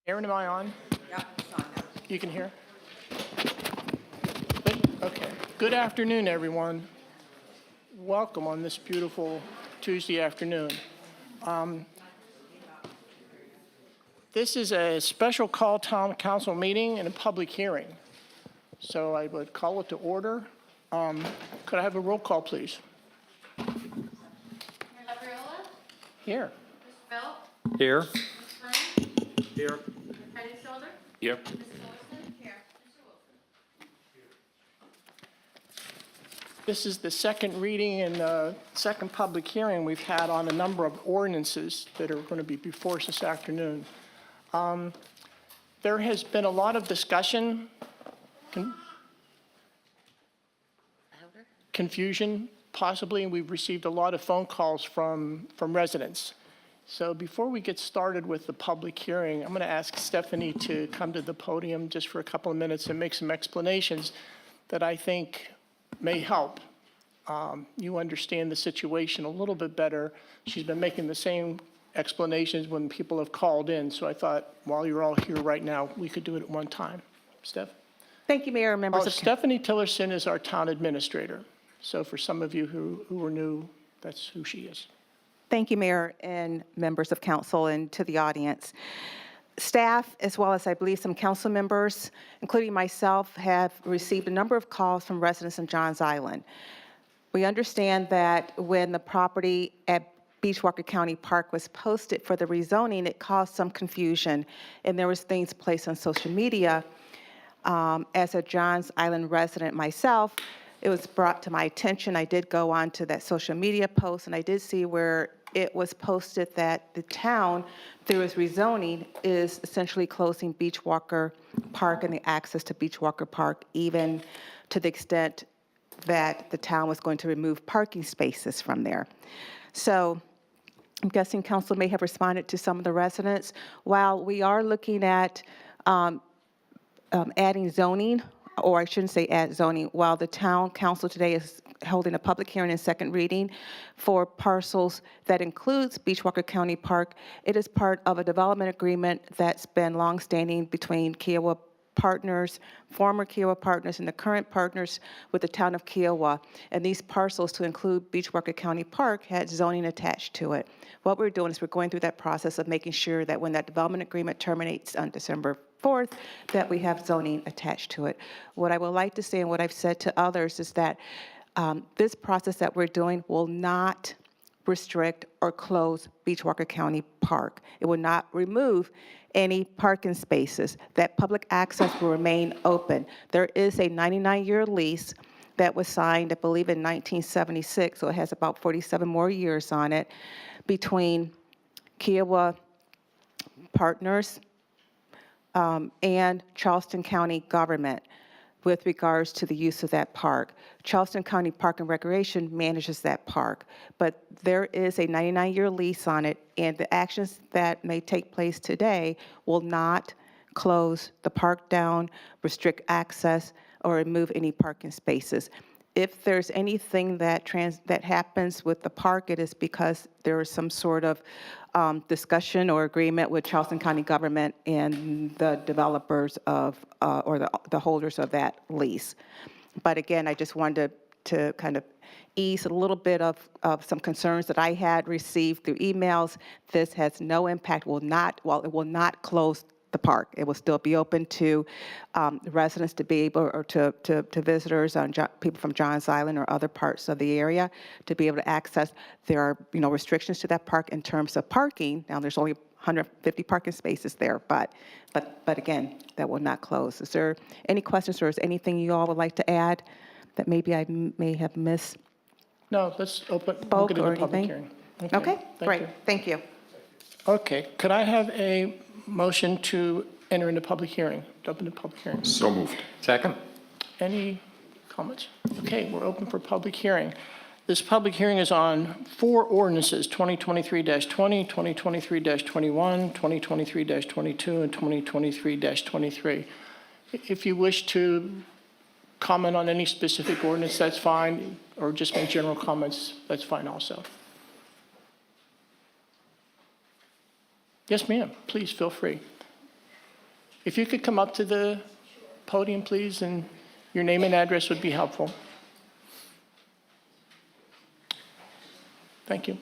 Aaron, am I on? Yep, it's on now. You can hear? Good? Okay. Good afternoon, everyone. Welcome on this beautiful Tuesday afternoon. This is a special call town council meeting and a public hearing. So I would call it to order. Could I have a roll call, please? Mayor Labriola, Here. Mr. Bell, Here. Ms. Curran, Here. Heidi Schulter, Here. Mrs. Wilson. Here. Mr. Wilson. This is the second reading and second public hearing we've had on a number of ordinances that are going to be before us this afternoon. There has been a lot of discussion, confusion possibly, and we've received a lot of phone calls from residents. So before we get started with the public hearing, I'm going to ask Stephanie to come to the podium just for a couple of minutes and make some explanations that I think may help you understand the situation a little bit better. She's been making the same explanations when people have called in, so I thought while you're all here right now, we could do it at one time. Steph? Thank you, Mayor and members of Stephanie Tillerson is our town administrator. So for some of you who are new, that's who she is. Thank you, Mayor and members of council and to the audience. Staff, as well as I believe some council members, including myself, have received a number of calls from residents in Johns Island. We understand that when the property at Beachwalker County Park was posted for the rezoning, it caused some confusion, and there was things placed on social media. As a Johns Island resident myself, it was brought to my attention. I did go on to that social media post, and I did see where it was posted that the town, through its rezoning, is essentially closing Beachwalker Park and the access to Beachwalker Park, even to the extent that the town was going to remove parking spaces from there. So I'm guessing council may have responded to some of the residents. While we are looking at adding zoning, or I shouldn't say add zoning, while the town council today is holding a public hearing and second reading for parcels that includes Beachwalker County Park, it is part of a development agreement that's been longstanding between Kiowa partners, former Kiowa partners, and the current partners with the town of Kiowa. And these parcels, to include Beachwalker County Park, had zoning attached to it. What we're doing is we're going through that process of making sure that when that development agreement terminates on December 4th, that we have zoning attached to it. What I would like to say, and what I've said to others, is that this process that we're doing will not restrict or close Beachwalker County Park. It will not remove any parking spaces. That public access will remain open. There is a 99-year lease that was signed, I believe, in 1976, so it has about 47 more years on it, between Kiowa partners and Charleston County government with regards to the use of that park. Charleston County Park and Recreation manages that park, but there is a 99-year lease on it, and the actions that may take place today will not close the park down, restrict access, or remove any parking spaces. If there's anything that happens with the park, it is because there is some sort of discussion or agreement with Charleston County government and the developers of, or the holders of that lease. But again, I just wanted to kind of ease a little bit of some concerns that I had received through emails. This has no impact, it will not close the park. It will still be open to residents to be able, or to visitors, people from Johns Island or other parts of the area to be able to access. There are, restrictions to that park in terms of parking. Now, there's only 150 parking spaces there, but again, that will not close. Is there any questions, or is anything you all would like to add that maybe I may have missed? No, let's open, we'll Spoke get into or the public anything? hearing. Okay, thank great. you. Thank you. Okay, could I have a motion to enter into public hearing, to open the public hearing? So moved. Second. Any comments? Okay, we're open for public hearing. This public hearing is on 4 ordinances, 2023-20, 2023-21, 2023-22, and 2023-23. If you wish to comment on any specific ordinance, that's fine, or just make general comments, that's fine also. Yes, ma'am, please feel free. If you could come up to the podium, please, and your name and address would be helpful. Thank you.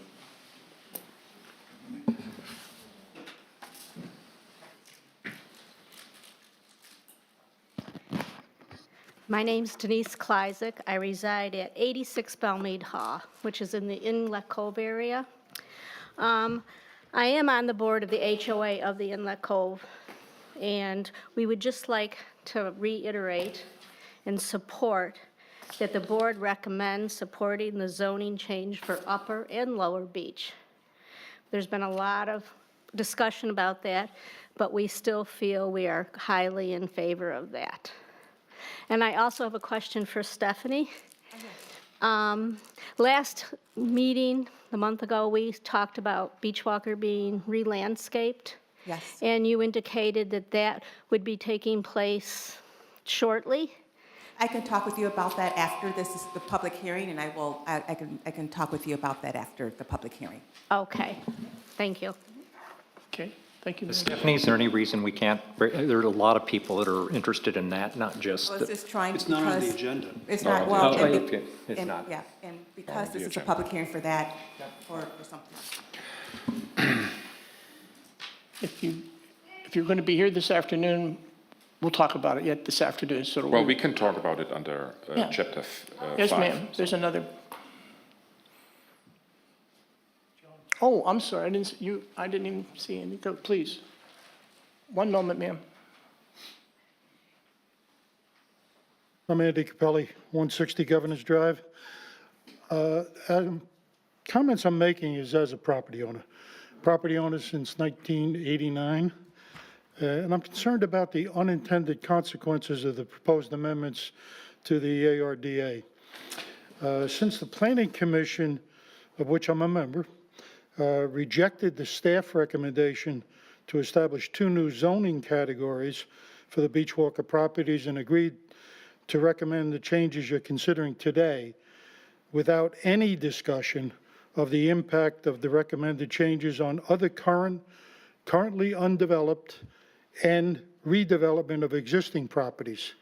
My name's Denise Kleisik. I reside at 86 Belmead Hall, which is in the Inlet Cove area. I am on the board of the HOA of the Inlet Cove, and we would just like to reiterate and support that the board recommends supporting the zoning change for Upper and Lower Beach. There's been a lot of discussion about that, but we still feel we are highly in favor of that. And I also have a question for Stephanie. Last meeting, a month ago, we talked about Beachwalker being re-landscaped. Yes. And you indicated that that would be taking place shortly. I can talk with you about that after this is the public hearing, and I can talk with you about that after the public hearing. Okay, thank you. Okay, thank you. Ms. Stephanie, is there any reason we can't, there are a lot of people that are interested in that, not just, I was just trying It's because. not on the agenda. It's not, Oh, well, oh, and okay. It's and- not yeah, and because the this is a agenda. public hearing for that, for something. If you're going to be here this afternoon, we'll talk about it yet this afternoon, so. Well, we can talk about it under Yeah. chapter Yes, 5. ma'am, there's another. Oh, I'm sorry, I didn't even see any, go, please. One moment, ma'am. I'm Andy Capelli, 160 Governors Drive. Comments I'm making is as a property owner since 1989, and I'm concerned about the unintended consequences of the proposed amendments to the ARDA. Since the Planning Commission, of which I'm a member, rejected the staff recommendation to establish 2 new zoning categories for the Beachwalker properties and agreed to recommend the changes you're considering today without any discussion of the impact of the recommended changes on other currently undeveloped and redevelopment of existing properties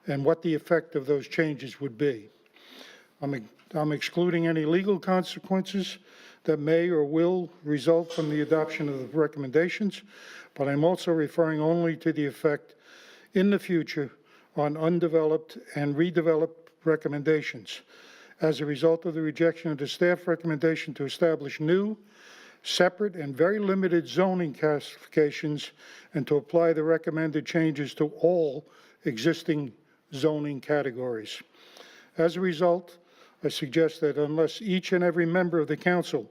and what the effect of those changes would be. I'm excluding any legal consequences that may or will result from the adoption of the recommendations, but I'm also referring only to the effect in the future on undeveloped and redeveloped recommendations as a result of the rejection of the staff recommendation to establish new, separate, and very limited zoning classifications and to apply the recommended changes to all existing zoning categories. As a result, I suggest that unless each and every member of the council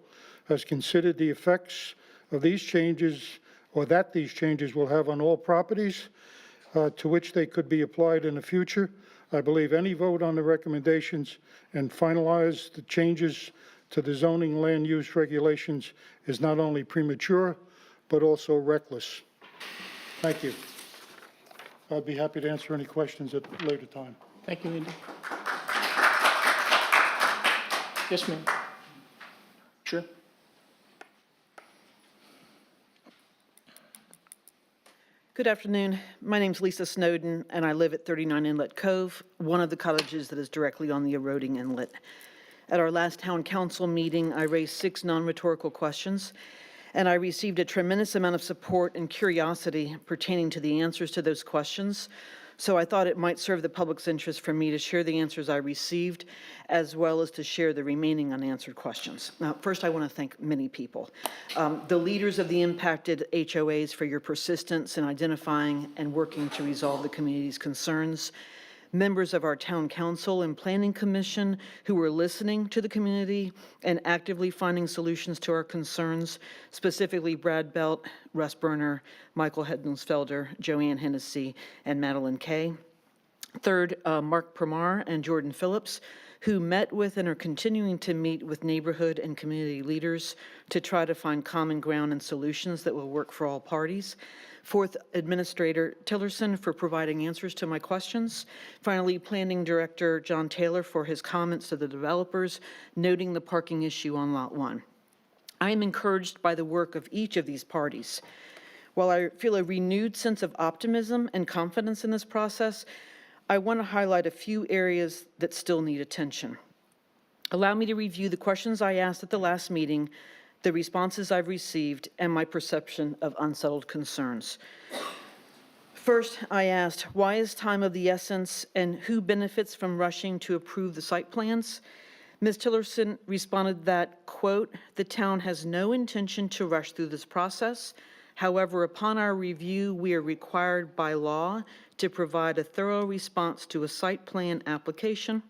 has considered the effects of these changes or that these changes will have on all properties to which they could be applied in the future, I believe any vote on the recommendations and finalize the changes to the zoning land use regulations is not only premature, but also reckless. Thank you. I'd be happy to answer any questions at a later time. Thank you, Andy. Yes, ma'am. Sure. Good afternoon. My name's Lisa Snowden, and I live at 39 Inlet Cove, one of the cottages that is directly on the eroding inlet. At our last town council meeting, I raised 6 non-rhetorical questions, and I received a tremendous amount of support and curiosity pertaining to the answers to those questions. So I thought it might serve the public's interest for me to share the answers I received, as well as to share the remaining unanswered questions. Now, first, I want to thank many people. The leaders of the impacted HOAs for your persistence in identifying and working to resolve the community's concerns. Members of our town council and planning commission who were listening to the community and actively finding solutions to our concerns, specifically Brad Belt, Russ Berner, Michael Hedensfelder, Joanne Hennessy, and Madeline Kay. Third, Mark Pramar and Jordan Phillips, who met with and are continuing to meet with neighborhood and community leaders to try to find common ground and solutions that will work for all parties. Fourth, Administrator Tillerson for providing answers to my questions. Finally, Planning Director John Taylor for his comments to the developers, noting the parking issue on Lot 1. I am encouraged by the work of each of these parties. While I feel a renewed sense of optimism and confidence in this process, I want to highlight a few areas that still need attention. Allow me to review the questions I asked at the last meeting, the responses I've received, and my perception of unsettled concerns. First, I asked, why is time of the essence and who benefits from rushing to approve the site plans? Ms. Tillerson responded that, quote, "The town has no intention to rush through this process. However, upon our review, we are required by law to provide a thorough response to a site plan application.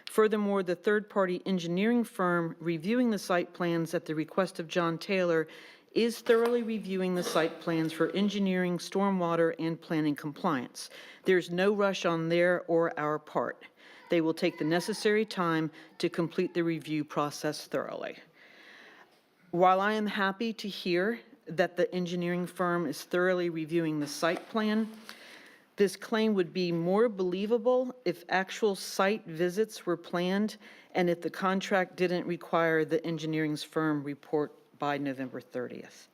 Furthermore, the third-party engineering firm reviewing the site plans at the request of John Taylor is thoroughly reviewing the site plans for engineering, stormwater, and planning compliance. There's no rush on their or our part. They will take the necessary time to complete the review process thoroughly." While I am happy to hear that the engineering firm is thoroughly reviewing the site plan, this claim would be more believable if actual site visits were planned and if the contract didn't require the engineering firm report by November 30th.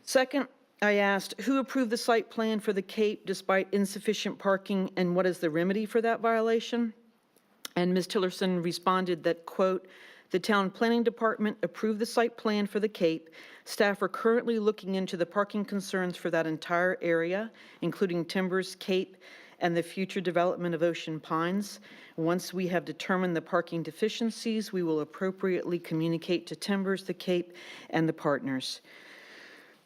Second, I asked who approved the site plan for the Cape despite insufficient parking and what is the remedy for that violation? And Ms. Tillerson responded that, quote, "The town planning department approved the site plan for the Cape. Staff are currently looking into the parking concerns for that entire area, including Timbers, Cape, and the future development of Ocean Pines. Once we have determined the parking deficiencies, we will appropriately communicate to Timbers, the Cape, and the partners."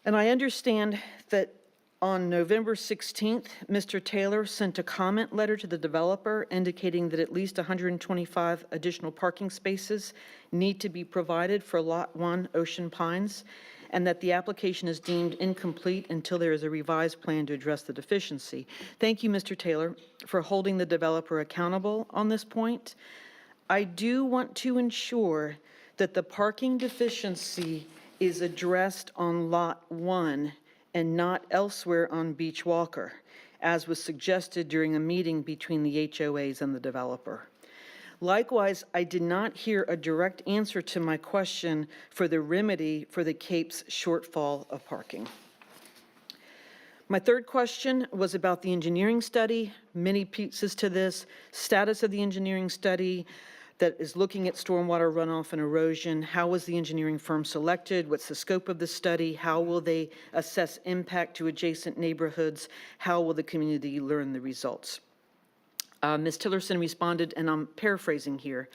And I understand that on November 16th, Mr. Taylor sent a comment letter to the developer indicating that at least 125 additional parking spaces need to be provided for Lot 1 Ocean Pines, and that the application is deemed incomplete until there is a revised plan to address the deficiency. Thank you, Mr. Taylor, for holding the developer accountable on this point. I do want to ensure that the parking deficiency is addressed on Lot 1 and not elsewhere on Beach Walker, as was suggested during a meeting between the HOAs and the developer. Likewise, I did not hear a direct answer to my question for the remedy for the Cape's shortfall of parking. My third question was about the engineering study. Many pieces to this: status of the engineering study that is looking at stormwater runoff and erosion. How was the engineering firm selected? What's the scope of the study? How will they assess impact to adjacent neighborhoods? How will the community learn the results? Ms. Tillerson responded, and I'm paraphrasing here,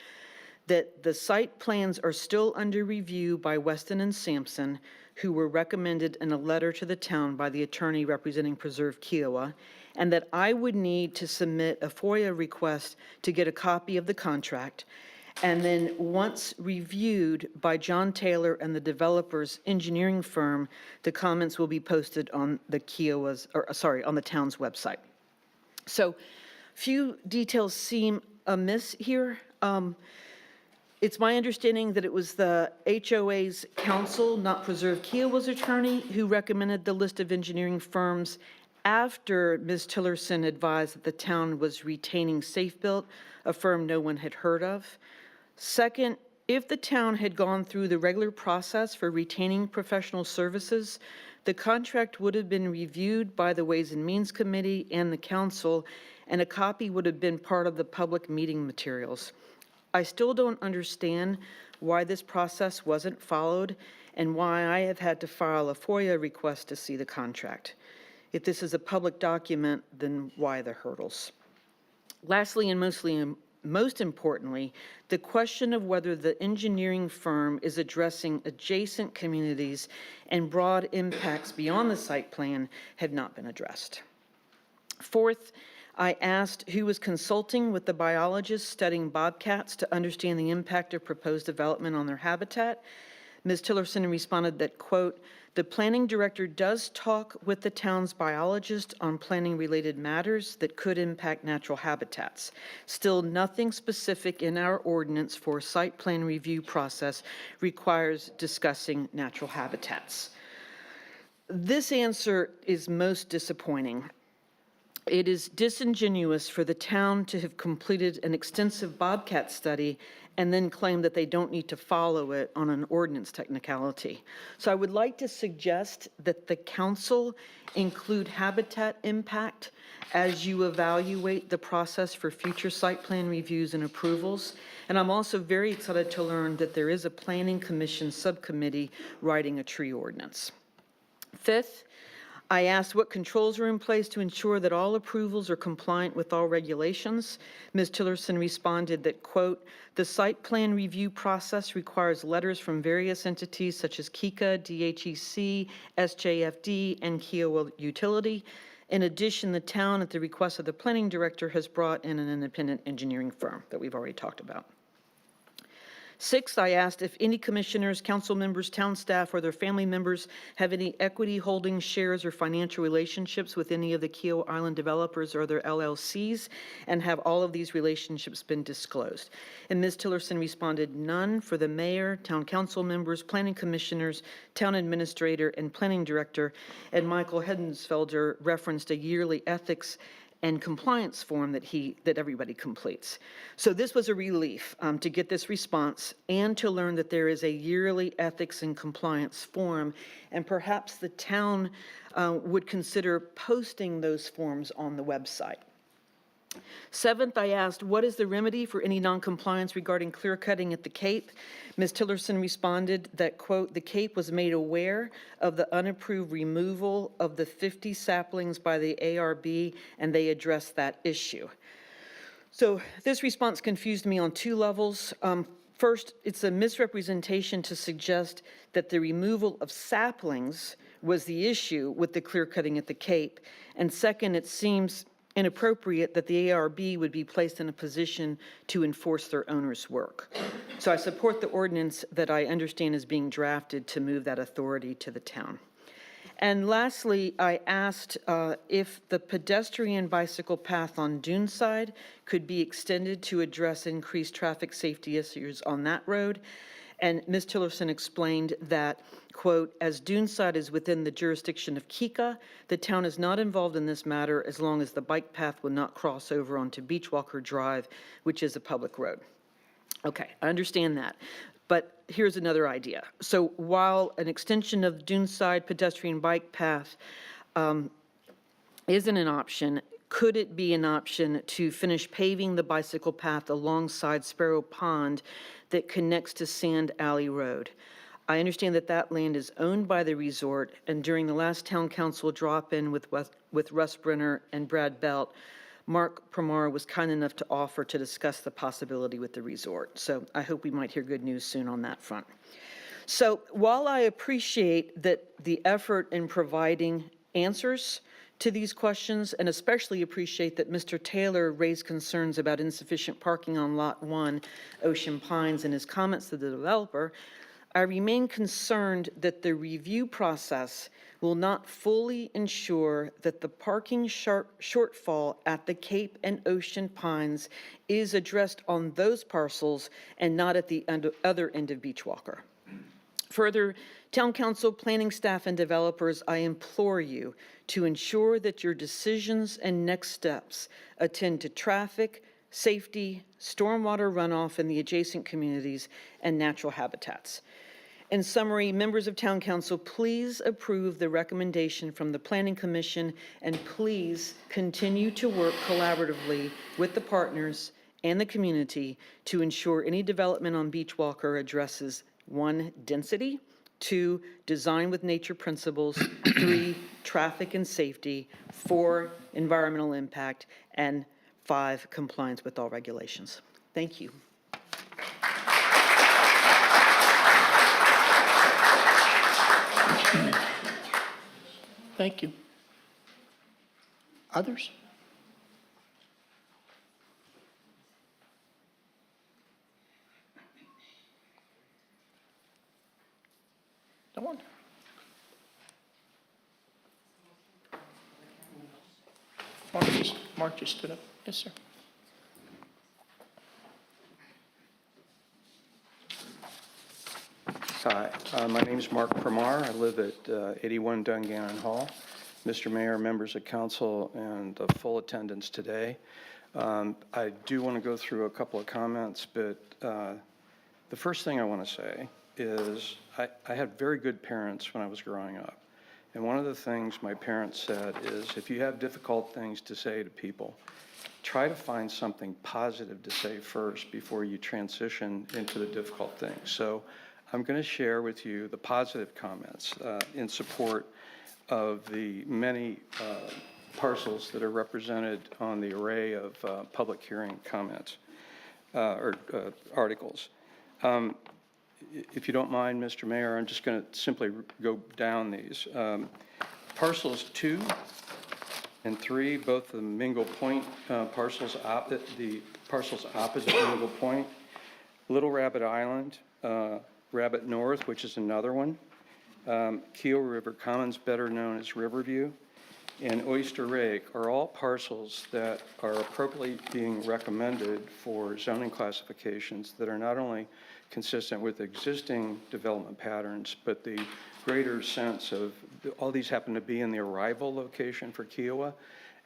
that the site plans are still under review by Weston and Sampson, who were recommended in a letter to the town by the attorney representing Preserve Kiowa, and that I would need to submit a FOIA request to get a copy of the contract. And then once reviewed by John Taylor and the developer's engineering firm, the comments will be posted on the on the town's website. So few details seem amiss here. It's my understanding that it was the HOA's counsel, not Preserve Kiowa's attorney, who recommended the list of engineering firms after Ms. Tillerson advised that the town was retaining Safe Built, a firm no one had heard of. Second, if the town had gone through the regular process for retaining professional services, the contract would have been reviewed by the Ways and Means Committee and the council, and a copy would have been part of the public meeting materials. I still don't understand why this process wasn't followed and why I have had to file a FOIA request to see the contract. If this is a public document, then why the hurdles? Lastly, and most importantly, the question of whether the engineering firm is addressing adjacent communities and broad impacts beyond the site plan have not been addressed. Fourth, I asked who was consulting with the biologists studying bobcats to understand the impact of proposed development on their habitat. Ms. Tillerson responded that, quote, "The planning director does talk with the town's biologist on planning-related matters that could impact natural habitats. Still, nothing specific in our ordinance for site plan review process requires discussing natural habitats." This answer is most disappointing. It is disingenuous for the town to have completed an extensive bobcat study and then claim that they don't need to follow it on an ordinance technicality. So I would like to suggest that the council include habitat impact as you evaluate the process for future site plan reviews and approvals. And I'm also very excited to learn that there is a planning commission subcommittee writing a tree ordinance. Fifth, I asked what controls are in place to ensure that all approvals are compliant with all regulations. Ms. Tillerson responded that, quote, "The site plan review process requires letters from various entities such as KICA, DHEC, SJFD, and Kiowa Utility. In addition, the town, at the request of the planning director, has brought in an independent engineering firm that we've already talked about." Sixth, I asked if any commissioners, council members, town staff, or their family members have any equity holdings, shares, or financial relationships with any of the Kiowa Island developers or their LLCs, and have all of these relationships been disclosed. And Ms. Tillerson responded, none for the mayor, town council members, planning commissioners, town administrator, and planning director. And Michael Hedensfelder referenced a yearly ethics and compliance form that everybody completes. So this was a relief to get this response and to learn that there is a yearly ethics and compliance form, and perhaps the town would consider posting those forms on the website. Seventh, I asked, what is the remedy for any noncompliance regarding clear cutting at the Cape? Ms. Tillerson responded that, quote, "The Cape was made aware of the unapproved removal of the 50 saplings by the ARB, and they addressed that issue." So this response confused me on two levels. First, it's a misrepresentation to suggest that the removal of saplings was the issue with the clear cutting at the Cape. And second, it seems inappropriate that the ARB would be placed in a position to enforce their owner's work. So I support the ordinance that I understand is being drafted to move that authority to the town. And lastly, I asked if the pedestrian bicycle path on Duneside could be extended to address increased traffic safety issues on that road. And Ms. Tillerson explained that, quote, "As Duneside is within the jurisdiction of KICA, the town is not involved in this matter as long as the bike path will not cross over onto Beachwalker Drive, which is a public road." Okay, I understand that. But here's another idea. So while an extension of Duneside pedestrian bike path isn't an option, could it be an option to finish paving the bicycle path alongside Sparrow Pond that connects to Sand Alley Road? I understand that that land is owned by the resort, and during the last town council drop-in with Russ Brenner and Brad Belt, Mark Primar was kind enough to offer to discuss the possibility with the resort. So I hope we might hear good news soon on that front. So while I appreciate that the effort in providing answers to these questions, and especially appreciate that Mr. Taylor raised concerns about insufficient parking on Lot 1, Ocean Pines, in his comments to the developer, I remain concerned that the review process will not fully ensure that the parking shortfall at the Cape and Ocean Pines is addressed on those parcels and not at the other end of Beachwalker. Further, town council, planning staff, and developers, I implore you to ensure that your decisions and next steps attend to traffic, safety, stormwater runoff in the adjacent communities, and natural habitats. In summary, members of town council, please approve the recommendation from the Planning Commission, and please continue to work collaboratively with the partners and the community to ensure any development on Beachwalker addresses 1, density, 2, design with nature principles, 3, traffic and safety, 4, environmental impact, and 5, compliance with all regulations. Thank you. Thank you. Others? Dawn? Mark just stood up. Yes, sir. Hi, my name is Mark Primar. I live at 81 Dungannon Hall. Mr. Mayor, members of council, and the full attendance today. I do want to go through a couple of comments, but the first thing I want to say is I had very good parents when I was growing up. And one of the things my parents said is, if you have difficult things to say to people, try to find something positive to say first before you transition into the difficult things. So I'm going to share with you the positive comments in support of the many parcels that are represented on the array of public hearing comments or articles. If you don't mind, Mr. Mayor, I'm just going to simply go down these. Parcels 2 and 3, both the Mingo Point parcels, the parcels opposite Mingo Point, Little Rabbit Island, Rabbit North, which is another one, Kiowa River Commons, better known as Riverview, and Oyster Lake are all parcels that are appropriately being recommended for zoning classifications that are not only consistent with existing development patterns, but the greater sense of, all these happen to be in the arrival location for Kiowa,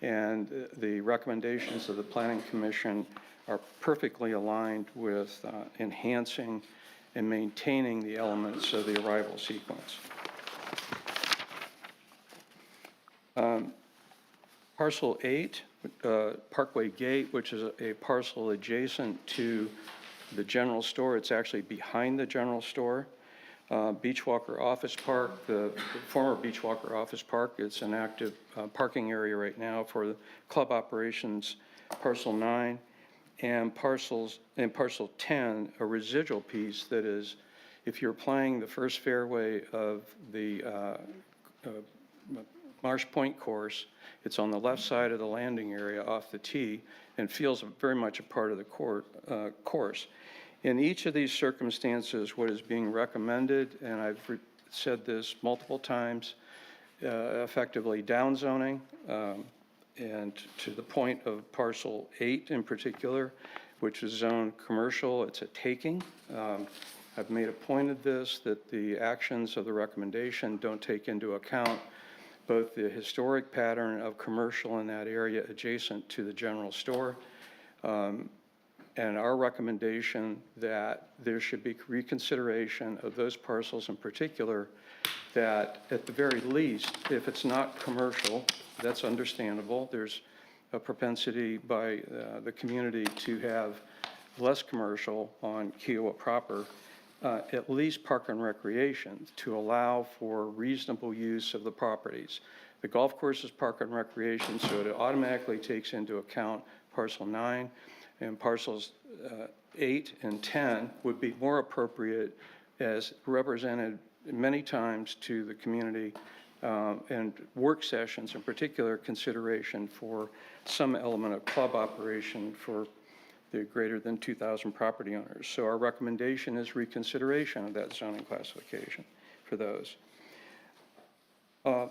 and the recommendations of the Planning Commission are perfectly aligned with enhancing and maintaining the elements of the arrival sequence. Parcel 8, Parkway Gate, which is a parcel adjacent to the general store. It's actually behind the general store. Beachwalker Office Park, the former Beachwalker Office Park, it's an active parking area right now for the club operations. Parcel 9 and parcel 10, a residual piece that is, if you're playing the first fairway of the Marsh Point course, it's on the left side of the landing area off the tee and feels very much a part of the course. In each of these circumstances, what is being recommended, and I've said this multiple times, effectively downzoning, and to the point of parcel 8 in particular, which is zoned commercial, it's a taking. I've made a point of this, that the actions of the recommendation don't take into account both the historic pattern of commercial in that area adjacent to the general store, and our recommendation that there should be reconsideration of those parcels in particular, that at the very least, if it's not commercial, that's understandable. There's a propensity by the community to have less commercial on Kiowa proper, at least park and recreation to allow for reasonable use of the properties. The golf course is park and recreation, so it automatically takes into account parcel 9, and parcels 8 and 10 would be more appropriate as represented many times to the community, and work sessions in particular consideration for some element of club operation for the greater than 2,000 property owners. So our recommendation is reconsideration of that zoning classification for those.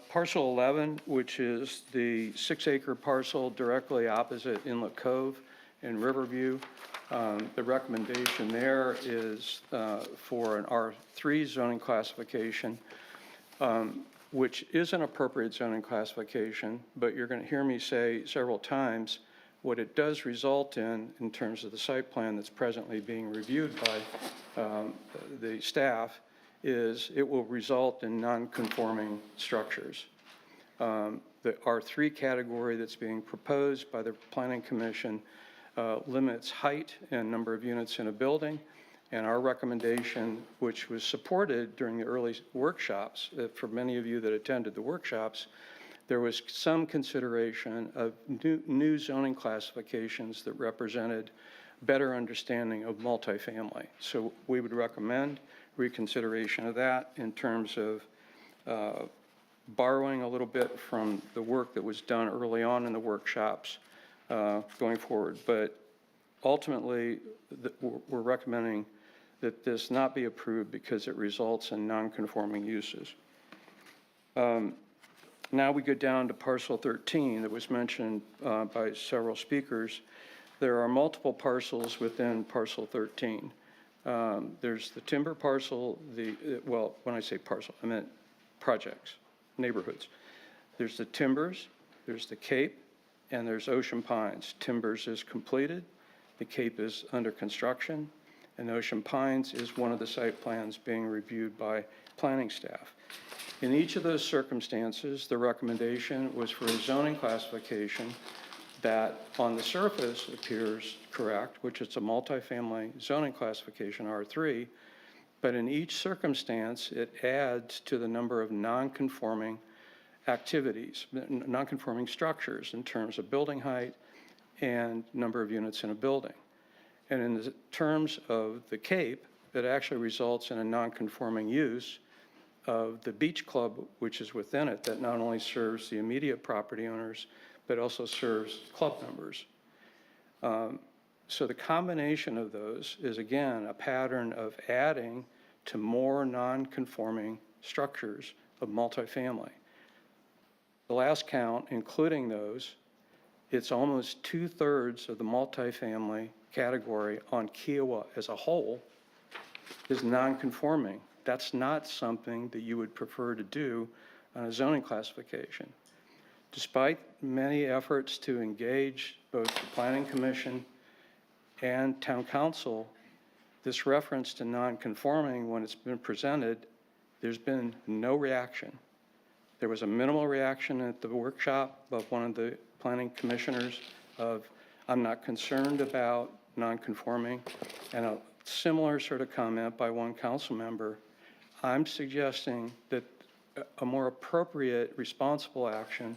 Parcel 11, which is the 6-acre parcel directly opposite Inlet Cove in Riverview, the recommendation there is for an R3 zoning classification, which is an appropriate zoning classification, but you're going to hear me say several times what it does result in terms of the site plan that's presently being reviewed by the staff, is it will result in non-conforming structures. The R3 category that's being proposed by the Planning Commission limits height and number of units in a building, and our recommendation, which was supported during the early workshops, for many of you that attended the workshops, there was some consideration of new zoning classifications that represented better understanding of multifamily. So we would recommend reconsideration of that in terms of borrowing a little bit from the work that was done early on in the workshops going forward. But ultimately, we're recommending that this not be approved because it results in non-conforming uses. Now we go down to parcel 13 that was mentioned by several speakers. There are multiple parcels within parcel 13. There's the timber parcel, well, when I say parcel, I meant projects, neighborhoods. There's the timbers, there's the Cape, and there's Ocean Pines. Timbers is completed, the Cape is under construction, and Ocean Pines is one of the site plans being reviewed by planning staff. In each of those circumstances, the recommendation was for a zoning classification that on the surface appears correct, which is a multifamily zoning classification, R3, but in each circumstance, it adds to the number of non-conforming activities, non-conforming structures in terms of building height and number of units in a building. And in the terms of the Cape, it actually results in a non-conforming use of the beach club, which is within it, that not only serves the immediate property owners, but also serves club members. So the combination of those is, again, a pattern of adding to more non-conforming structures of multifamily. The last count, including those, it's almost 2/3 of the multifamily category on Kiowa as a whole is non-conforming. That's not something that you would prefer to do on a zoning classification. Despite many efforts to engage both the Planning Commission and Town Council, this reference to non-conforming, when it's been presented, there's been no reaction. There was a minimal reaction at the workshop of one of the planning commissioners of, I'm not concerned about non-conforming, and a similar sort of comment by one council member. I'm suggesting that a more appropriate, responsible action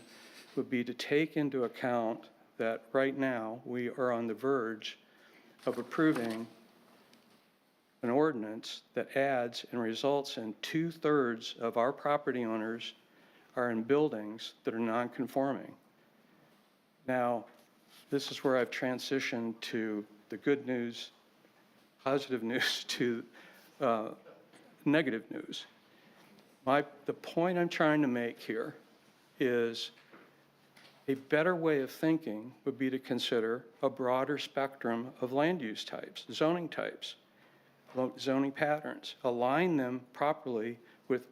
would be to take into account that right now we are on the verge of approving an ordinance that adds and results in 2/3 of our property owners are in buildings that are non-conforming. Now, this is where I've transitioned to the good news, positive news to negative news. The point I'm trying to make here is a better way of thinking would be to consider a broader spectrum of land use types, zoning types, zoning patterns, align them properly with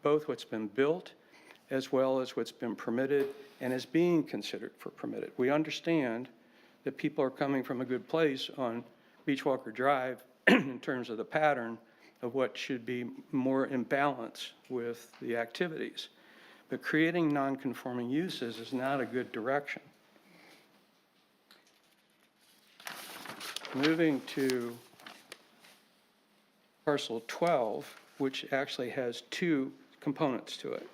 both what's been built as well as what's been permitted and is being considered for permitted. We understand that people are coming from a good place on Beachwalker Drive in terms of the pattern of what should be more in balance with the activities. But creating non-conforming uses is not a good direction. Moving to parcel 12, which actually has two components to it.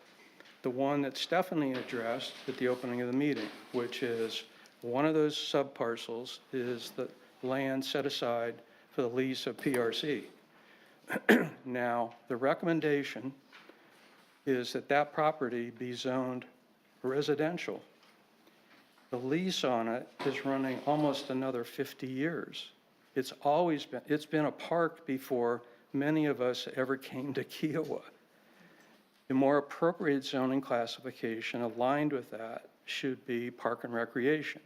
The one that Stephanie addressed at the opening of the meeting, which is one of those subparcels is the land set aside for the lease of PRC. Now, the recommendation is that that property be zoned residential. The lease on it is running almost another 50 years. It's been a park before many of us ever came to Kiowa. The more appropriate zoning classification aligned with that should be park and recreation.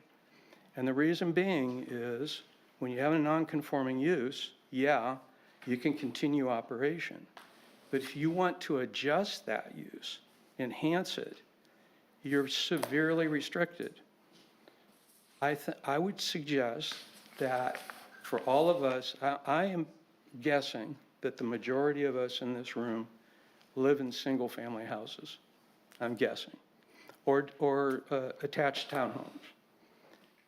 And the reason being is when you have a non-conforming use, yeah, you can continue operation. But if you want to adjust that use, enhance it, you're severely restricted. I would suggest that for all of us, I am guessing that the majority of us in this room live in single-family houses. I'm guessing, or attached townhomes.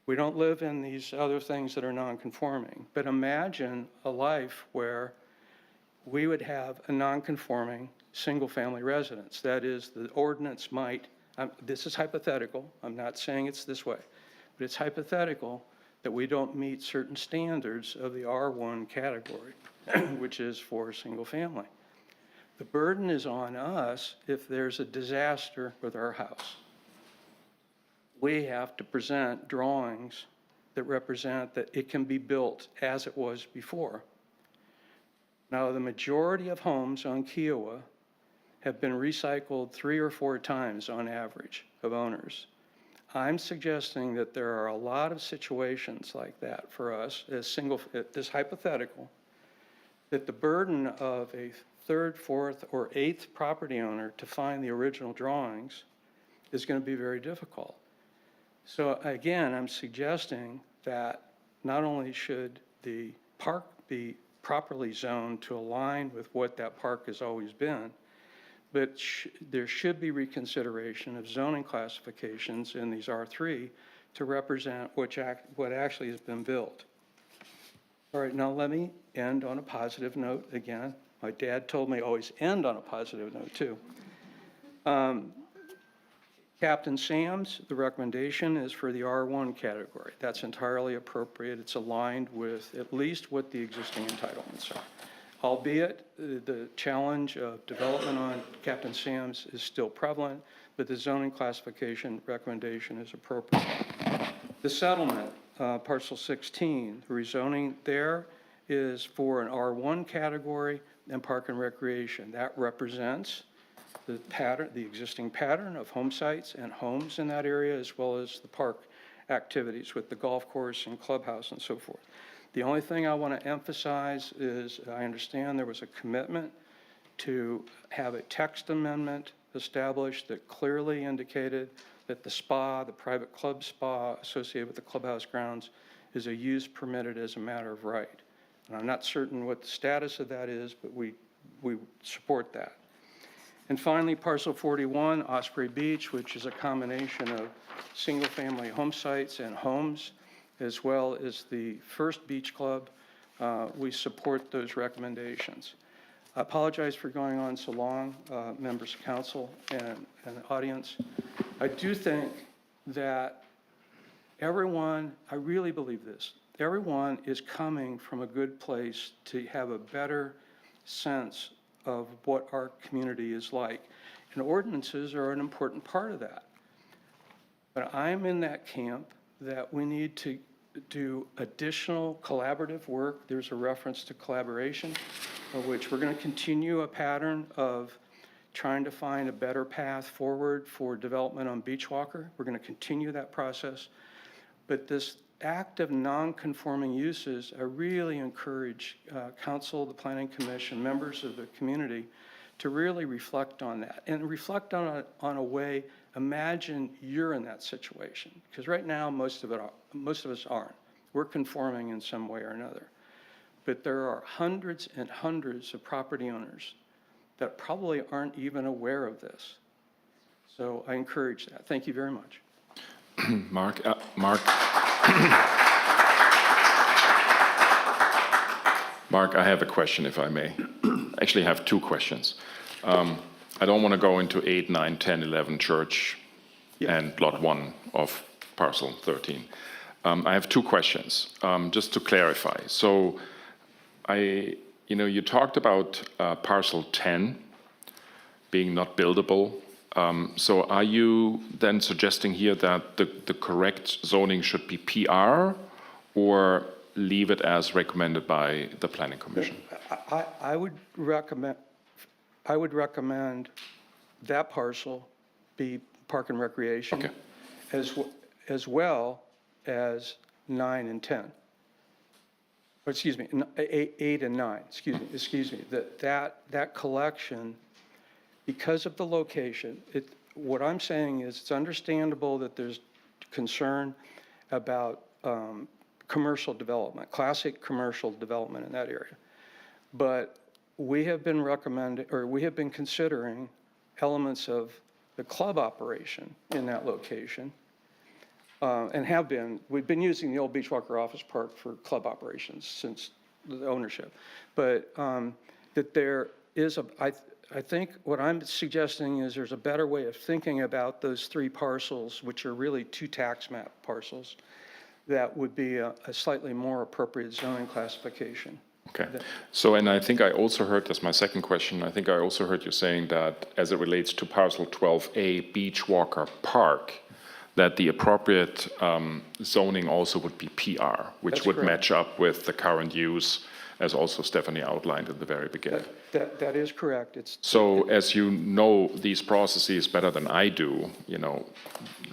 We don't live in these other things that are non-conforming. But imagine a life where we would have a non-conforming single-family residence. That is, the ordinance might, this is hypothetical, I'm not saying it's this way, but it's hypothetical that we don't meet certain standards of the R1 category, which is for single-family. The burden is on us if there's a disaster with our house. We have to present drawings that represent that it can be built as it was before. Now, the majority of homes on Kiowa have been recycled 3 or 4 times on average of owners. I'm suggesting that there are a lot of situations like that for us as this hypothetical, that the burden of a 3rd, 4th, or 8th property owner to find the original drawings is going to be very difficult. So again, I'm suggesting that not only should the park be properly zoned to align with what that park has always been, but there should be reconsideration of zoning classifications in these R3 to represent what actually has been built. All right, now let me end on a positive note again. My dad told me always end on a positive note, too. Captain Sam's, the recommendation is for the R1 category. That's entirely appropriate. It's aligned with at least what the existing entitlements are. Albeit, the challenge of development on Captain Sam's is still prevalent, but the zoning classification recommendation is appropriate. The settlement, parcel 16, the rezoning there is for an R1 category and park and recreation. That represents the pattern, the existing pattern of home sites and homes in that area, as well as the park activities with the golf course and clubhouse and so forth. The only thing I want to emphasize is I understand there was a commitment to have a text amendment established that clearly indicated that the spa, the private club spa associated with the clubhouse grounds, is a use permitted as a matter of right. And I'm not certain what the status of that is, but we support that. And finally, parcel 41, Osprey Beach, which is a combination of single-family home sites and homes, as well as the First Beach Club. We support those recommendations. I apologize for going on so long, members of council and the audience. I do think that everyone, I really believe this, everyone is coming from a good place to have a better sense of what our community is like. And ordinances are an important part of that. But I'm in that camp that we need to do additional collaborative work. There's a reference to collaboration, of which we're going to continue a pattern of trying to find a better path forward for development on Beachwalker. We're going to continue that process. But this act of non-conforming uses, I really encourage council, the planning commission, members of the community to really reflect on that and reflect on a way. Imagine you're in that situation, because right now most of us aren't. We're conforming in some way or another. But there are hundreds and hundreds of property owners that probably aren't even aware of this. So I encourage that. Thank you very much. Mark, Mark, I have a question, if I may. Actually, I have two questions. I don't want to go into 8, 9, 10, 11 Church and Lot 1 of parcel 13. I have two questions, just to clarify. So you talked about parcel 10 being not buildable. So are you then suggesting here that the correct zoning should be PR or leave it as recommended by the Planning Commission? I would recommend that parcel be park and recreation, Okay. as well as 9 and 10. Or excuse me, 8 and 9. Excuse me. That collection, because of the location, what I'm saying is it's understandable that there's concern about commercial development, classic commercial development in that area. But we have been considering elements of the club operation in that location, and we've been using the old Beachwalker Office Park for club operations since the ownership. But that there is I think what I'm suggesting is there's a better way of thinking about those 3 parcels, which are really 2 tax map parcels, that would be a slightly more appropriate zoning classification. Okay. So, and I think I also heard, that's my second question, I think I also heard you saying that as it relates to parcel 12A, Beachwalker Park, that the appropriate zoning also would be PR, which That's would correct. match up with the current use, as also Stephanie outlined at the very beginning. That is correct. So as you know these processes better than I do,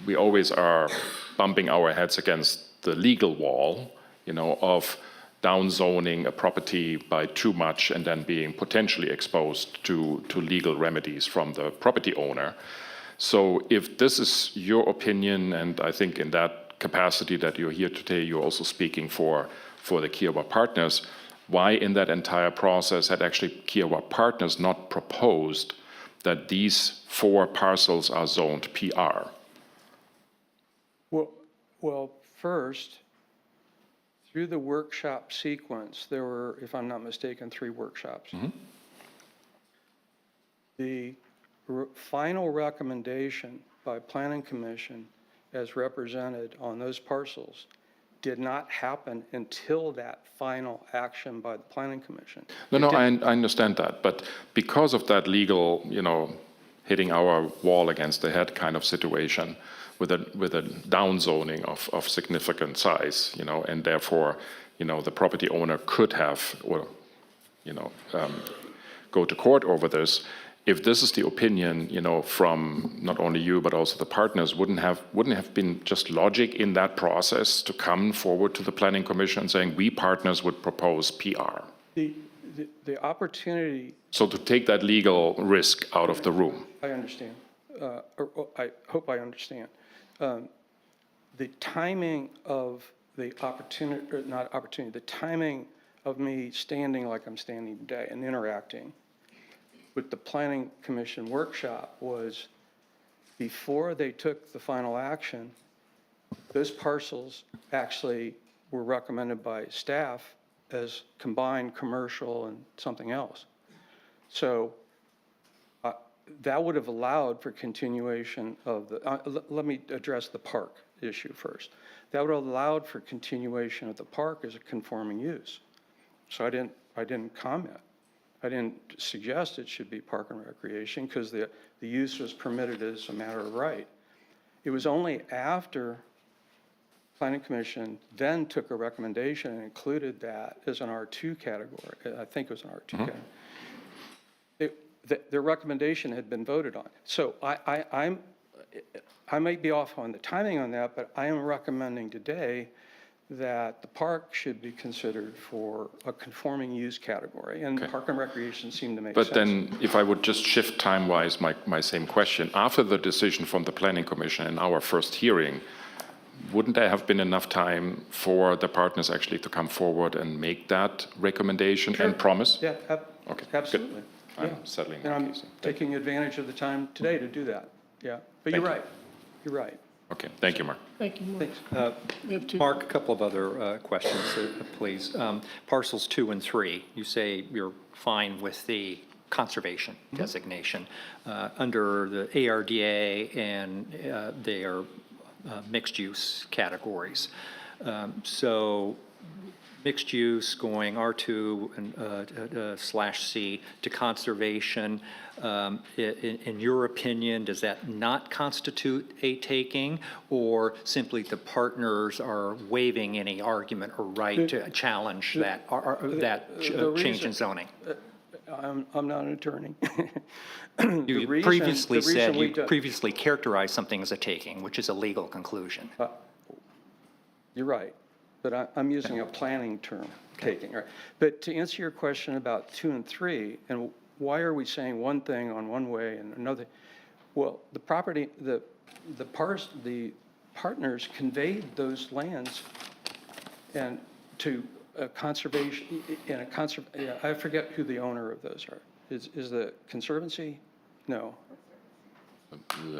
we always are bumping our heads against the legal wall, of downzoning a property by too much and then being potentially exposed to legal remedies from the property owner. So if this is your opinion, and I think in that capacity that you're here today, you're also speaking for the Kiowa Partners, why in that entire process had actually Kiowa Partners not proposed that these 4 parcels are zoned PR? Well, first, through the workshop sequence, there were, if I'm not mistaken, 3 workshops. The final recommendation by Planning Commission as represented on those parcels did not happen until that final action by the Planning Commission. No, I understand that, but because of that legal, hitting our wall against the head kind of situation with a downzoning of significant size, and therefore, the property owner could have, or, go to court over this. If this is the opinion, from not only you, but also the partners, wouldn't have been just logic in that process to come forward to the Planning Commission saying, we partners would propose PR? The opportunity, So to take that legal risk out of the room. I understand, or I hope I understand. The timing of the opportunity, or not opportunity, the timing of me standing like I'm standing today and interacting with the Planning Commission workshop was before they took the final action, those parcels actually were recommended by staff as combined commercial and something else. So that would have allowed for continuation of the, let me address the park issue first. That would have allowed for continuation of the park as a conforming use. So I didn't comment. I didn't suggest it should be park and recreation because the use was permitted as a matter of right. It was only after Planning Commission then took a recommendation and included that as an R2 category. I think it was an R2 category. Their recommendation had been voted on. So I may be off on the timing on that, but I am recommending today that the park should be considered for a conforming use category, and park and recreation seem to make sense. But then, if I would just shift time-wise my same question, after the decision from the Planning Commission in our first hearing, wouldn't there have been enough time for the partners actually to come forward and make that recommendation and promise? Yeah, Okay, good. absolutely. I'm Yeah. settling And my I'm case. taking advantage of the time today to do that. Yeah, but you're right. You're right. Okay, thank you, Mark. Thank you, Mark. Thanks. We have 2. Mark, a couple of other questions, please. Parcels 2 and 3, you say you're fine with the conservation designation. Under the ARDA, and they are mixed-use categories. So mixed use going R2 and /C to conservation, in your opinion, does that not constitute a taking, or simply the partners are waiving any argument or right to challenge that change in zoning? I'm not an attorney. You previously said, you previously characterized something as a taking, which is a legal conclusion. You're right, but I'm using a planning term, taking, right? But to answer your question about 2 and 3, and why are we saying one thing on one way and another? Well, the property, the partners conveyed those lands and to a conservation, I forget who the owner of those are. Is the Conservancy? No.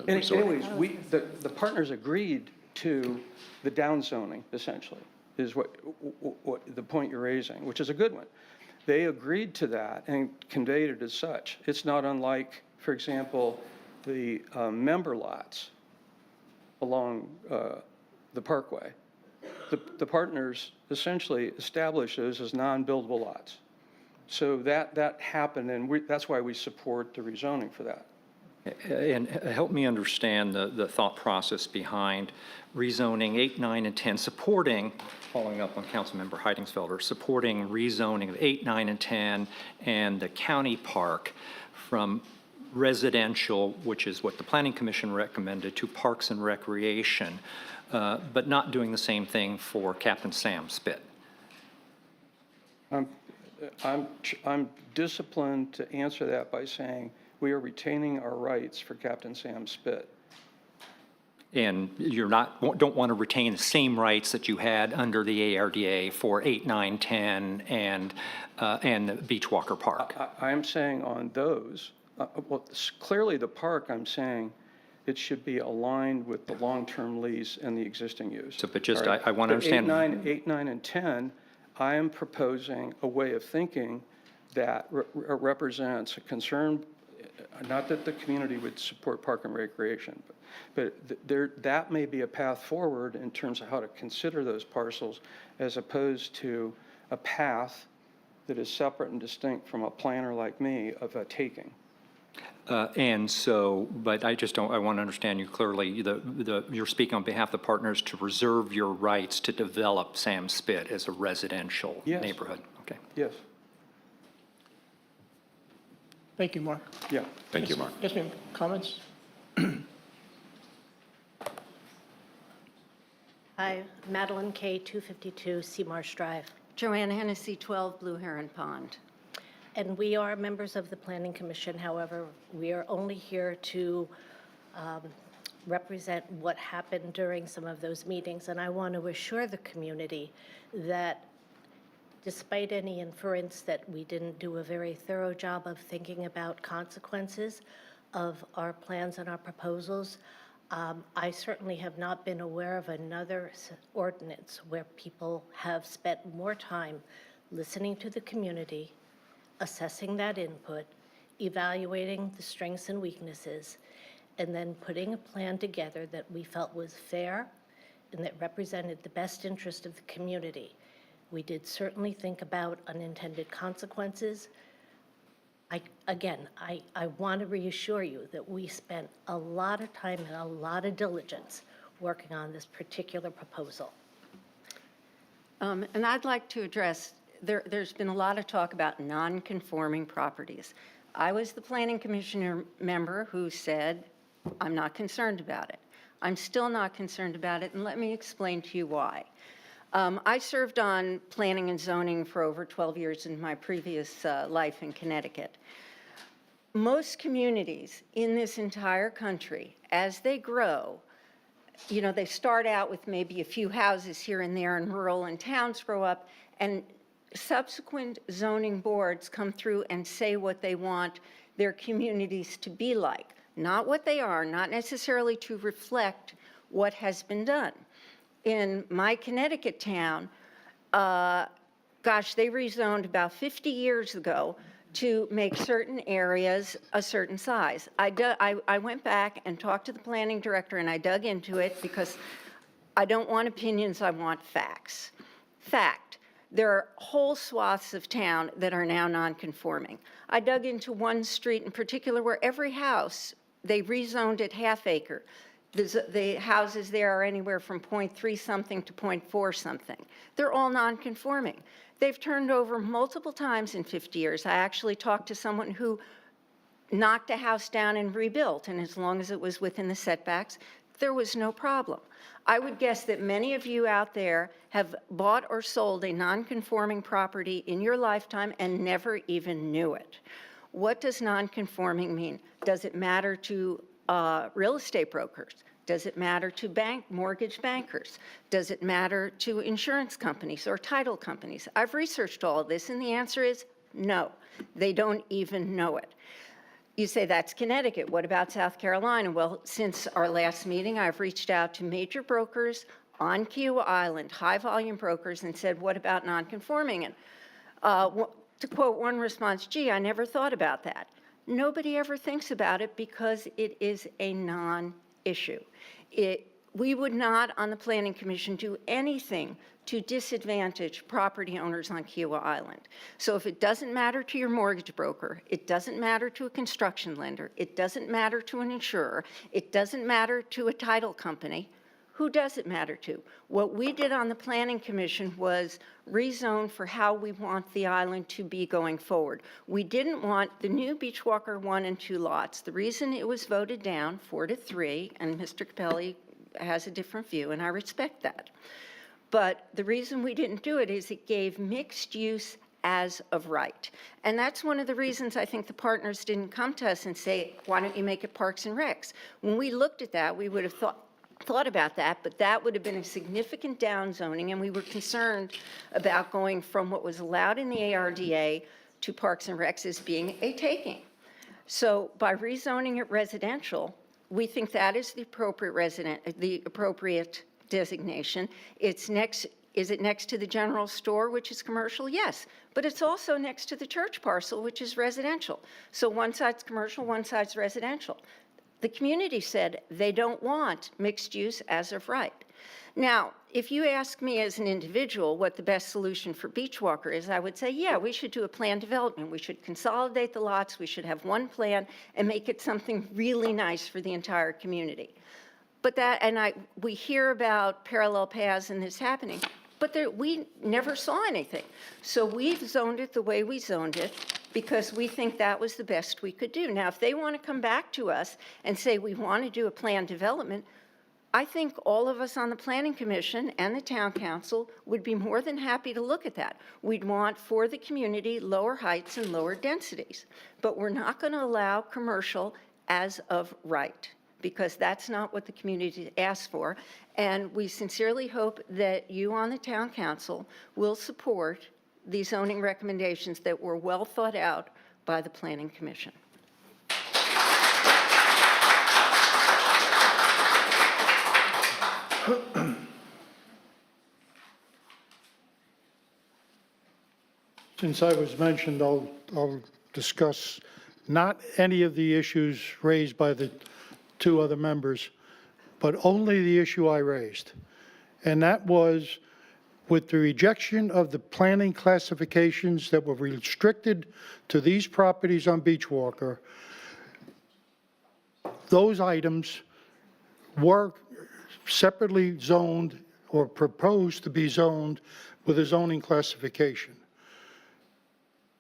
Anyways, the partners agreed to the downzoning, essentially, is what the point you're raising, which is a good one. They agreed to that and conveyed it as such. It's not unlike, for example, the member lots along the Parkway. The partners essentially established those as non-buildable lots. So that happened, and that's why we support the rezoning for that. And help me understand the thought process behind rezoning 8, 9, and 10, supporting, following up on Councilmember Heidingsfelder, supporting rezoning of 8, 9, and 10 and the county park from residential, which is what the Planning Commission recommended, to parks and recreation, but not doing the same thing for Captain Sam Spit. I'm disciplined to answer that by saying we are retaining our rights for Captain Sam Spit. And you're not, don't want to retain the same rights that you had under the ARDA for 8, 9, 10, and the Beachwalker Park? I'm saying on those, well, clearly the park, I'm saying it should be aligned with the long-term lease and the existing use. So, but just, All right? I want to But understand. 8, 9, and 10, I am proposing a way of thinking that represents a concern, not that the community would support park and recreation, but that may be a path forward in terms of how to consider those parcels as opposed to a path that is separate and distinct from a planner like me of a taking. And so, but I just don't, I want to understand you clearly, you're speaking on behalf of the partners to reserve your rights to develop Sam Spit as a residential Yes. neighborhood? Okay. Yes, Thank you, Mark. yeah. Thank you, Mark. Yes, ma'am, comments? Hi, Madeline K., 252 Seamarsh Drive. Joanne Hennessy, 12 Blue Heron Pond. And we are members of the Planning Commission. However, we are only here to represent what happened during some of those meetings. And I want to assure the community that despite any inference that we didn't do a very thorough job of thinking about consequences of our plans and our proposals, I certainly have not been aware of another ordinance where people have spent more time listening to the community, assessing that input, evaluating the strengths and weaknesses, and then putting a plan together that we felt was fair and that represented the best interest of the community. We did certainly think about unintended consequences. I want to reassure you that we spent a lot of time and a lot of diligence working on this particular proposal. And I'd like to address, there's been a lot of talk about non-conforming properties. I was the Planning Commission member who said, I'm not concerned about it. I'm still not concerned about it, and let me explain to you why. I served on planning and zoning for over 12 years in my previous life in Connecticut. Most communities in this entire country, as they grow, you know, they start out with maybe a few houses here and there in rural, and towns grow up, and subsequent zoning boards come through and say what they want their communities to be like, not what they are, not necessarily to reflect what has been done. In my Connecticut town, gosh, they rezoned about 50 years ago to make certain areas a certain size. I went back and talked to the planning director, and I dug into it because I don't want opinions, I want facts. Fact, there are whole swaths of town that are now non-conforming. I dug into one street in particular where every house, they rezoned it half acre. The houses there are anywhere from 0.3 something to 0.4 something. They're all non-conforming. They've turned over multiple times in 50 years. I actually talked to someone who knocked a house down and rebuilt, and as long as it was within the setbacks, there was no problem. I would guess that many of you out there have bought or sold a non-conforming property in your lifetime and never even knew it. What does non-conforming mean? Does it matter to real estate brokers? Does it matter to mortgage bankers? Does it matter to insurance companies or title companies? I've researched all of this, and the answer is no. They don't even know it. You say that's Connecticut. What about South Carolina? Well, since our last meeting, I've reached out to major brokers on Kiowa Island, high-volume brokers, and said, what about non-conforming? And to quote one response, gee, I never thought about that. Nobody ever thinks about it because it is a non-issue. We would not, on the Planning Commission, do anything to disadvantage property owners on Kiowa Island. So if it doesn't matter to your mortgage broker, it doesn't matter to a construction lender, it doesn't matter to an insurer, it doesn't matter to a title company, who does it matter to? What we did on the Planning Commission was rezone for how we want the island to be going forward. We didn't want the new Beachwalker 1 and 2 lots. The reason it was voted down 4-3, and Mr. Capelli has a different view, and I respect that. But the reason we didn't do it is it gave mixed use as of right. And that's one of the reasons I think the partners didn't come to us and say, why don't you make it Parks and Recs? When we looked at that, we would have thought about that, but that would have been a significant downzoning, and we were concerned about going from what was allowed in the ARDA to Parks and Recs as being a taking. So by rezoning it residential, we think that is the appropriate designation. It's next. Is it next to the general store, which is commercial? Yes, but it's also next to the church parcel, which is residential. So one side's commercial, one side's residential. The community said they don't want mixed use as of right. Now, if you ask me as an individual what the best solution for Beachwalker is, I would say, yeah, we should do a plan development. We should consolidate the lots. We should have one plan and make it something really nice for the entire community. But that, and we hear about parallel paths and this happening, but we never saw anything. So we've zoned it the way we zoned it because we think that was the best we could do. Now, if they want to come back to us and say we want to do a plan development, I think all of us on the Planning Commission and the Town Council would be more than happy to look at that. We'd want for the community lower heights and lower densities, but we're not going to allow commercial as of right, because that's not what the community asked for. And we sincerely hope that you on the Town Council will support these zoning recommendations that were well thought out by the Planning Commission. Since I was mentioned, I'll discuss not any of the issues raised by the two other members, but only the issue I raised. And that was with the rejection of the planning classifications that were restricted to these properties on Beachwalker, those items were separately zoned or proposed to be zoned with a zoning classification.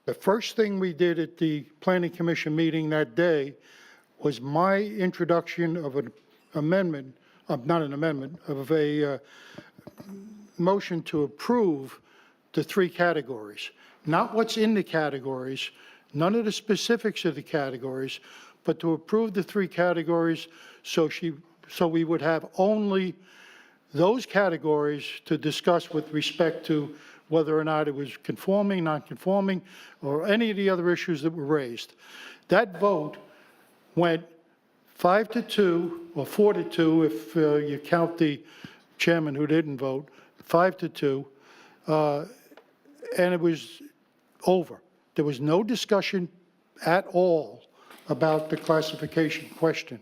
The first thing we did at the Planning Commission meeting that day was my introduction of an amendment, not an amendment, of a motion to approve the three categories. Not what's in the categories, none of the specifics of the categories, but to approve the three categories so we would have only those categories to discuss with respect to whether or not it was conforming, non-conforming, or any of the other issues that were raised. That vote went 5-2, or 4-2 if you count the chairman who didn't vote, 5-2, and it was over. There was no discussion at all about the classification question.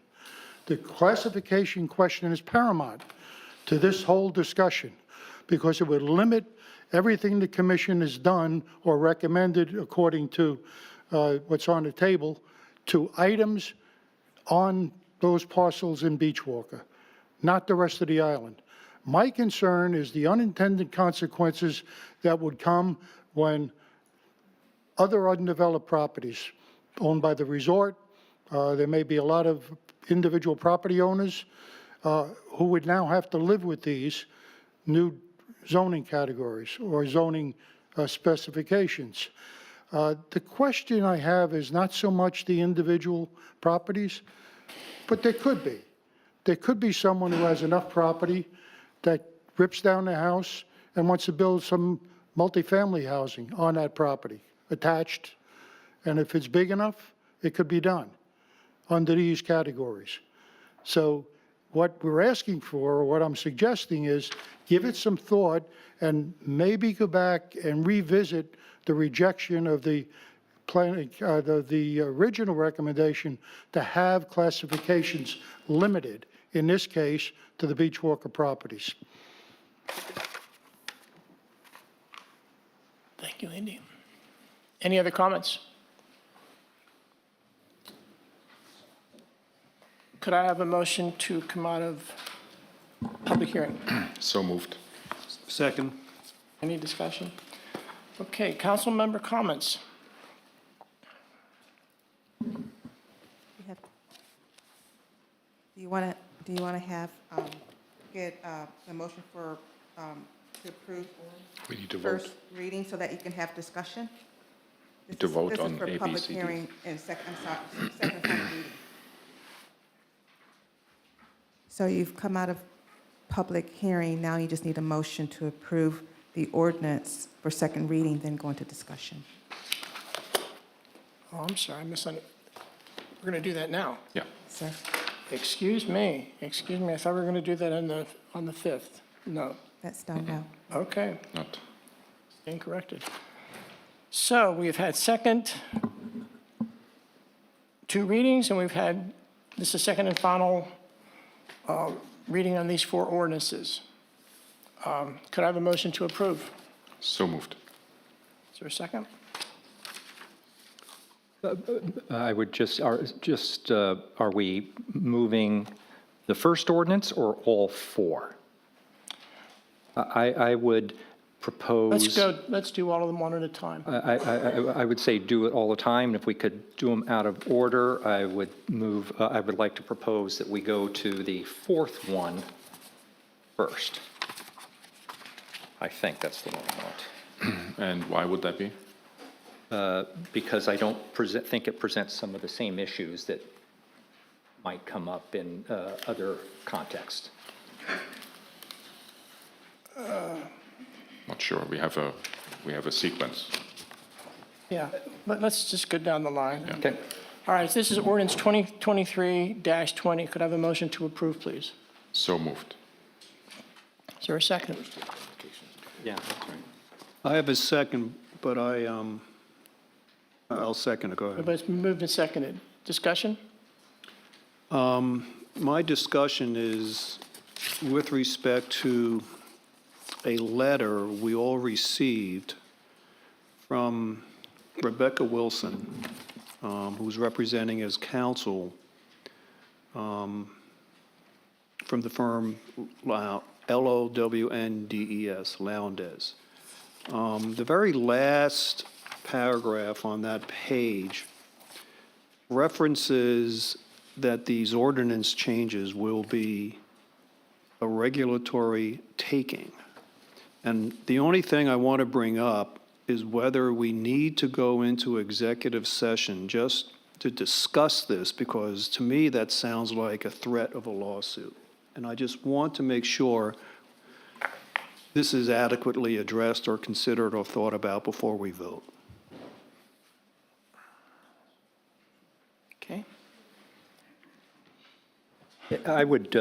The classification question is paramount to this whole discussion because it would limit everything the commission has done or recommended according to what's on the table to items on those parcels in Beachwalker, not the rest of the island. My concern is the unintended consequences that would come when other undeveloped properties owned by the resort, there may be a lot of individual property owners who would now have to live with these new zoning categories or zoning specifications. The question I have is not so much the individual properties, but there could be. There could be someone who has enough property that rips down their house and wants to build some multifamily housing on that property, attached. And if it's big enough, it could be done under these categories. So what we're asking for, or what I'm suggesting is, give it some thought and maybe go back and revisit the rejection of the planning, the original recommendation to have classifications limited, in this case, to the Beachwalker properties. Thank you, Andy. Any other comments? Could I have a motion to come out of public hearing? So moved. Second. Any discussion? Okay, council member comments. Do you want to have, get a motion for to approve We need to vote. first reading so that you can have discussion? This To is- vote on This is A, for B, public C, D. hearing and second and final reading. So you've come out of public hearing, now you just need a motion to approve the ordinance for second reading, then go into discussion. Oh, I'm sorry, I misunderstood. We're going to do that now. Yeah. Sir? Excuse me, I thought we were going to do that on the 5th. No, That's done now. okay, Not. stand corrected. So we've had two readings, and we've had, this is second and final reading on these four ordinances. Could I have a motion to approve? So moved. Is there a second? I would are we moving the first ordinance or all four? I would propose. Let's do all of them one at a time. I would say do it all the time. If we could do them out of order, I would like to propose that we go to the fourth one first. I think that's the one I want. And why would that be? Because I don't think it presents some of the same issues that might come up in other contexts. Not sure. We have a sequence. Yeah, but let's just go down the line. Okay. All right, so this is ordinance 2023-20. Could I have a motion to approve, please? So moved. Is there a second? Yeah, that's right. I have a second, but I'll second it, go ahead. Everybody's moved and seconded. Discussion? My discussion is with respect to a letter we all received from Rebecca Wilson, who's representing as counsel from the firm LOWNDES, Lowndes. The very last paragraph on that page references that these ordinance changes will be a regulatory taking. And the only thing I want to bring up is whether we need to go into executive session just to discuss this, because to me, that sounds like a threat of a lawsuit. And I just want to make sure this is adequately addressed or considered or thought about before we vote. Okay. I would,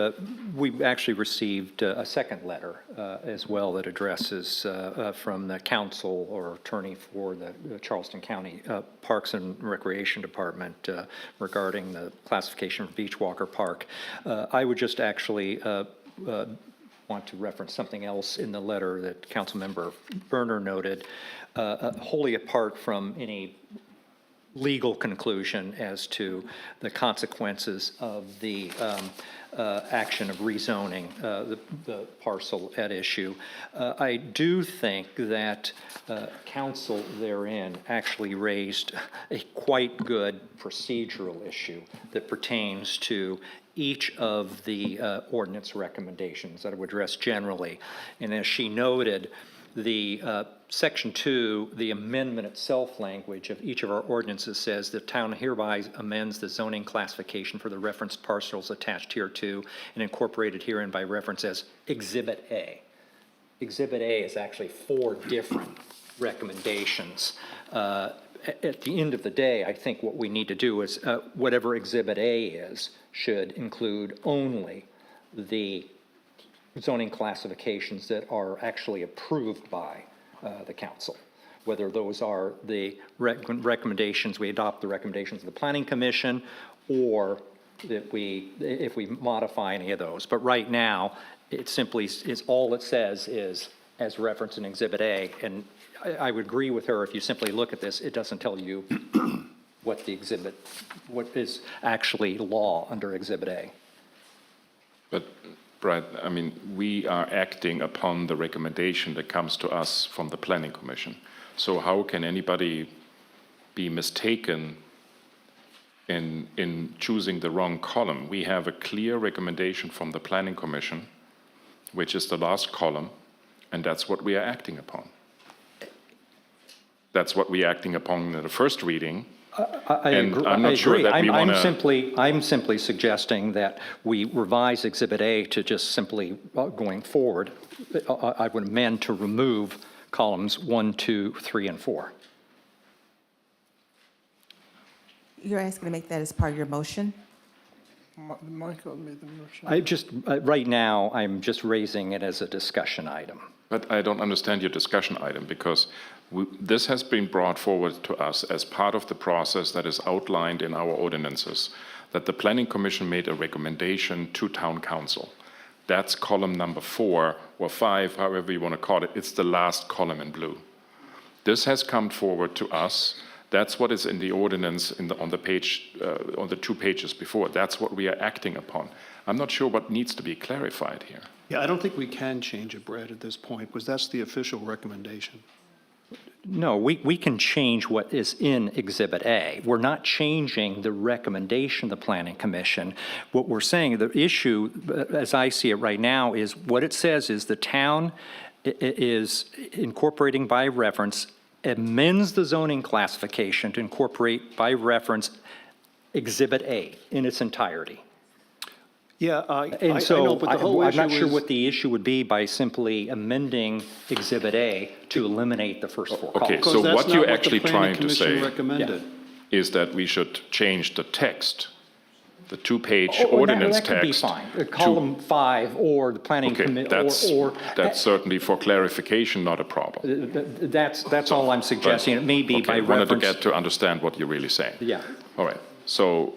we actually received a second letter as well that addresses from the counsel or attorney for the Charleston County Parks and Recreation Department regarding the classification of Beachwalker Park. I would just actually want to reference something else in the letter that Councilmember Berner noted, wholly apart from any legal conclusion as to the consequences of the action of rezoning the parcel at issue. I do think that council therein actually raised a quite good procedural issue that pertains to each of the ordinance recommendations that I would address generally. And as she noted, the Section 2, the amendment itself language of each of our ordinances says the town hereby amends the zoning classification for the reference parcels attached here to and incorporated herein by reference as Exhibit A. Exhibit A is actually 4 different recommendations. At the end of the day, I think what we need to do is whatever Exhibit A is should include only the zoning classifications that are actually approved by the council. Whether those are the recommendations, we adopt the recommendations of the Planning Commission, or that if we modify any of those. But right now, it simply is, all it says is as referenced in Exhibit A. And I would agree with her, if you simply look at this, it doesn't tell you what is actually law under Exhibit A. But, Brad, I mean, we are acting upon the recommendation that comes to us from the Planning Commission. So how can anybody be mistaken in choosing the wrong column? We have a clear recommendation from the Planning Commission, which is the last column, and that's what we are acting upon. That's what we are acting upon in the first reading. And I'm not sure that we want to. I'm simply suggesting that we revise Exhibit A to just simply, going forward, I would amend to remove columns 1, 2, 3, and 4. You're asking to make that as part of your motion? Michael made the motion. I just, right now, I'm just raising it as a discussion item. But I don't understand your discussion item, because this has been brought forward to us as part of the process that is outlined in our ordinances, that the Planning Commission made a recommendation to Town Council. That's column number 4 or 5, however you want to call it. It's the last column in blue. This has come forward to us. That's what is in the ordinance on the page, on the 2 pages before. That's what we are acting upon. I'm not sure what needs to be clarified here. Yeah, I don't think we can change it, Brad, at this point, because that's the official recommendation. No, we can change what is in Exhibit A. We're not changing the recommendation of the Planning Commission. What we're saying, the issue, as I see it right now, is what it says is the town is incorporating by reference, amends the zoning classification to incorporate by reference Exhibit A in its entirety. Yeah, I And so know, but the whole I'm issue not sure is- what the issue would be by simply amending Exhibit A to eliminate the first 4 Okay, columns. so Because that's what not you're the actually Planning trying to Commission say recommended. is that we should change the text, the 2-page Or ordinance that could be text. fine. to- Column 5 or the planning Okay, committee, or that's certainly for clarification, not a problem. that's all I'm suggesting. It may be by Okay, wanted to reference. get to understand what you're really saying. Yeah. All right, so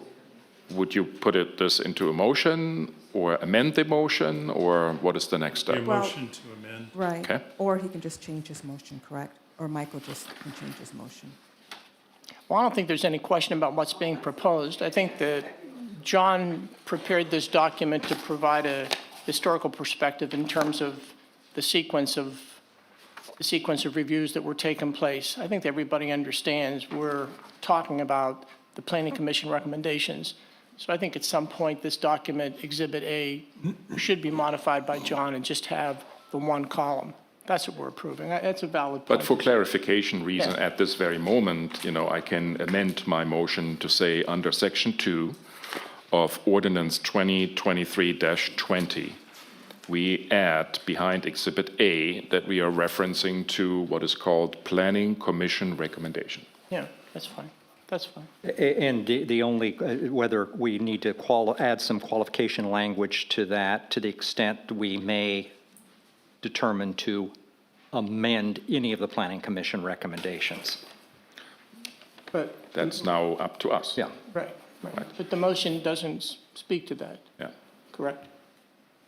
would you put this into a motion, or amend the motion, or what is the next step? Motion to amend. Right. Okay. Or he can just change his motion, correct? Or Michael just can change his motion. Well, I don't think there's any question about what's being proposed. I think that John prepared this document to provide a historical perspective in terms of the sequence of reviews that were taking place. I think that everybody understands we're talking about the Planning Commission recommendations. So I think at some point, this document, Exhibit A, should be modified by John and just have the 1 column. That's what we're approving. That's a valid point. But for clarification reason, Yes. at this very moment, I can amend my motion to say, under Section 2 of Ordinance 2023-20, we add behind Exhibit A that we are referencing to what is called Planning Commission recommendation. Yeah, that's fine. That's fine. And the only, whether we need to add some qualification language to that, to the extent we may determine to amend any of the Planning Commission recommendations. But, That's now up to us. Yeah. right. But the motion doesn't speak to that, Yeah. correct?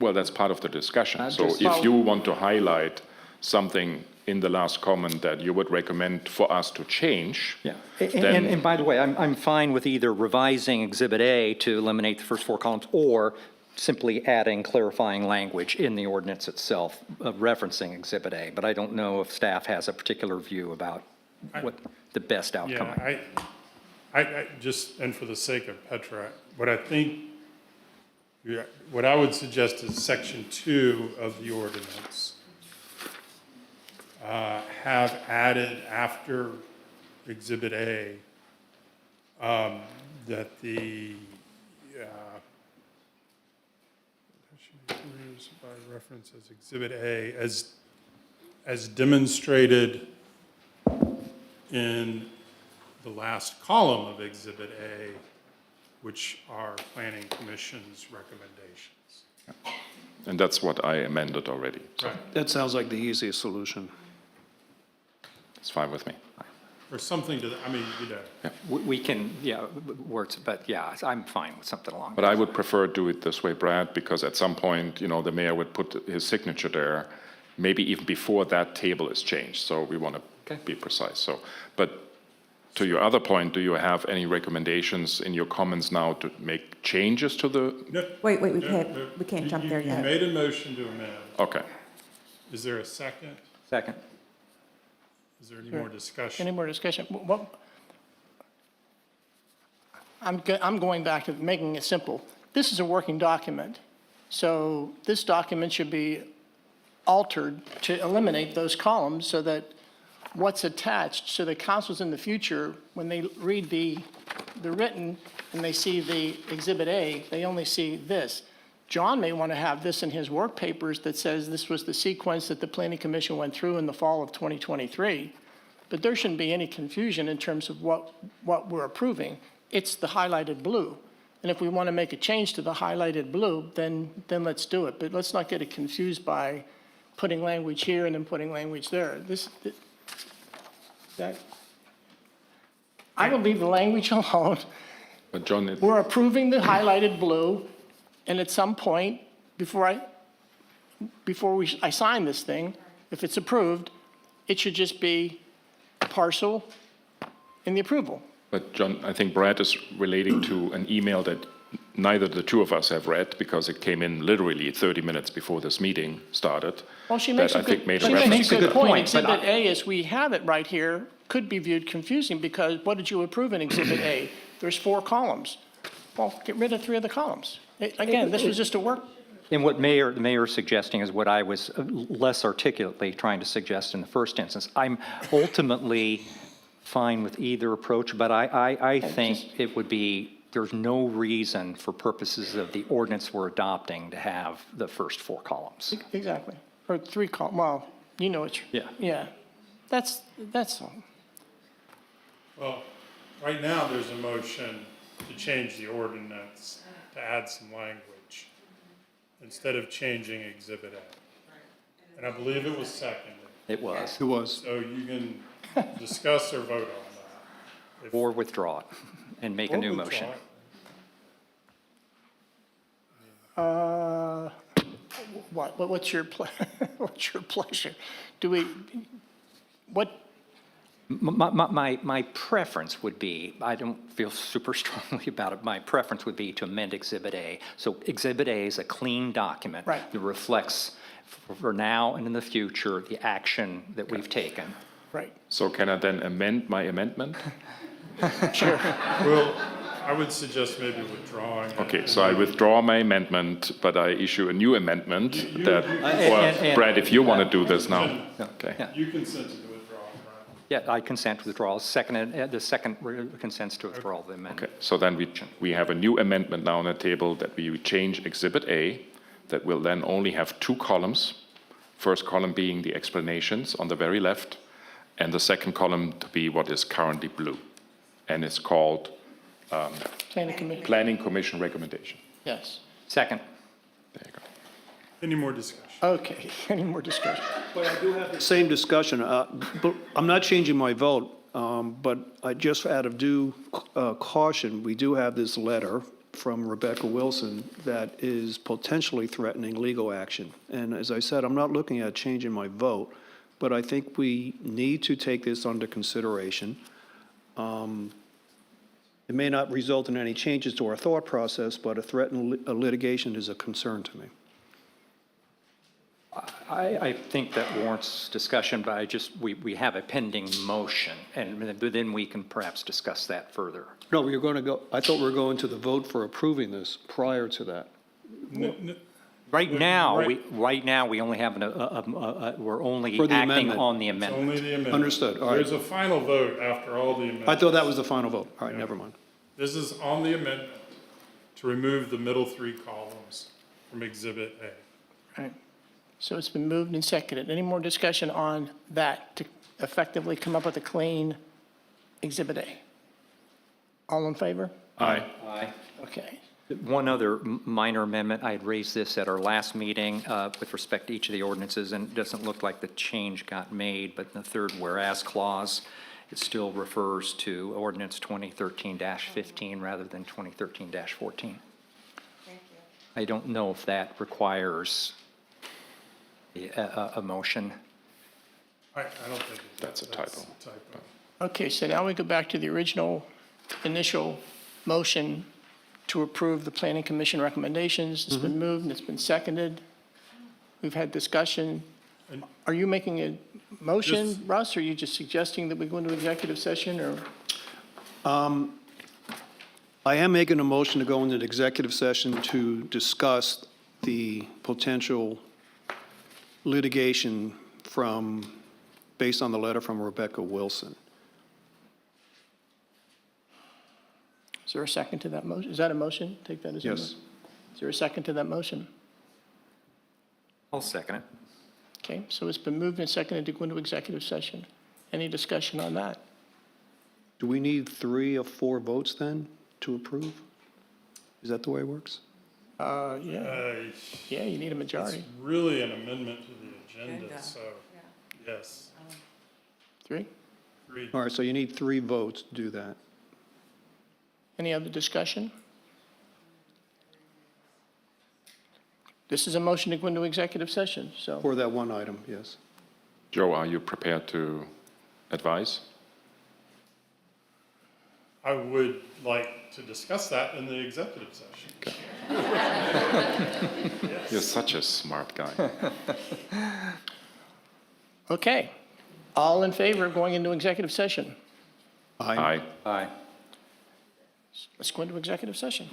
Well, that's part of the discussion. So just- if you want to highlight something in the last comment that you would recommend for us to change, Yeah, then and by the way, I'm fine with either revising Exhibit A to eliminate the first 4 columns, or simply adding clarifying language in the ordinance itself, referencing Exhibit A. But I don't know if staff has a particular view about what the best outcome. Yeah, I just, and for the sake of Petra, what I would suggest is Section 2 of the ordinance have added after Exhibit A that the by reference as Exhibit A as demonstrated in the last column of Exhibit A, which are Planning Commission's recommendations. and that's what I amended already. So Right. That sounds like the easiest solution. it's fine with me. Or something to, We can, words, but yeah, I'm fine with something along. But I would prefer do it this way, Brad, because at some point, the mayor would put his signature there, maybe even before that table is changed. So we want to be precise. So, but to your other point, do you have any recommendations in your comments now to make changes to the? Wait, we can't jump there You yet. made a motion to amend. Okay. Is there a second? Second. Is there any more discussion? Any more discussion? I'm going back to making it simple. This is a working document. So this document should be altered to eliminate those columns so that what's attached, so that councils in the future, when they read the written and they see the Exhibit A, they only see this. John may want to have this in his work papers that says this was the sequence that the Planning Commission went through in the fall of 2023. But there shouldn't be any confusion in terms of what we're approving. It's the highlighted blue. And if we want to make a change to the highlighted blue, then let's do it. But let's not get it confused by putting language here and then putting language there. I will leave the language alone. But John, We're approving the highlighted blue, and at some point, before I sign this thing, if it's approved, it should just be parcel in the approval. but John, I think Brad is relating to an email that neither the two of us have read because it came in literally 30 minutes before this meeting started. Well, she makes a that I think good, made she reference makes a to good that. point. but I- Exhibit A, as we have it right here, could be viewed confusing because what did you approve in Exhibit A? There's 4 columns. Well, get rid of 3 of the columns. Again, this was just a work. And what the mayor is suggesting is what I was less articulately trying to suggest in the first instance. I'm ultimately fine with either approach, but I think it would be, there's no reason for purposes of the ordinance we're adopting to have the first 4 columns. Exactly. Or 3 columns. Well, you know what Yeah. Yeah. That's all. Well, right now, there's a motion to change the ordinance, to add some language, instead of changing Exhibit A. And I believe it was seconded. It was. It was. So you can discuss or vote on that. If- Or withdraw it and make a new or motion. withdraw it. What's your what's your pleasure? Do we, what, My preference would be, I don't feel super strongly about it, my preference would be to amend Exhibit A. So Exhibit A is a clean document. Right. That reflects for now and in the future, the action that we've taken. right, So can I then amend my amendment? sure. Well, I would suggest maybe withdrawing it. Okay, so I withdraw my amendment, but I issue a new amendment that, well, Brad, if you want to do this now. Okay. Yeah. You consented to withdrawing, right? Yeah, I consent to withdrawal. The second consents to withdraw the amendment. Okay, so then we have a new amendment now on the table that we change Exhibit A, that will then only have 2 columns. First column being the explanations on the very left, and the second column to be what is currently blue. And it's called Planning Commission, Planning Commission Recommendation. yes. Second. There you go. Any more discussion? Okay, any more discussion? Same discussion. But I'm not changing my vote, but I just out of due caution, we do have this letter from Rebecca Wilson that is potentially threatening legal action. And as I said, I'm not looking at changing my vote, but I think we need to take this under consideration. It may not result in any changes to our thought process, but a threat in litigation is a concern to me. I think that warrants discussion, but we have a pending motion, and then we can perhaps discuss that further. No, we were going to go, I thought we were going to the vote for approving this prior to that. Right now, Right. we only have, we're only For the acting amendment. on the It's amendment. only the amendment. Understood, all right. There's a final vote after all the amendments. I thought that was the final vote. All right, never mind. This is on the amendment to remove the middle 3 columns from Exhibit A. Right. So it's been moved and seconded. Any more discussion on that to effectively come up with a clean Exhibit A? All in favor? Aye. Aye. Okay. One other minor amendment, I had raised this at our last meeting with respect to each of the ordinances, and it doesn't look like the change got made, but in the third whereas clause, it still refers to ordinance 2013-15 rather than 2013-14. I don't know if that requires a motion. I don't think That's a typo. typo. Okay, so now we go back to the original initial motion to approve the Planning Commission recommendations. It's been moved and it's been seconded. We've had discussion. Are you making a motion, Just- Russ, or are you just suggesting that we go into executive session, or? I am making a motion to go into the executive session to discuss the potential litigation based on the letter from Rebecca Wilson. Is there a second to that motion? Is that a motion? Take that as a Yes. motion. Is there a second to that motion? I'll second it. Okay, so it's been moved and seconded to go into executive session. Any discussion on that? Do we need 3 of 4 votes then to approve? Is that the way it works? Yeah, you need a It's majority. really an amendment to the agenda, so, yes, 3? 3. All right, so you need 3 votes to do that. Any other discussion? This is a motion to go into executive session, so. For that one item, yes. Joe, are you prepared to advise? I would like to discuss that in the executive session. You're such a smart guy. Okay. All in favor of going into executive session? Aye. Aye. Let's go into executive session.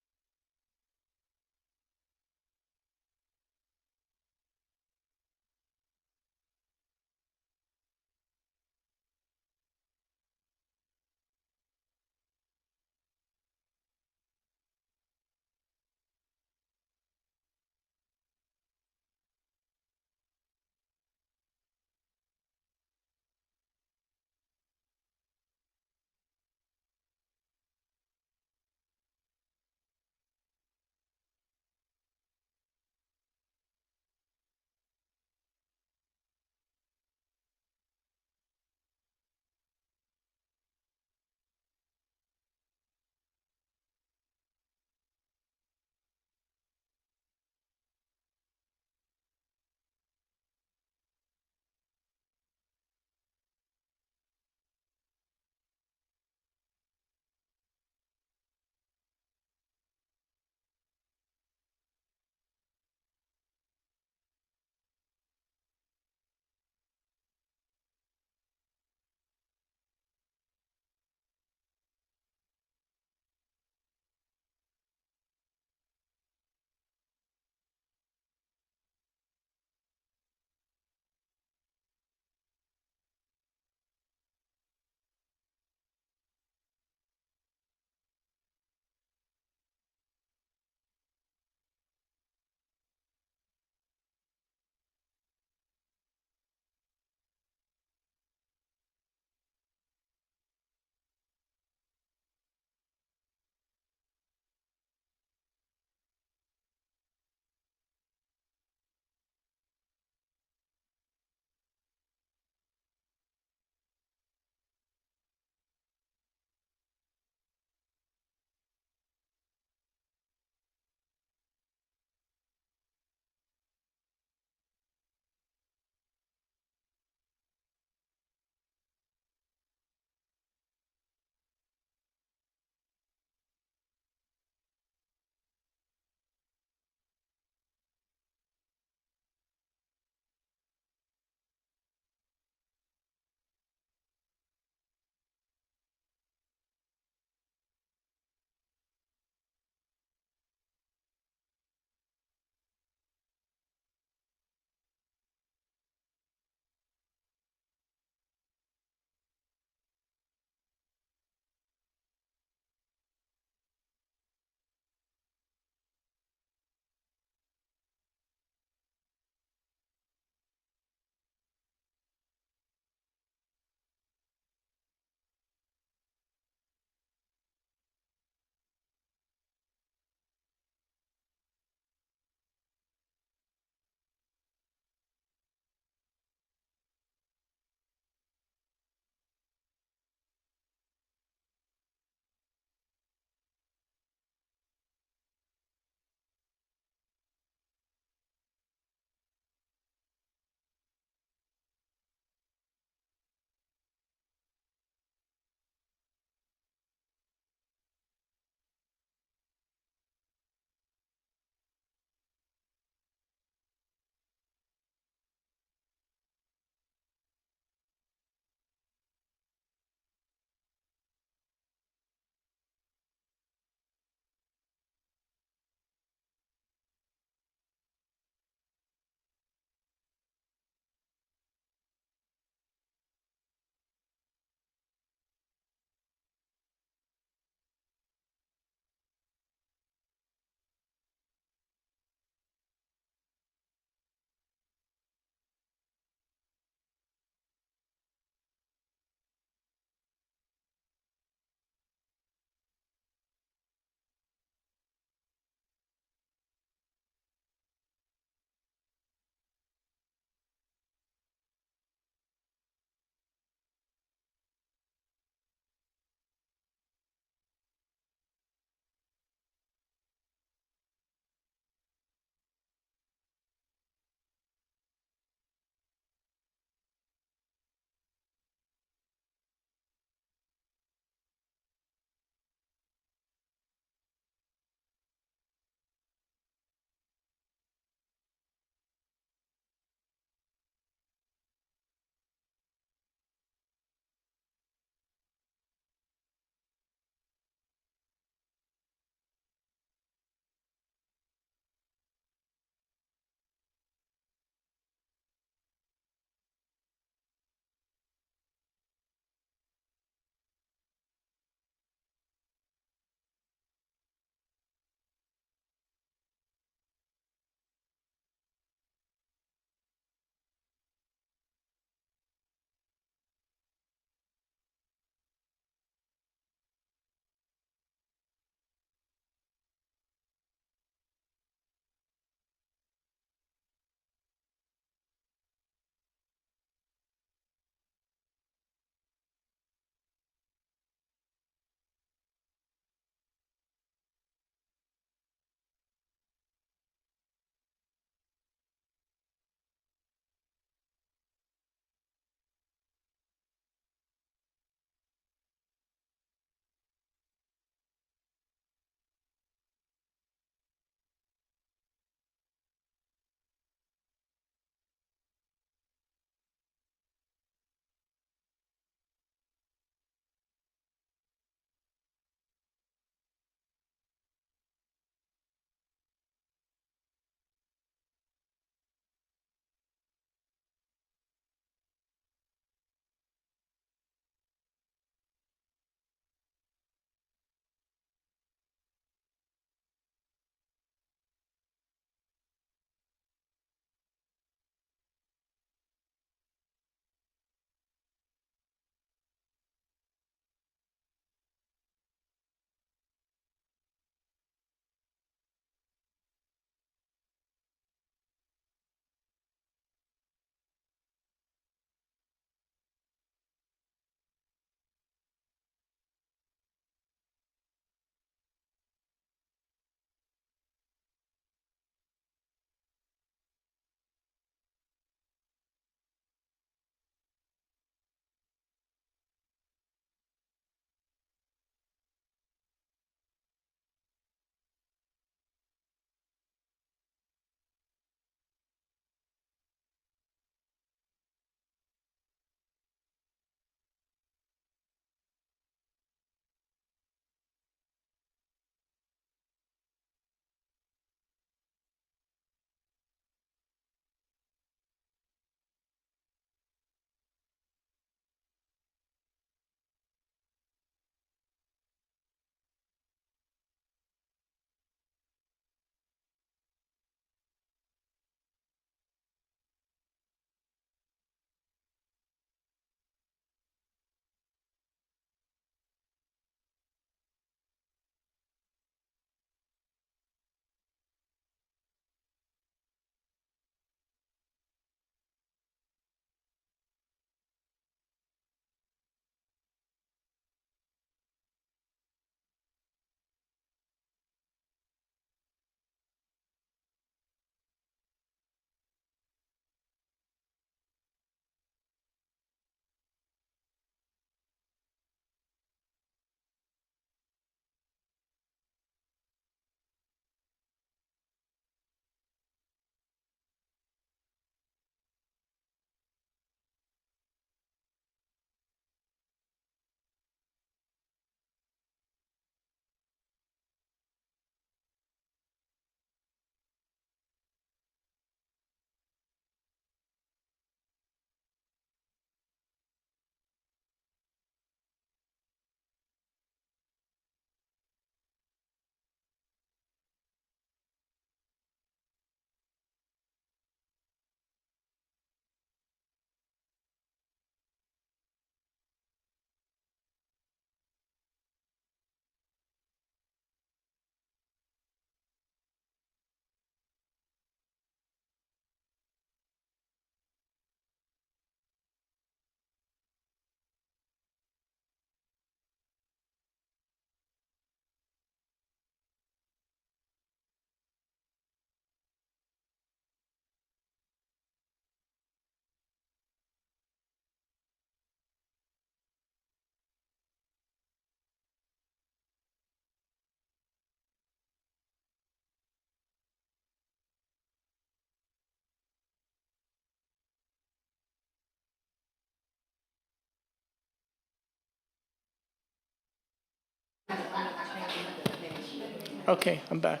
Okay, I'm back.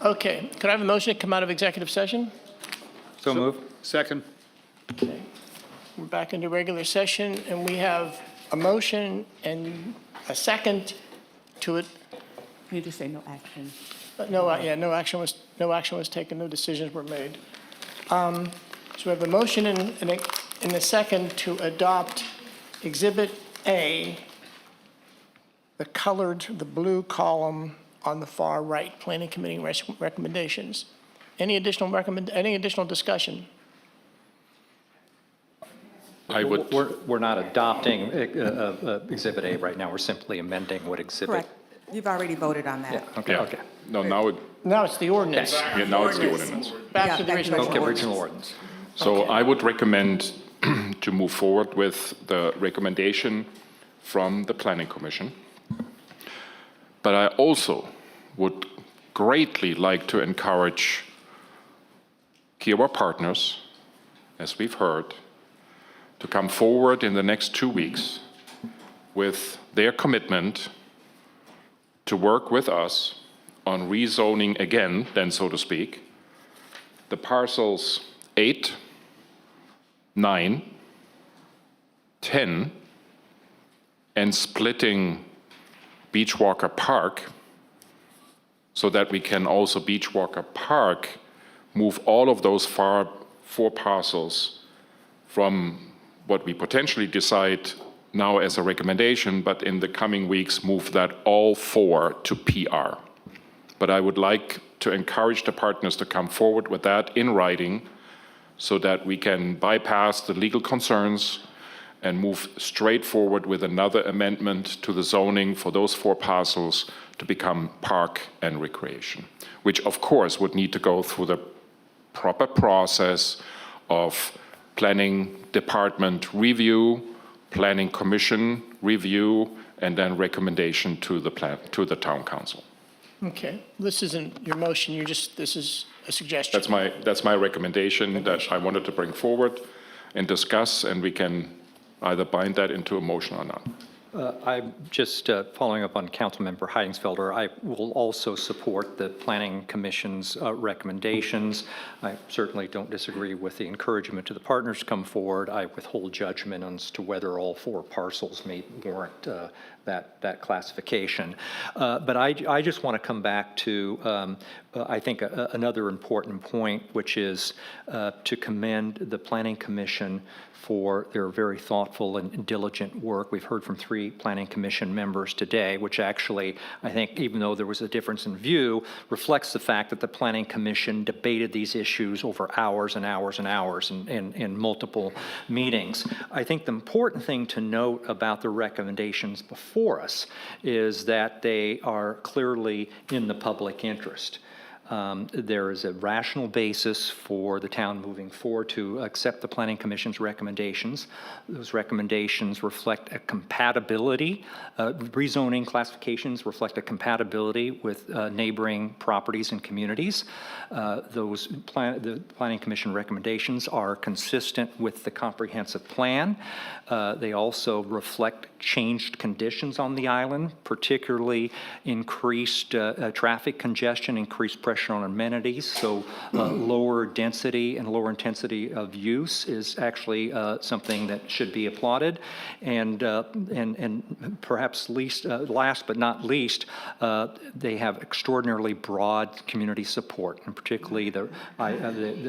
Okay, could I have a motion to come out of executive session? So move. Second. We're back into regular session, and we have a motion and a second to it. You just say no action. No action was taken, no decisions were made. So we have a motion and a second to adopt Exhibit A, the blue column on the far right, Planning Committee recommendations. Any additional discussion? I would, We're not adopting Exhibit A right now, we're simply amending what Exhibit. Correct. You've already voted on that. Yeah, okay, yeah. okay. No, Now it's the ordinance. now it's the ordinance. Back to the Yeah, original. Okay, original ordinance. So I would recommend to move forward with the recommendation from the Planning Commission. But I also would greatly like to encourage Kiowa Partners, as we've heard, to come forward in the next 2 weeks with their commitment to work with us on rezoning again, then so to speak, the parcels 8, 9, 10, and splitting Beachwalker Park so that we can also Beachwalker Park move all of those 4 parcels from what we potentially decide now as a recommendation, but in the coming weeks move that all 4 to PR. But I would like to encourage the partners to come forward with that in writing so that we can bypass the legal concerns and move straight forward with another amendment to the zoning for those 4 parcels to become park and recreation, which of course would need to go through the proper process of planning department review, planning commission review, and then recommendation to the town council. Okay, this isn't your motion, this is a suggestion. That's my recommendation that I wanted to bring forward and discuss, and we can either bind that into a motion or not. I'm just following up on Councilmember Heidingsfelder. I will also support the Planning Commission's recommendations. I certainly don't disagree with the encouragement to the partners to come forward. I withhold judgment as to whether all 4 parcels may warrant that classification. But I just want to come back to, I think, another important point, which is to commend the Planning Commission for their very thoughtful and diligent work. We've heard from 3 Planning Commission members today, which actually, I think, even though there was a difference in view, reflects the fact that the Planning Commission debated these issues over hours and hours and hours in multiple meetings. I think the important thing to note about the recommendations before us is that they are clearly in the public interest. There is a rational basis for the town moving forward to accept the Planning Commission's recommendations. Those recommendations reflect a compatibility, rezoning classifications reflect a compatibility with neighboring properties and communities. The Planning Commission recommendations are consistent with the comprehensive plan. They also reflect changed conditions on the island, particularly increased traffic congestion, increased pressure on amenities, so lower density and lower intensity of use is actually something that should be applauded. And perhaps last but not least, they have extraordinarily broad community support, and particularly the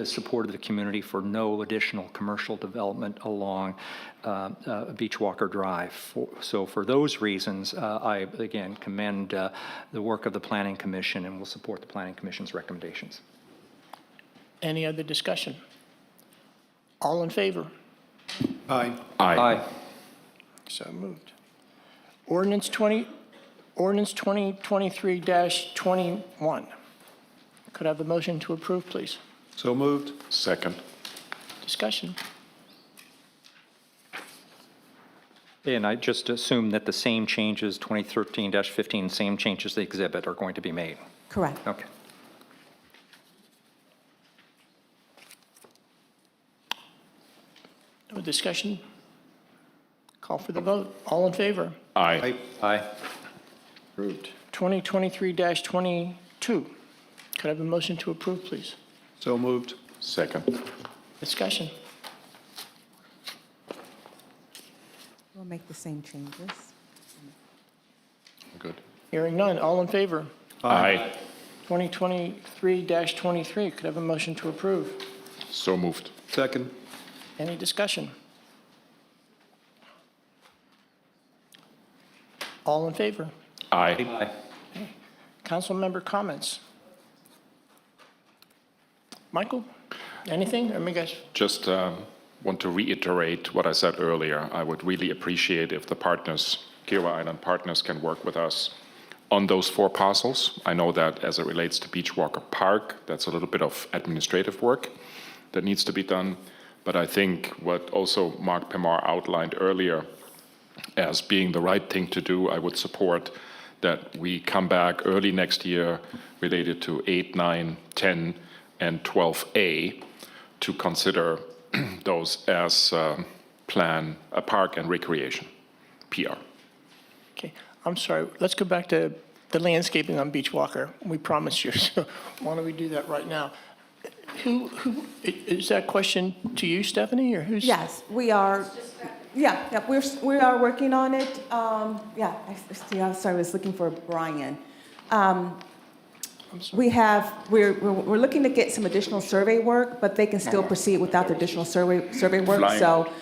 support of the community for no additional commercial development along Beachwalker Drive. So for those reasons, I again commend the work of the Planning Commission and will support the Planning Commission's recommendations. Any other discussion? All in favor? Aye. Aye. So moved. Ordinance 2023-21. Could I have a motion to approve, please? So moved. Second. Discussion. And I just assume that the same changes, 2013-15, same changes to the exhibit are going to be made. Correct. Okay. No discussion? Call for the vote. All in favor? Aye. Aye. Approved. 2023-22. Could I have a motion to approve, please? So moved. Second. Discussion. We'll make the same changes. Good. Hearing none. All in favor? Aye. 2023-23. Could I have a motion to approve? So moved. Second. Any discussion? All in favor? Aye. Council member comments? Michael, anything? I mean, guys, Just want to reiterate what I said earlier. I would really appreciate if the partners, Kiowa Island partners, can work with us on those 4 parcels. I know that as it relates to Beachwalker Park, that's a little bit of administrative work that needs to be done. But I think what also Mark Pemar outlined earlier as being the right thing to do, I would support that we come back early next year related to 8, 9, 10, and 12A to consider those as plan a park and recreation, PR. okay, I'm sorry. Let's go back to the landscaping on Beachwalker. We promised you, so why don't we do that right now? Who, is that question to you, Stephanie, or who's? Yes, we are, yeah, we are working on it. Yeah, I'm sorry, I was looking for Brian. We're looking to get some additional survey work, but they can still proceed without the additional survey work. Flying. So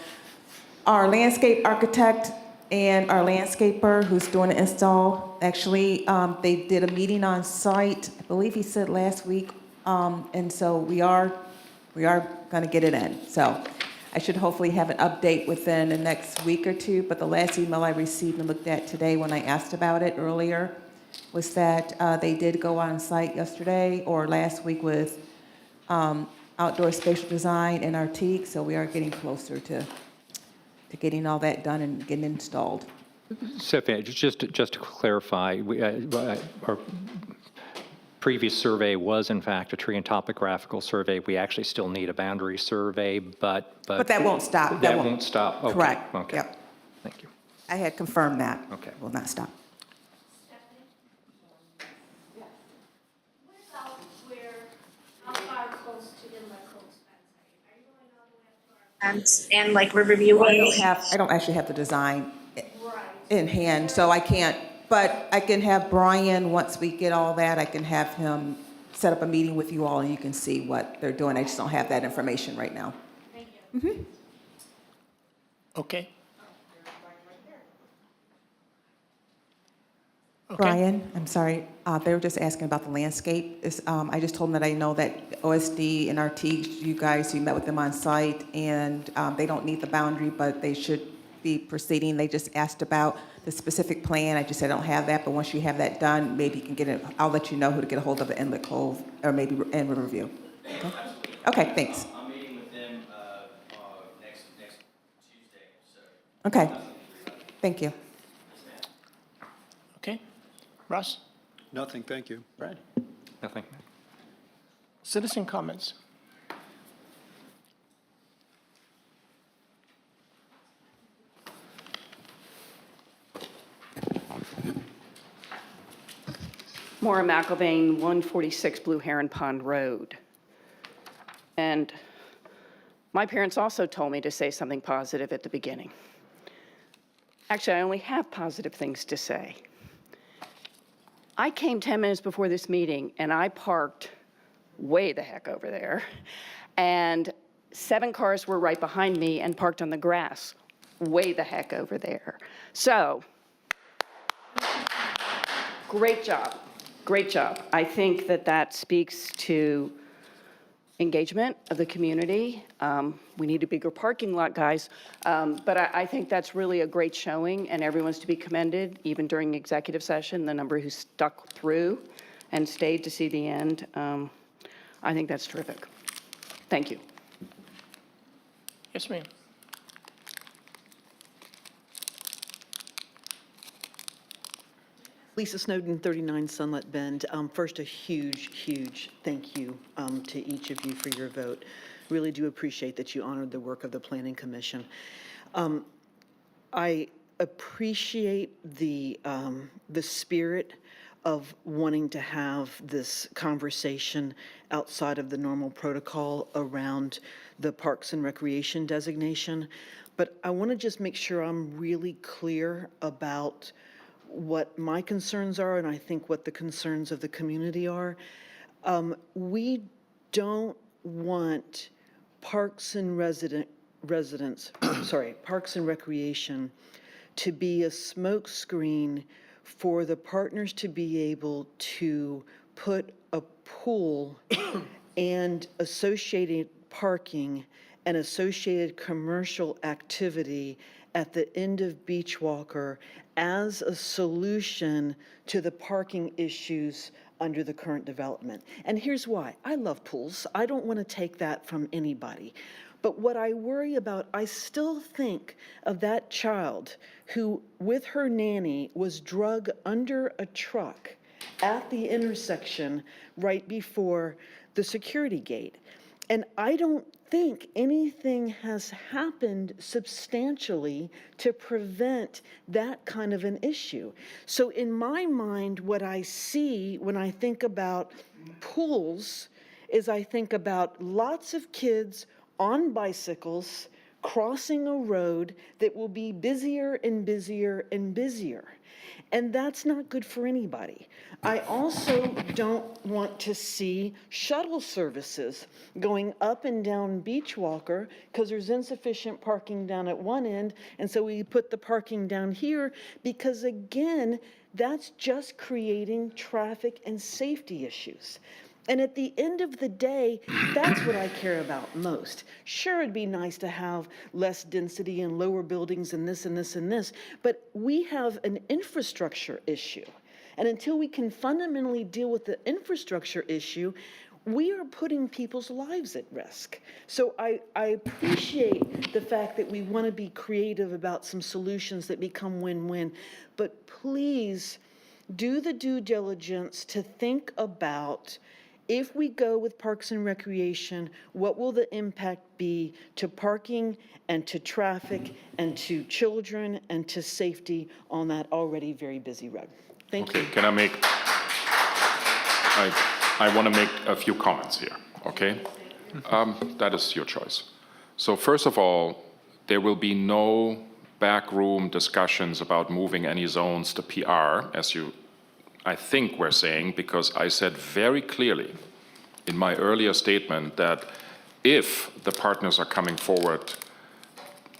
our landscape architect and our landscaper who's doing the install, actually, they did a meeting on site, I believe he said last week. And so we are going to get it in. So I should hopefully have an update within the next week or two. But the last email I received and looked at today when I asked about it earlier was that they did go on site yesterday or last week with outdoor spatial design and Artique. So we are getting closer to getting all that done and getting installed. Stephanie, just to clarify, our previous survey was in fact a tree and topographical survey. We actually still need a boundary survey, but. But that won't stop. That won't stop? Okay, Correct. Okay. Yep. Thank you. I had confirmed that. Okay. Will not stop. What about how far close to Inlet Cove fence are you going all the way up to our fence? And like we're reviewing. I don't actually have the design in hand, so I can't, but I can have Brian, once we get all that, I can have him set up a meeting with you all and you can see what they're doing. I just don't have that information right now. Okay. Okay. Brian, I'm sorry, they were just asking about the landscape. I just told them that I know that OSD and RT, you met with them on site, and they don't need the boundary, but they should be proceeding. They just asked about the specific plan. I just said I don't have that, but once you have that done, maybe you can get it. I'll let you know who to get a hold of at Inlet Cove, or maybe in Riverview. Okay, okay, thanks. I'm meeting with them next Tuesday, so. Okay, thank you. Okay. Russ? Nothing, thank you. Brad? Nothing. Citizen comments? Maura McIlvaine, 146 Blue Heron Pond Road. And my parents also told me to say something positive at the beginning. Actually, I only have positive things to say. I came 10 minutes before this meeting, and I parked way the heck over there. And 7 cars were right behind me and parked on the grass way the heck over there. So, great job. Great job. I think that that speaks to engagement of the community. We need a bigger parking lot, guys. But I think that's really a great showing, and everyone's to be commended, even during executive session, the number who stuck through and stayed to see the end. I think that's terrific. Thank you. Yes, ma'am. Lisa Snowden, 39 Sunlit Bend. First, a huge thank you to each of you for your vote. Really do appreciate that you honored the work of the Planning Commission. I appreciate the spirit of wanting to have this conversation outside of the normal protocol around the Parks and Recreation designation. But I want to just make sure I'm really clear about what my concerns are, and I think what the concerns of the community are. We don't want Parks and Parks and Recreation to be a smokescreen for the partners to be able to put a pool and associated parking and associated commercial activity at the end of Beach Walker as a solution to the parking issues under the current development. And here's why. I love pools. I don't want to take that from anybody. But what I worry about, I still think of that child who, with her nanny, was drug under a truck at the intersection right before the security gate. And I don't think anything has happened substantially to prevent that kind of an issue. So in my mind, what I see when I think about pools is I think about lots of kids on bicycles crossing a road that will be busier and busier and busier. And that's not good for anybody. I also don't want to see shuttle services going up and down Beach Walker because there's insufficient parking down at one end, and so we put the parking down here because, again, that's just creating traffic and safety issues. And at the end of the day, that's what I care about most. Sure, it'd be nice to have less density and lower buildings and this and this and this, but we have an infrastructure issue. And until we can fundamentally deal with the infrastructure issue, we are putting people's lives at risk. So I appreciate the fact that we want to be creative about some solutions that become win-win, but please do the due diligence to think about, if we go with Parks and Recreation, what will the impact be to parking and to traffic and to children and to safety on that already very busy road? Thank you. Okay, can I make, I want to make a few comments here, okay? That is your choice. So first of all, there will be no backroom discussions about moving any zones to PR, as you, I think, were saying, because I said very clearly in my earlier statement that if the partners are coming forward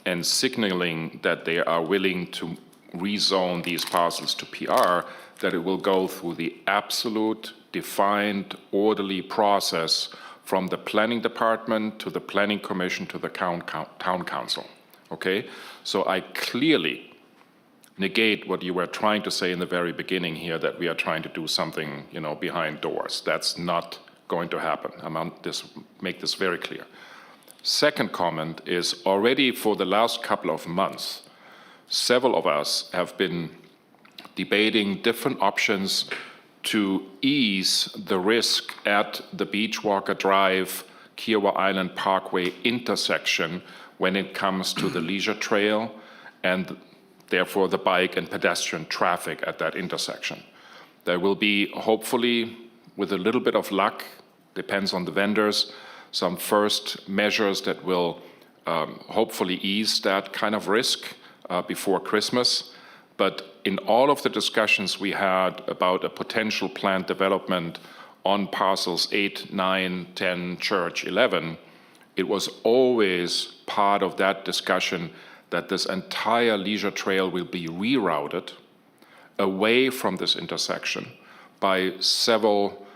and signaling that they are willing to rezone these parcels to PR, that it will go through the absolute, defined, orderly process from the planning department to the planning commission to the town council, okay? So I clearly negate what you were trying to say in the very beginning here, that we are trying to do something, you know, behind doors. That's not going to happen. Make this very clear. Second comment is, already for the last couple of months, several of us have been debating different options to ease the risk at the Beachwalker Drive, Kiowa Island Parkway intersection when it comes to the leisure trail and therefore the bike and pedestrian traffic at that intersection. There will be, hopefully, with a little bit of luck, depends on the vendors, some first measures that will hopefully ease that kind of risk before Christmas. But in all of the discussions we had about a potential planned development on parcels 8, 9, 10, Church 11, it was always part of that discussion that this entire leisure trail will be rerouted away from this intersection by several,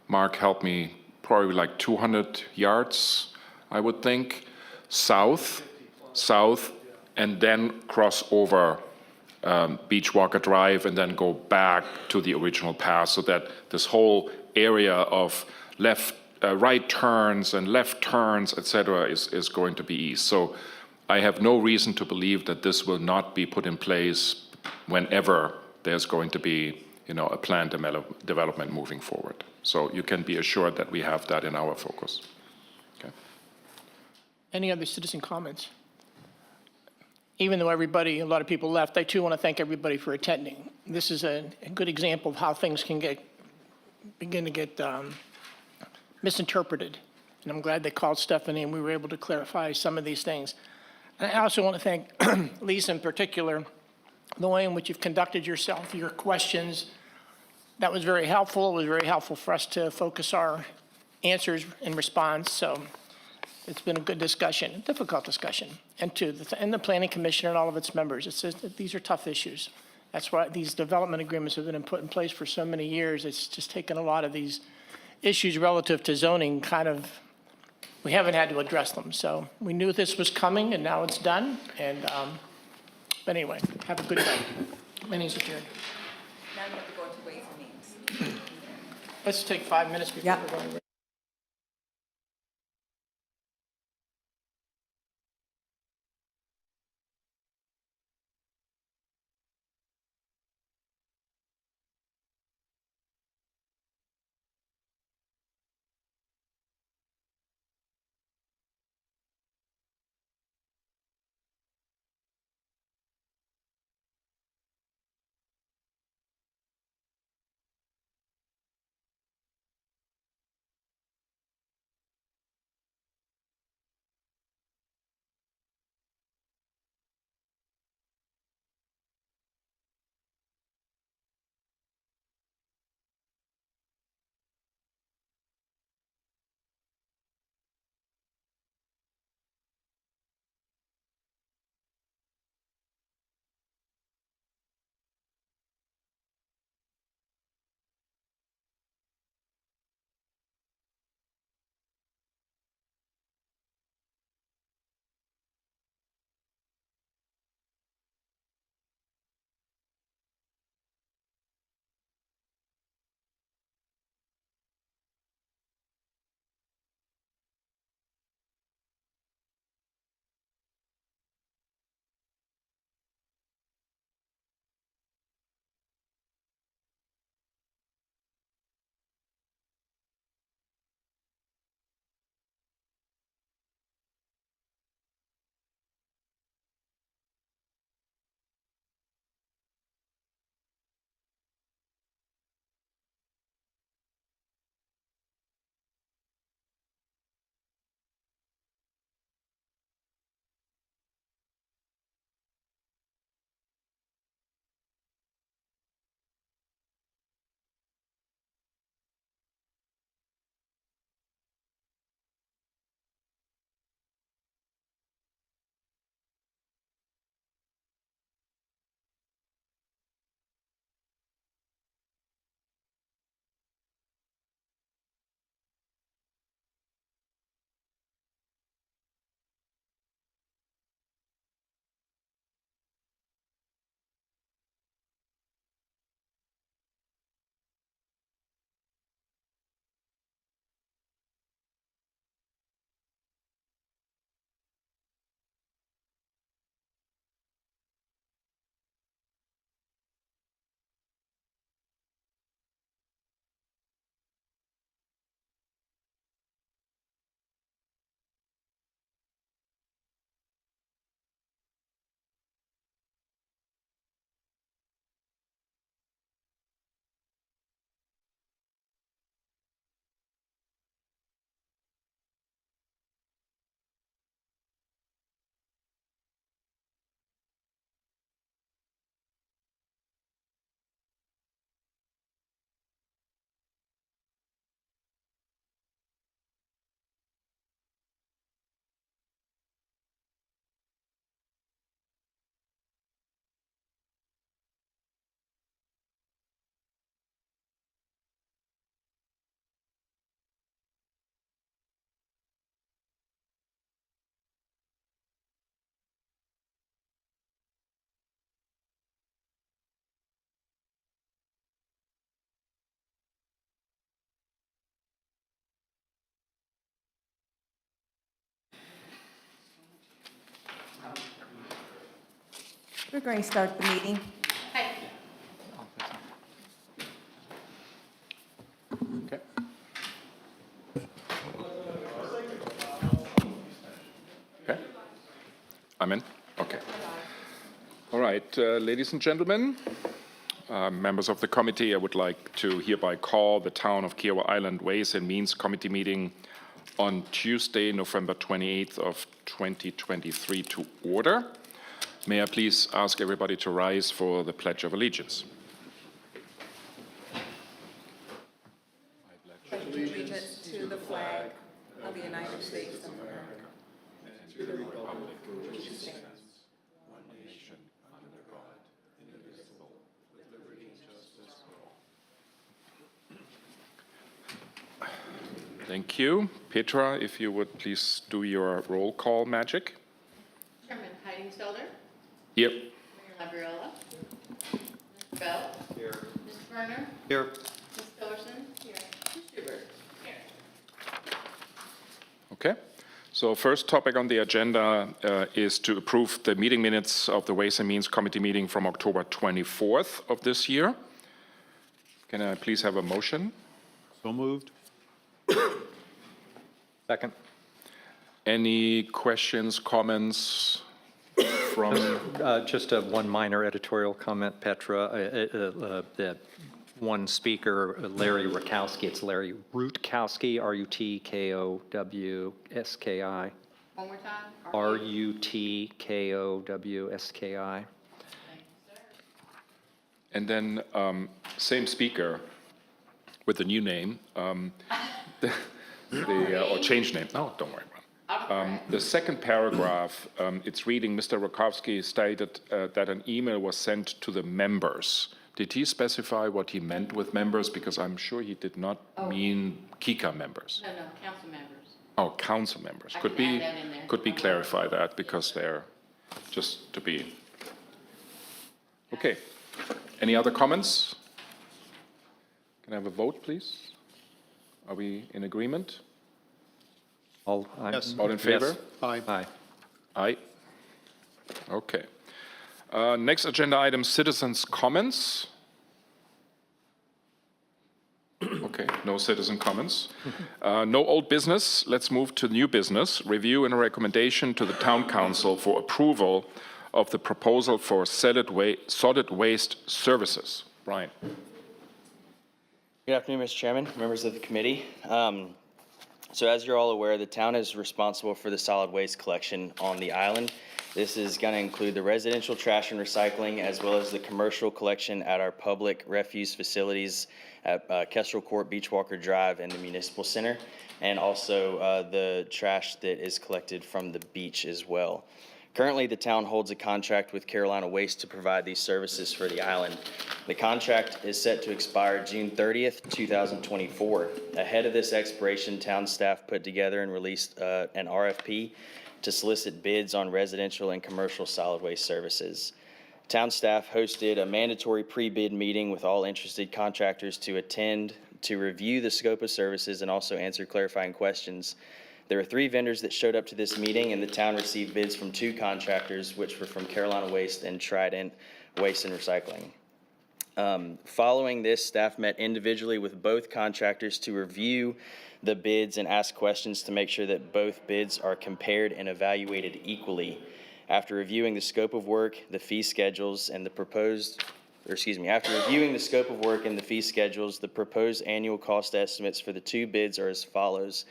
Mark, help me, probably like 200 yards, I would think, south, and then cross over Beachwalker Drive and then go back to the original path, so that this whole area of right turns and left turns, etc., is going to be eased. So I have no reason to believe that this will not be put in place whenever there's going to be, you know, a planned development moving forward. So you can be assured that we have that in our focus. Okay. Any other citizen comments? Even though a lot of people left, I too want to thank everybody for attending. this is a good example of how things can begin to get misinterpreted. And I'm glad they called Stephanie and we were able to clarify some of these things. And I also want to thank Lisa in particular, the way in which you've conducted yourself, your questions. That was very helpful. It was very helpful for us to focus our answers and response. So it's been a good discussion, a difficult discussion. And the Planning Commission and all of its members, it's just that these are tough issues. That's why these development agreements have been put in place for so many years. It's just taken a lot of these issues relative to zoning we haven't had to address them. So we knew this was coming and now it's done. And, but anyway, have a good night. Meeting's adjourned. Now you have to go into Ways and Means. Let's take 5 minutes before we're going. We're going to start the meeting. Okay. Okay. I'm in? Okay. All right, ladies and gentlemen, Members of the committee, I would like to hereby call the Town of Kiowa Island Ways and Means Committee meeting on Tuesday, November 28th of 2023 to order. May I please ask everybody to rise for the Pledge of Allegiance? Allegiance to the flag of the United States of America. To the republic which stands one nation under God, indivisible, with liberty and justice for all. Thank you. Petra, if you would please do your roll call magic. Chairman Heidingsfelder, Here. Mayor Labriola, Mr. Bell. Here. Mr. Werner, Here. Ms. Tillerson. Here. Ms. Schubert. Here. Okay. So first topic on the agenda is to approve the meeting minutes of the Ways and Means Committee meeting from October 24th of this year. Can I please have a motion? So moved. Second. Any questions, comments from? Just one minor editorial comment, Petra. The one speaker, Larry Rutkowski, it's Larry Rutkowski, Rutkowski. One more time. Rutkowski. And then same speaker with a new name, or change name. No, don't worry about it. The second paragraph, it's reading, Mr. Rakowski stated that an email was sent to the members. Did he specify what he meant with members? Because I'm sure he did not mean KICA members. No, council members. Oh, council members. I can add that in there. Could we clarify that, because they're, just to be. Okay. Any other comments? Can I have a vote, please? Are we in agreement? All All in favor? Yes. Aye. Aye. Okay. Next agenda item, citizens' comments. Okay, no citizen comments. No old business. Let's move to new business. Review and a recommendation to the Town Council for approval of the proposal for solid waste services. Brian. Good afternoon, Mr. Chairman, members of the committee. So as you're all aware, the town is responsible for the solid waste collection on the island. This is going to include the residential trash and recycling, as well as the commercial collection at our public refuse facilities at Kestrel Court, Beachwalker Drive, and the Municipal Center, and also the trash that is collected from the beach as well. Currently, the town holds a contract with Carolina Waste to provide these services for the island. The contract is set to expire June 30th, 2024. Ahead of this expiration, town staff put together and released an RFP to solicit bids on residential and commercial solid waste services. Town staff hosted a mandatory pre-bid meeting with all interested contractors to attend to review the scope of services and also answer clarifying questions. There were 3 vendors that showed up to this meeting, and the town received bids from 2 contractors, which were from Carolina Waste and Trident Waste and Recycling. Following this, staff met individually with both contractors to review the bids and ask questions to make sure that both bids are compared and evaluated equally. After reviewing the scope of work, the fee schedules, and the proposed annual cost estimates for the 2 bids are as follows.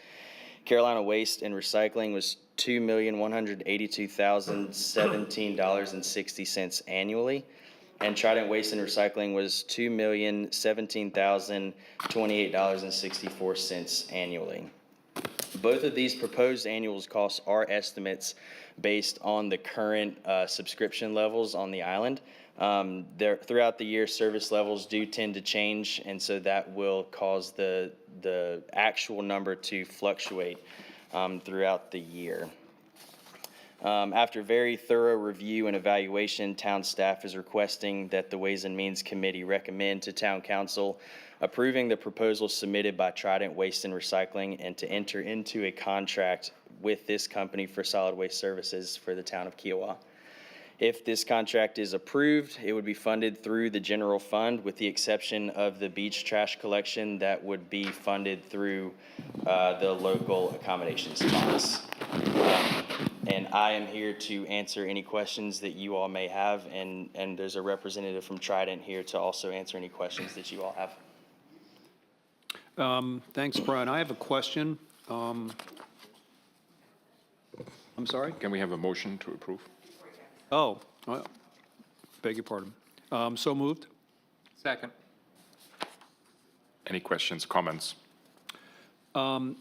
Carolina Waste and Recycling was $2,182,017.60 annually, and Trident Waste and Recycling was $2,017,028.64 annually. Both of these proposed annual costs are estimates based on the current subscription levels on the island. Throughout the year, service levels do tend to change, and so that will cause the actual number to fluctuate throughout the year. After very thorough review and evaluation, town staff is requesting that the Ways and Means Committee recommend to Town Council approving the proposal submitted by Trident Waste and Recycling and to enter into a contract with this company for solid waste services for the town of Kiowa. If this contract is approved, it would be funded through the general fund, with the exception of the beach trash collection that would be funded through the local accommodations funds. And I am here to answer any questions that you all may have, and there's a representative from Trident here to also answer any questions that you all have. Thanks, Brian. I have a question. I'm sorry? Can we have a motion to approve? Oh, beg your pardon. So moved? Second. Any questions, comments?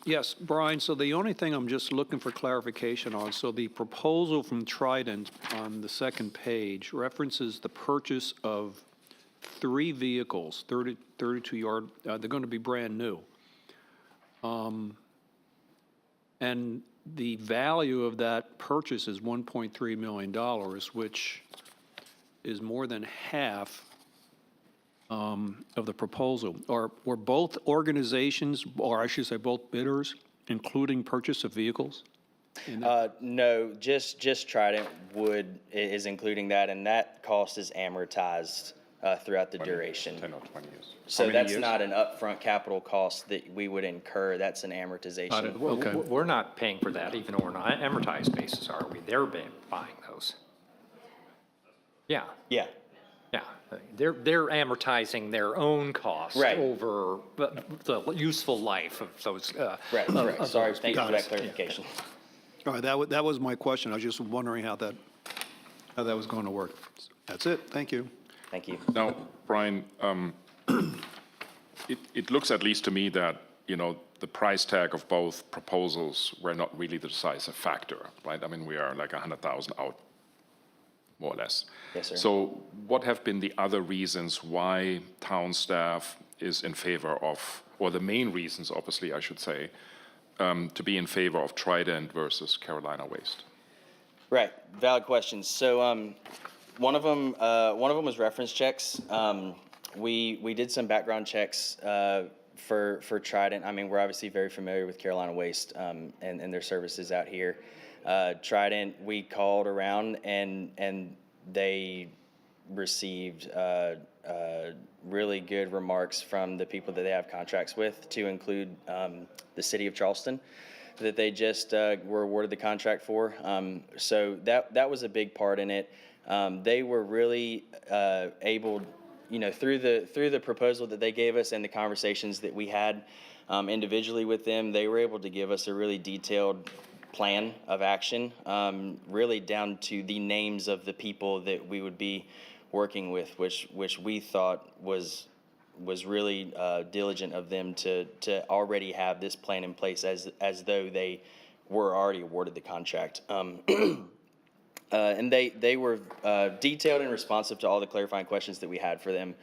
Yes, Brian, so the only thing I'm just looking for clarification on, so the proposal from Trident on the second page references the purchase of 3 vehicles, 32-yard, they're going to be brand new. And the value of that purchase is $1.3 million, which is more than half of the proposal. Were both organizations, or I should say both bidders, including purchase of vehicles? No, just Trident is including that, and that cost is amortized throughout the duration. 10 or 20 years. So How many that's years? not an upfront capital cost that we would incur, that's an amortization. Okay. We're not paying for that, even on an amortized basis, are we? They're buying those. Yeah, Yeah, yeah. They're amortizing their own costs Right. over the useful life of those. right, correct. Sorry, thank you for that Got it. clarification. All right, that was my question. I was just wondering how that was going to work. That's it. Thank you. Thank you. Now, Brian, it looks at least to me that, the price tag of both proposals were not really the decisive factor, right? I mean, we are like 100,000 out, more or less. Yes, sir. So what have been the other reasons why town staff is in favor of, or the main reasons, obviously, I should say, to be in favor of Trident versus Carolina Waste? Right, valid questions. So one of them was reference checks. We did some background checks for Trident. I mean, we're obviously very familiar with Carolina Waste and their services out here. Trident, we called around and they received really good remarks from the people that they have contracts with, to include the city of Charleston, that they just were awarded the contract for. So that was a big part in it. They were really able, through the proposal that they gave us and the conversations that we had individually with them, they were able to give us a really detailed plan of action, really down to the names of the people that we would be working with, which we thought was really diligent of them to already have this plan in place as though they were already awarded the contract. And they were detailed and responsive to all the clarifying questions that we had for them.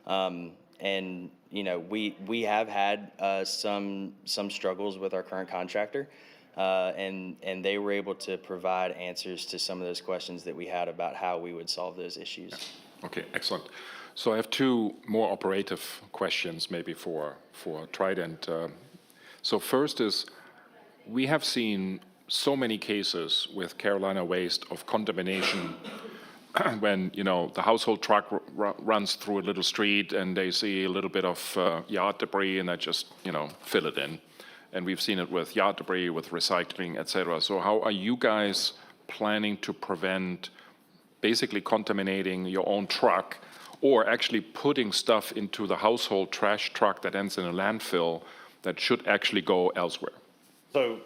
And we have had some struggles with our current contractor, and they were able to provide answers to some of those questions that we had about how we would solve those issues. Okay, excellent. So I have 2 more operative questions maybe for Trident. So first is, we have seen so many cases with Carolina Waste of contamination when, the household truck runs through a little street and they see a little bit of yard debris and they just, fill it in. And we've seen it with yard debris, with recycling, et cetera. So how are you guys planning to prevent basically contaminating your own truck, or actually putting stuff into the household trash truck that ends in a landfill that should actually go elsewhere? So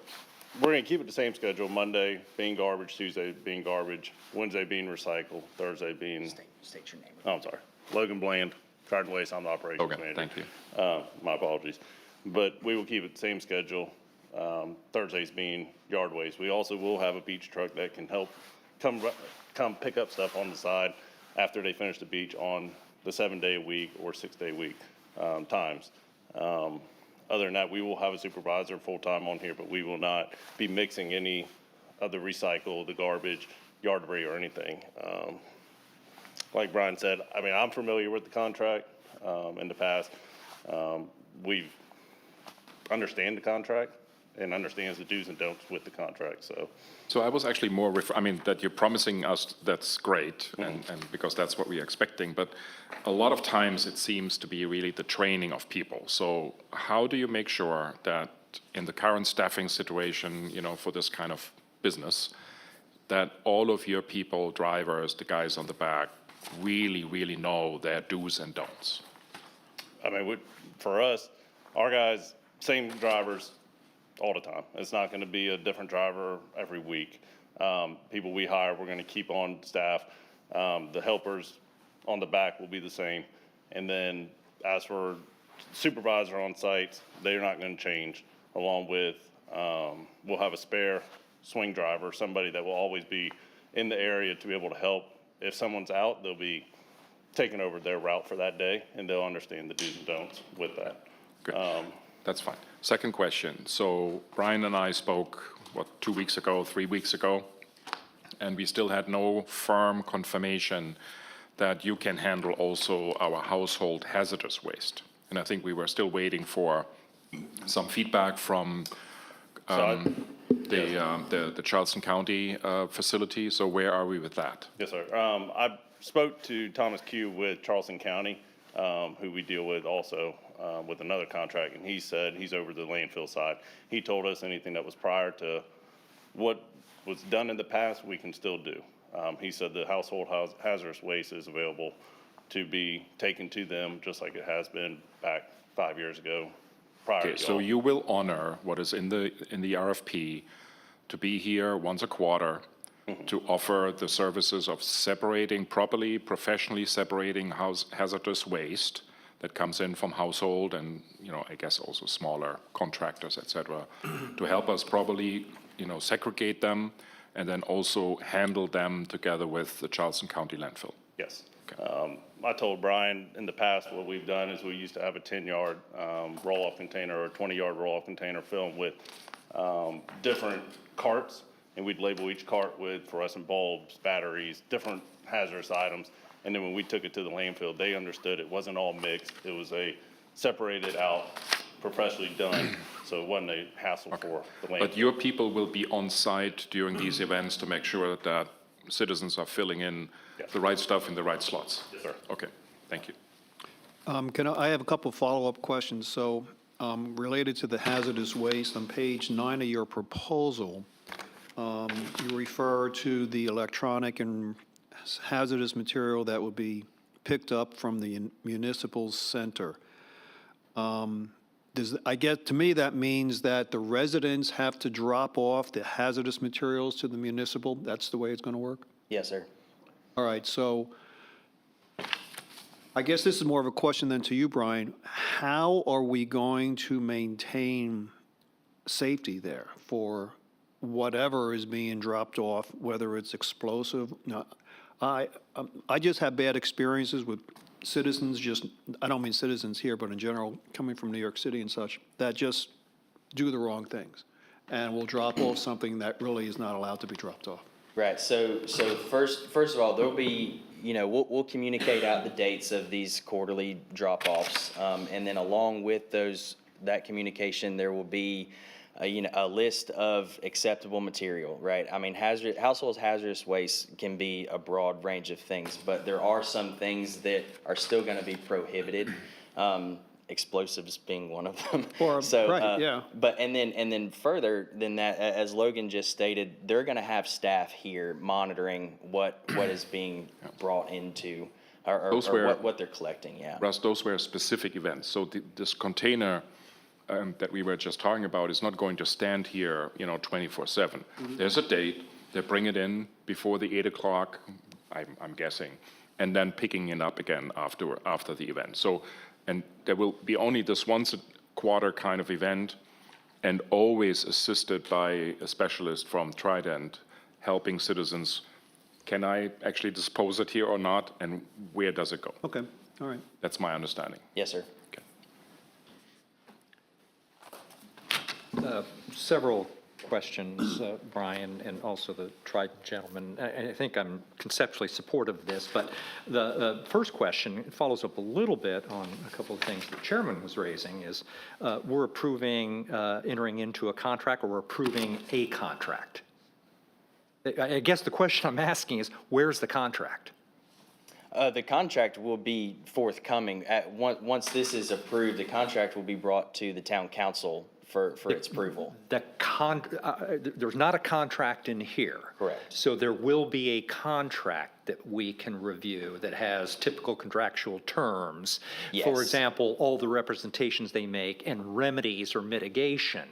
we're going to keep it the same schedule, Monday being garbage, Tuesday being garbage, Wednesday being recycle, Thursday being... State your name. Oh, I'm sorry. Logan Bland, Trident Waste, I'm the operations manager. Thank you. My apologies. But we will keep it the same schedule, Thursdays being yard waste. We also will have a beach truck that can help come pick up stuff on the side after they finish the beach on the 7-day-a-week or 6-day-a-week times. Other than that, we will have a supervisor full-time on here, but we will not be mixing any of the recycle, the garbage, yard debris, or anything. Like Brian said, I mean, I'm familiar with the contract in the past. We understand the contract and understands the do's and don'ts with the contract, so. So I was actually more, that you're promising us, that's great, and because that's what we're expecting, but a lot of times it seems to be really the training of people. So how do you make sure that in the current staffing situation, for this kind of business, that all of your people, drivers, the guys on the back, really, really know their do's and don'ts? I mean, for us, our guys, same drivers all the time. It's not going to be a different driver every week. People we hire, we're going to keep on staff. The helpers on the back will be the same. And then as for supervisor on site, they're not going to change, along with, we'll have a spare swing driver, somebody that will always be in the area to be able to help. If someone's out, they'll be taking over their route for that day, and they'll understand the do's and don'ts with that. Good. That's fine. Second question. So Brian and I spoke, 2 weeks ago, 3 weeks ago, and we still had no firm confirmation that you can handle also our household hazardous waste. And I think we were still waiting for some feedback from the Charleston County facility. So where are we with that? Yes, sir. I spoke to Thomas Q with Charleston County, who we deal with also with another contract, and he said he's over the landfill side. He told us anything that was prior to what was done in the past, we can still do. He said the household hazardous waste is available to be taken to them, just like it has been back 5 years ago. Okay, so you will honor what is in the RFP to be here once a quarter to offer the services of separating properly, professionally separating hazardous waste that comes in from household and, I guess also smaller contractors, et cetera, to help us properly, segregate them and then also handle them together with the Charleston County landfill. Yes. I told Brian in the past what we've done is we used to have a 10-yard roll-off container or a 20-yard roll-off container filled with different carts, and we'd label each cart with fluorescent bulbs, batteries, different hazardous items. And then when we took it to the landfill, they understood it wasn't all mixed. It was a separated out, professionally done, so it wasn't a hassle for the landfill. But your people will be on site during these events to make sure that citizens are filling in the right stuff in the right slots? Yes, sir. Okay, thank you. I have a couple of follow-up questions. So related to the hazardous waste, on page 9 of your proposal, you refer to the electronic and hazardous material that would be picked up from the municipal center. To me, that means that the residents have to drop off the hazardous materials to the municipal? That's the way it's going to work? Yes, sir. All right, so I guess this is more of a question than to you, Brian. How are we going to maintain safety there for whatever is being dropped off, whether it's explosive? No, I just have bad experiences with citizens, I don't mean citizens here, but in general, coming from New York City and such, that just do the wrong things and will drop off something that really is not allowed to be dropped off. Right, so first of all, there'll be, we'll communicate out the dates of these quarterly drop-offs. And then along with that communication, there will be, a list of acceptable material, right? I mean, household hazardous waste can be a broad range of things, but there are some things that are still gonna be prohibited. Explosives being one of them. Right, yeah. But and then further than that, as Logan just stated, they're going to have staff here monitoring what is being brought into or what they're collecting. Yeah. Russ, those were specific events. So this container that we were just talking about is not going to stand here, 24/7. There's a date. They bring it in before the 8 o'clock, I'm guessing, and then picking it up again after the event. So. And there will be only this once a quarter kind of event, and always assisted by a specialist from Trident helping citizens. Can I actually dispose it here or not, and where does it go? Okay, all right. That's my understanding. Yes, sir. Okay. Several questions, Brian, and also the Trident gentleman. I think I'm conceptually supportive of this, but the first question follows up a little bit on a couple of things the chairman was raising is we're approving entering into a contract, or we're approving a contract. I guess the question I'm asking is, where's the contract? The contract will be forthcoming. Once this is approved, the contract will be brought to the town council for its approval. There's not a contract in here. Correct. So there will be a contract that we can review that has typical contractual terms. For Yes. example, all the representations they make and remedies or mitigation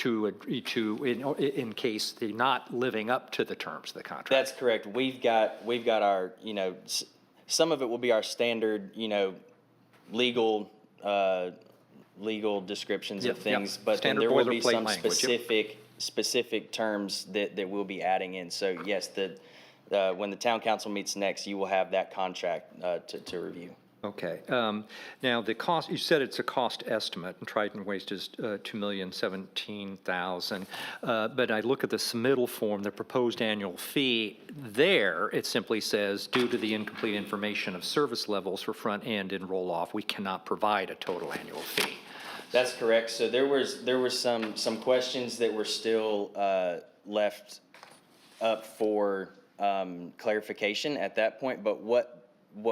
in case they're not living up to the terms of the contract. That's correct. We've got our, some of it will be our standard, legal descriptions of Yep, yep. things, but then Standard there will be boilerplate some language, yep. specific terms that we'll be adding in. So yes, when the town council meets next, you will have that contract to review. Okay. Now, the cost, you said it's a cost estimate, and Triton Waste is $2,017,000. But I look at the submittal form, the proposed annual fee, there, it simply says, due to the incomplete information of service levels for front end and roll-off, we cannot provide a total annual fee. That's correct. So there was some questions that were still left up for clarification at that point, but what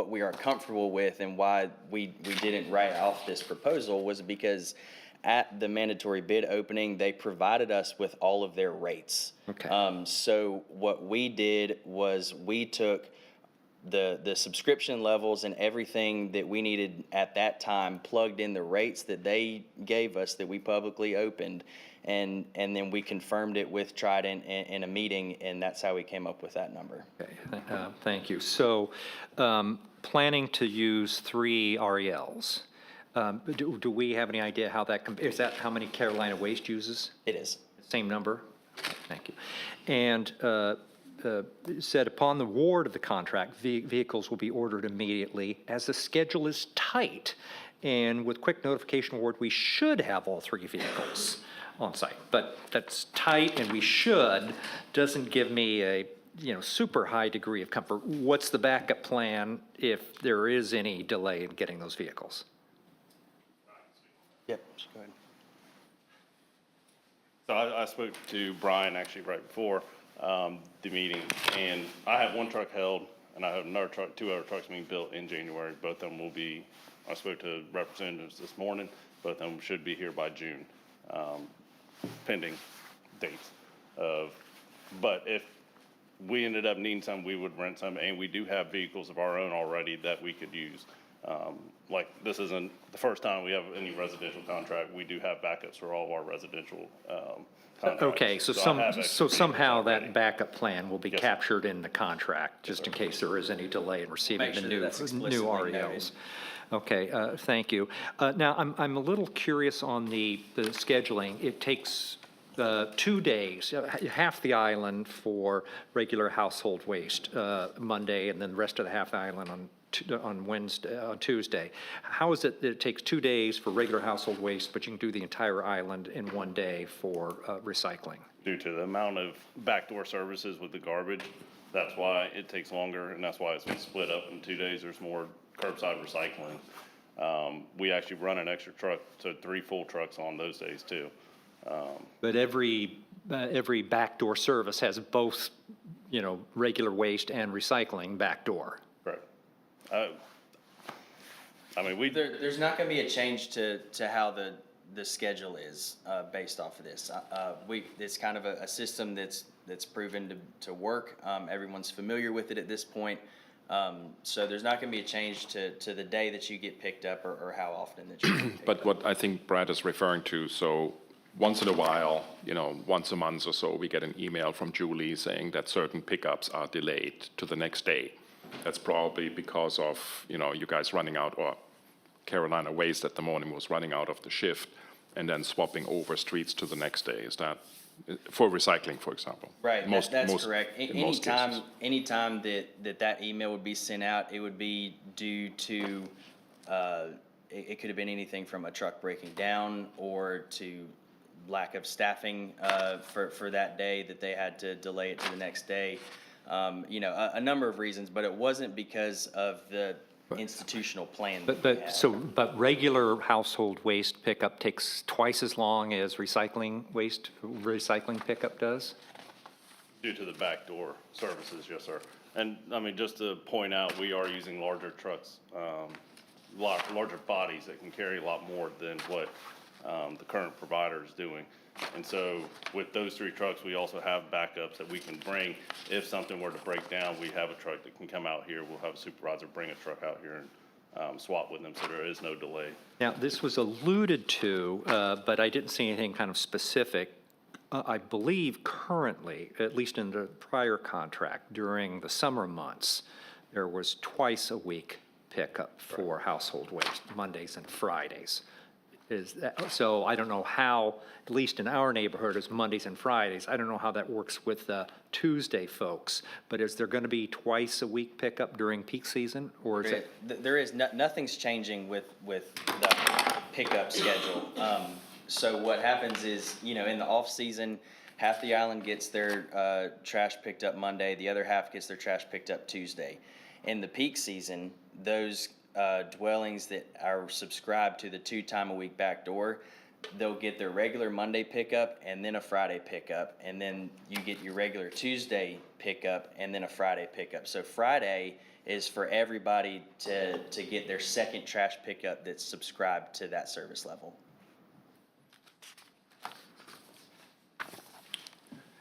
we are comfortable with and why we didn't write off this proposal was because at the mandatory bid opening, they provided us with all of their rates. Okay. So what we did was we took the subscription levels and everything that we needed at that time, plugged in the rates that they gave us that we publicly opened, and then we confirmed it with Trident in a meeting, and that's how we came up with that number. Okay, thank you. So, planning to use 3 RELs. Do we have any idea how that, is that how many Carolina Waste uses? It is. Same number? Thank you. And said upon the award of the contract, vehicles will be ordered immediately. As the schedule is tight, and with quick notification award, we should have all 3 vehicles on site. But that's tight, and we should, doesn't give me a super high degree of comfort. What's the backup plan if there is any delay in getting those vehicles? Yep, go ahead. So I spoke to Brian actually right before the meeting, and I have 1 truck held, and I have another truck, 2 other trucks being built in January. Both of them will be, I spoke to representatives this morning, both of them should be here by June, pending dates but if we ended up needing some, we would rent some, and we do have vehicles of our own already that we could use. Like, this isn't the first time we have any residential contract. We do have backups for all of our residential contracts. Okay, so I have extra somehow vehicles already. that backup plan will be Yes, sir. captured in the contract, just in case there is any delay in receiving Make the sure new that's explicitly RELs. noted. Okay, thank you. Now, I'm a little curious on the scheduling. It takes 2 days, half the island for regular household waste, Monday, and then the rest of the half the island on Tuesday. How is it that it takes 2 days for regular household waste, but you can do the entire island in 1 day for recycling? Due to the amount of backdoor services with the garbage, that's why it takes longer, and that's why it's been split up in 2 days. There's more curbside recycling. We actually run an extra truck, so 3 full trucks on those days too. But every backdoor service has both, regular waste and recycling backdoor. Correct. I mean, There's not going to be a change to how the schedule is based off of this. It's kind of a system that's proven to work. Everyone's familiar with it at this point. So there's not going to be a change to the day that you get picked up or how often that you get picked up. But what I think Brad is referring to, so once in a while, once a month or so, we get an email from Julie saying that certain pickups are delayed to the next day. That's probably because of, you guys running out, or Carolina Waste at the morning was running out of the shift and then swapping over streets to the next day. Is that for recycling, for example? Right, that's correct. in most cases. Anytime that email would be sent out, it would be due to, it could have been anything from a truck breaking down or to lack of staffing for that day that they had to delay it to the next day. A number of reasons, but it wasn't because of the institutional plan that we had. But regular household waste pickup takes twice as long as recycling pickup does? due to the backdoor services, yes, sir. And, I mean, just to point out, we are using larger trucks, larger bodies that can carry a lot more than what the current provider is doing. And so with those 3 trucks, we also have backups that we can bring. If something were to break down, we have a truck that can come out here. We'll have a supervisor bring a truck out here and swap with them, so there is no delay. Now, this was alluded to, but I didn't see anything kind of specific. I believe currently, at least in the prior contract, during the summer months, there was twice a week pickup for household waste, Mondays and Fridays. So I don't know how, at least in our neighborhood, it's Mondays and Fridays. I don't know how that works with the Tuesday folks, but is there going to be twice a week pickup during peak season, or is it? There is, nothing's changing with the pickup schedule. So what happens is, in the off-season, half the island gets their trash picked up Monday, the other half gets their trash picked up Tuesday. In the peak season, those dwellings that are subscribed to the 2-time-a-week back door, they'll get their regular Monday pickup and then a Friday pickup, and then you get your regular Tuesday pickup and then a Friday pickup. So Friday is for everybody to get their second trash pickup that's subscribed to that service level.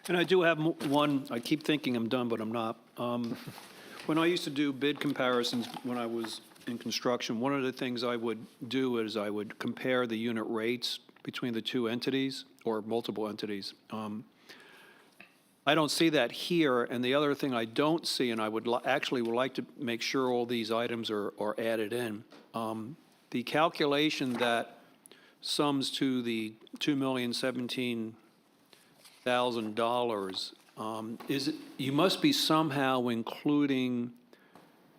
And I do have one, I keep thinking I'm done, but I'm not. When I used to do bid comparisons when I was in construction, one of the things I would do is I would compare the unit rates between the 2 entities or multiple entities. I don't see that here, and the other thing I don't see, and I would actually would like to make sure all these items are added in, the calculation that sums to the $2,017,000, is it, you must be somehow including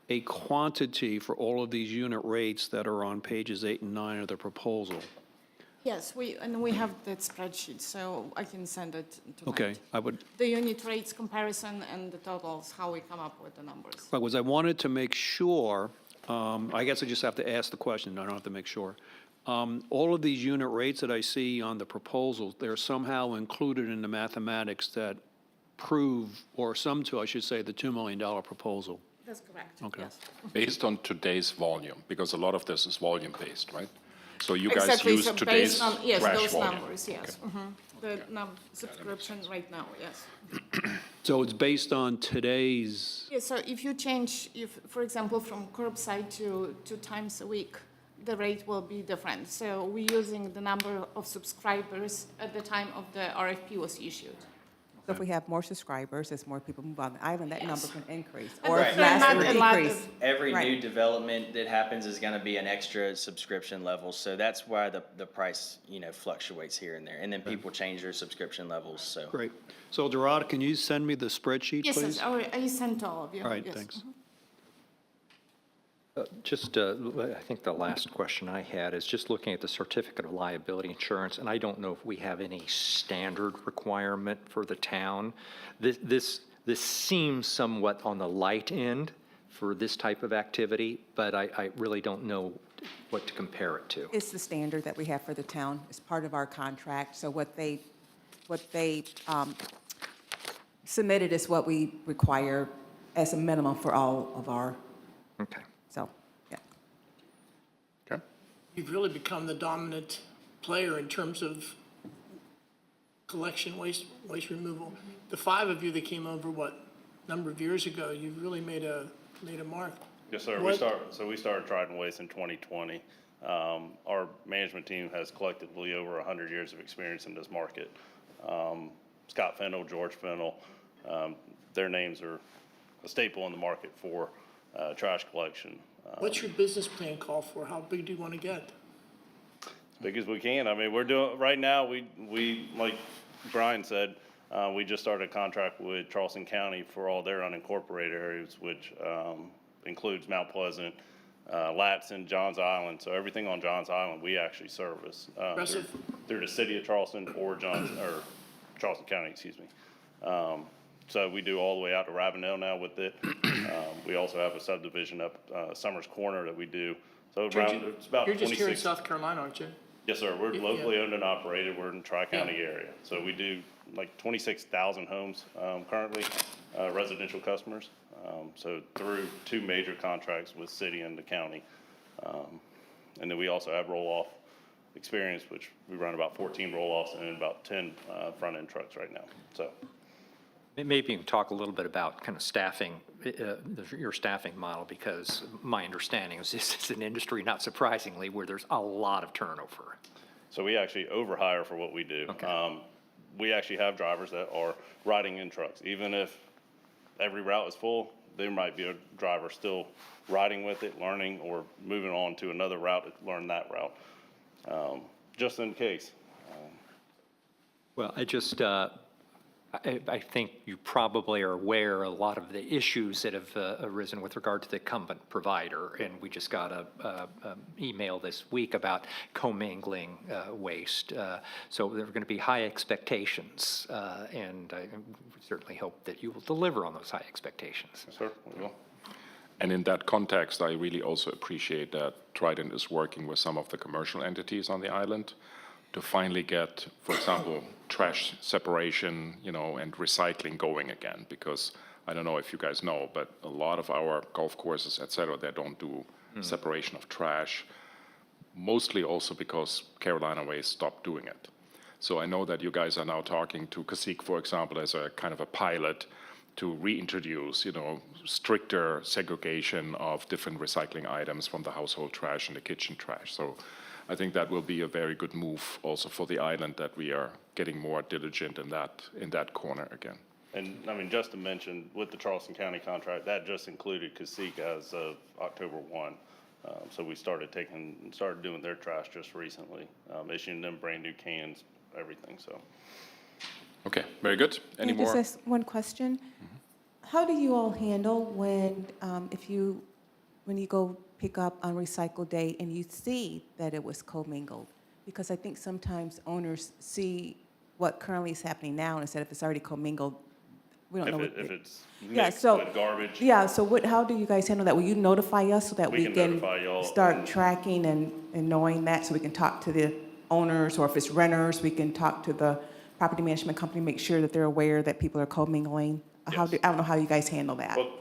a quantity for all of these unit rates that are on pages 8 and 9 of the proposal. Yes, we have that spreadsheet, so I can send it tonight. Okay, I would, The unit rates comparison and the totals, how we come up with the numbers. because I wanted to make sure, I guess I just have to ask the question, I don't have to make sure. All of these unit rates that I see on the proposals, they're somehow included in the mathematics that prove, or sum to, I should say, the $2 million proposal. That's correct. Okay. Yes. Based on today's volume, because a lot of this is volume-based, right? So you guys Exactly, use so today's based on, yes, trash those volume. numbers, yes. The subscription right now, yes. So it's based on today's, Yes, so if you change, for example, from curbside to 2 times a week, the rate will be different. So we're using the number of subscribers at the time of the RFP was issued. So if we have more subscribers, as more people move on the island, that number can increase. And Or that's if less, not it a would lot decrease. of- Every Right. new development that happens is going to be an extra subscription level, so that's why the price, fluctuates here and there. And then people change their subscription levels, so. great. So Dorada, can you send me the spreadsheet, Yes, please? yes, I sent all of you. All right, yes. thanks. Just, I think the last question I had is just looking at the certificate of liability insurance, and I don't know if we have any standard requirement for the town. This seems somewhat on the light end for this type of activity, but I really don't know what to compare it to. It's the standard that we have for the town. It's part of our contract. So what they submitted is what we require as a minimum for all of our, Okay. so, yeah. Okay. You've really become the dominant player in terms of collection, waste removal. The 5 of you that came over, number of years ago, you've really made a mark. Yes, sir. What- We started Trident Waste in 2020. Our management team has collectively over 100 years of experience in this market. Scott Fennell, George Fennell, their names are a staple in the market for trash collection. What's your business plan call for? How big do you want to get? As big as we can. I mean, we're doing, right now, we like Brian said, we just started a contract with Charleston County for all their unincorporated areas, which includes Mount Pleasant, Latson, Johns Island. So everything on Johns Island, we actually service. Impressive. Through the city of Charleston or Charleston County, excuse me. So we do all the way out to Ravenel now with it. We also have a subdivision up Summers Corner that we do. So it's about 26. You're just here in South Carolina, aren't you? Yes, sir. We're Yeah. locally owned and operated. We're in the Tri-County area. So we do like 26,000 homes currently, residential customers. So through 2 major contracts with city and the county. And then we also have roll-off experience, which we run about 14 roll-offs and about 10 front-end trucks right now, so. Maybe you can talk a little bit about kind of staffing, your staffing model, because my understanding is this is an industry, not surprisingly, where there's a lot of turnover. So we actually overhire for what we do. We actually have drivers that are riding in trucks. Even if every route is full, there might be a driver still riding with it, learning, or moving on to another route to learn that route, just in case. Well, I think you probably are aware a lot of the issues that have arisen with regard to the incumbent provider, and we just got a email this week about commingling waste. So there are going to be high expectations, and I certainly hope that you will deliver on those high expectations. Yes, sir, we will. And in that context, I really also appreciate that Trident is working with some of the commercial entities on the island to finally get, for example, trash separation, and recycling going again. Because I don't know if you guys know, but a lot of our golf courses, et cetera, they don't do separation of trash, mostly also because Carolina Waste stopped doing it. So I know that you guys are now talking to Cacique, for example, as a kind of a pilot to reintroduce, stricter segregation of different recycling items from the household trash and the kitchen trash. So I think that will be a very good move also for the island, that we are getting more diligent in that corner again. And I mean, just to mention, with the Charleston County contract, that just included Cacique as of October 1. So we started doing their trash just recently, issuing them brand new cans, everything, so. Okay, very good. Any more? Just one question. How do you all handle when you go pick up on recycle day and you see that it was commingled? Because I think sometimes owners see what currently is happening now instead of it's already commingled. We don't know If it's mixed with garbage. Yeah, so how do you guys handle that? Will you notify us so that We we can notify y'all. start tracking and knowing that, so we can talk to the owners, or if it's renters, we can talk to the property management company, make sure that they're aware that people are commingling? I don't know how you guys handle that. Well,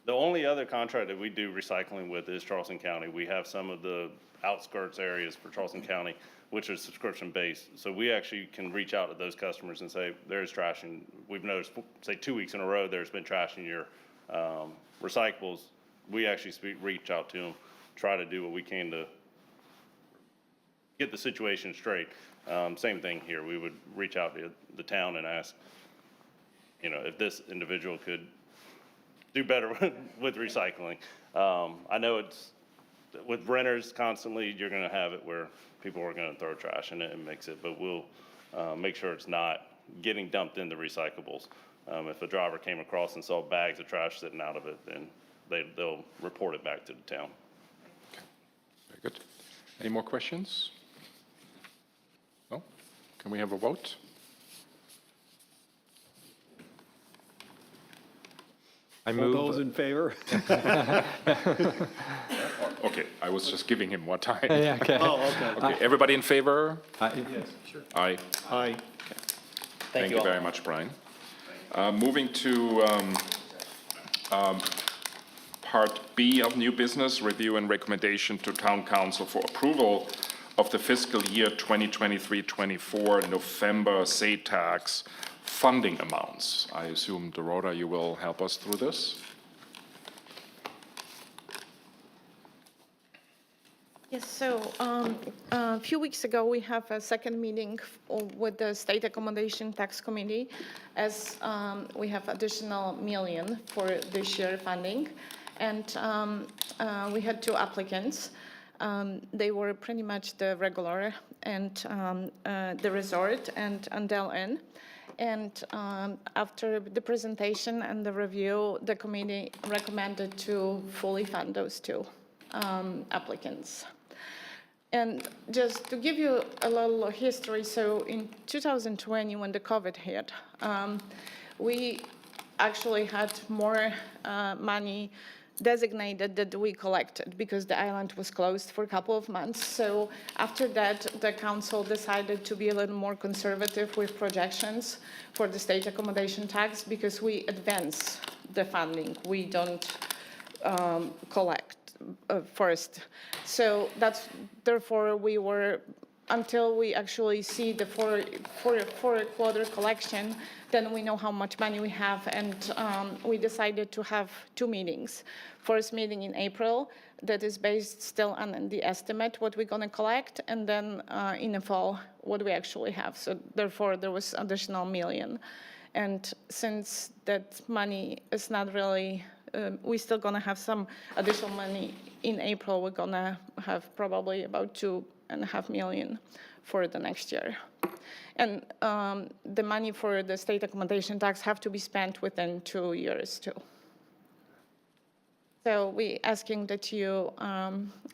the only other contract that we do recycling with is Charleston County. We have some of the outskirts areas for Charleston County, which is subscription-based. So we actually can reach out to those customers and say, there's trash, and we've noticed, say, 2 weeks in a row, there's been trash in your recyclables. We actually reach out to them, try to do what we can to get the situation straight. Same thing here. We would reach out to the town and ask, if this individual could do better with recycling. I know it's, with renters constantly, you're gonna have it where people are gonna throw trash in it and mix it, but we'll make sure it's not getting dumped in the recyclables. If a driver came across and saw bags of trash sitting out of it, then they'll report it back to the town. Very good. Any more questions? No? Can we have a vote? I All move. those in favor? Okay, I was just giving him more time. Yeah, okay. Oh, okay. Okay, everybody in favor? Yes, sure. Aye. Aye. Thank you very much, Brian. Moving to Part B of new business, review and recommendation to Town Council for approval of the fiscal year 2023-24 November state tax funding amounts. I assume, Dorota, you will help us through this? Yes, so a few weeks ago, we have a second meeting with the State Accommodation Tax Committee, as we have additional million for this year funding. And we had two applicants. They were pretty much the regular and the resort and Andel Inn. And after the presentation and the review, the committee recommended to fully fund those two applicants. And just to give you a little history, so in 2020, when the COVID hit, we actually had more money designated that we collected because the island was closed for a couple of months. So after that, the council decided to be a little more conservative with projections for the state accommodation tax because we advance the funding. We don't collect first. So that's, therefore, we were, until we actually see the four-quarter collection, then we know how much money we have, and we decided to have 2 meetings. First meeting in April, that is based still on the estimate, what we're going to collect, and then in the fall, what we actually have. So therefore, there was additional $1 million. And since that money is not really, we're still going to have some additional money in April. We're going to have probably about $2.5 million for the next year. And the money for the state accommodation tax have to be spent within 2 years too. So we're asking that you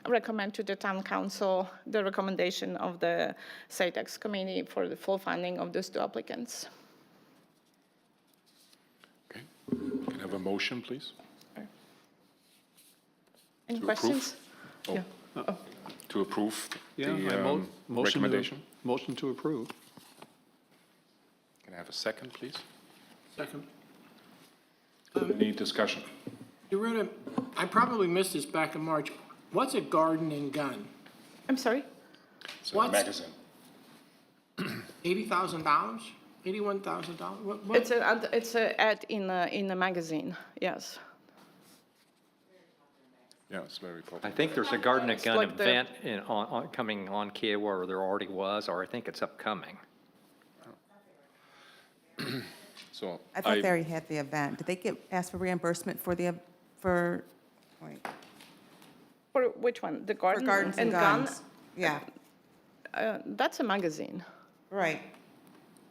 recommend to the town council the recommendation of the state tax committee for the full funding of those 2 applicants. Okay. Can I have a motion, please? Any To questions? approve? Yeah. To approve Yeah, the recommendation? Motion to approve. Can I have a second, please? Second. Any discussion? Dorota, I probably missed this back in March. What's a garden and gun? I'm sorry? It's a What's- magazine. $80,000? $81,000? What? It's a ad in the magazine, yes. Yeah, it's very popular. I think there's a Garden and Gun like the- event coming on Kiowa, or there already was, or I think it's upcoming. So I thought they already had the event. Did they ask for reimbursement for wait, For which one? The for garden gardens and gun? guns? Yeah, That's a magazine. right.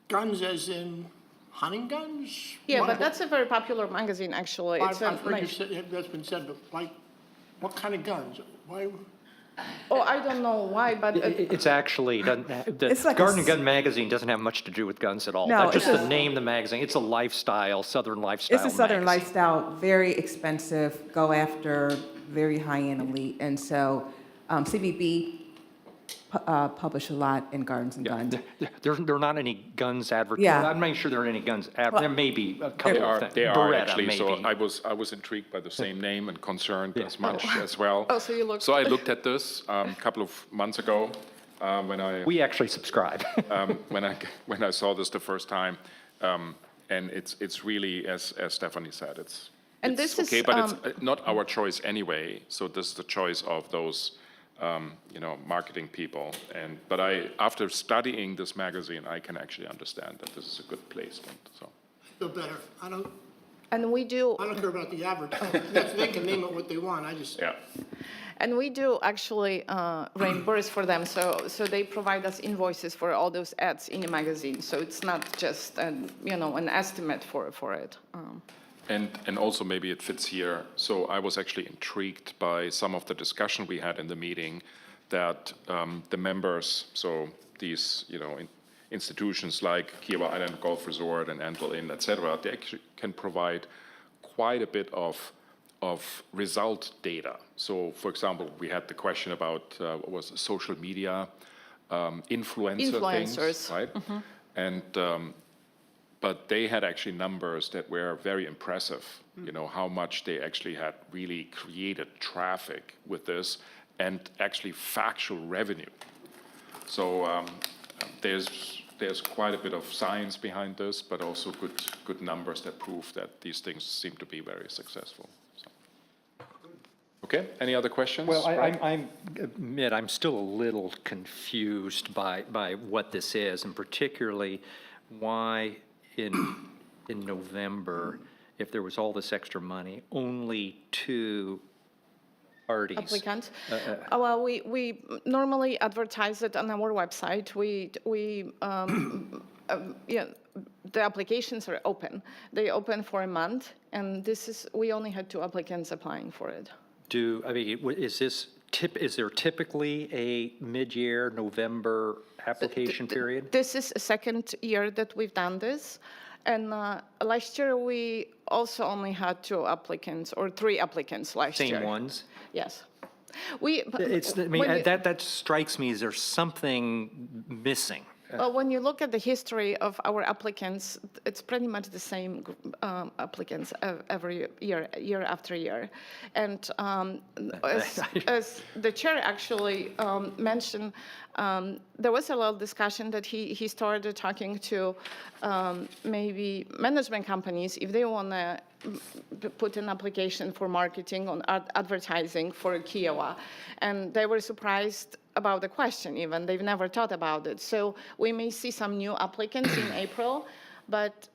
Guns as in hunting guns? Yeah, What- but that's a very popular magazine, actually. It's I've heard you nice- say, that's been said, but like, what kind of guns? Why? Oh, I don't know why, but It's actually, the It's like a Garden and s- Gun magazine doesn't have much to do with guns at all. No, That's just it's the a- name of the magazine. It's a lifestyle, Southern lifestyle It's a Southern magazine. lifestyle, very expensive, go after very high-end elite. And so CVB publish a lot in Gardens and Guns. There are not any guns advertised. Yeah. I'm not sure there are any guns. There may be a They couple of are, things. they are Beretta, actually, so maybe. I was intrigued by the same name and concerned as much as well. Oh, so you looked- So I looked at this a couple of months ago, when I, We actually subscribe. when I saw this the first time. And it's really, as Stephanie said, And it's this is, okay, but it's not our choice anyway. So this is the choice of those, marketing people. But after studying this magazine, I can actually understand that this is a good placement, so. Feel better. I don't care about the advertising. They can name it what they want. I just. Yeah. And we do actually reimburse for them, so they provide us invoices for all those ads in the magazine. So it's not just, an estimate for it. And also maybe it fits here. So I was actually intrigued by some of the discussion we had in the meeting that the members, so these, institutions like Kiowa Island Golf Resort and Anvil Inn, et cetera, they actually can provide quite a bit of result data. So for example, we had the question about what was it, social media influencer things, Influencers. right? And but they had actually numbers that were very impressive, how much they actually had really created traffic with this and actually factual revenue. So there's quite a bit of science behind this, but also good numbers that prove that these things seem to be very successful. So. Okay, any other questions? Well, Brian? I admit, I'm still a little confused by what this is, and particularly why in November, if there was all this extra money, only 2 parties. Applicants? Well, we normally advertise it on our website. The applications are open. They open for a month, and we only had 2 applicants applying for it. Is there typically a mid-year November application period? This is a second year that we've done this. And last year, we also only had 2 applicants, or 3 applicants last year. Same ones? Yes. That strikes me as there's something missing. Well, when you look at the history of our applicants, it's pretty much the same applicants every year after year. And as the chair actually mentioned, there was a little discussion that he started talking to maybe management companies if they want to put an application for marketing on advertising for Kiowa. And they were surprised about the question even. They've never thought about it. So we may see some new applicants in April, but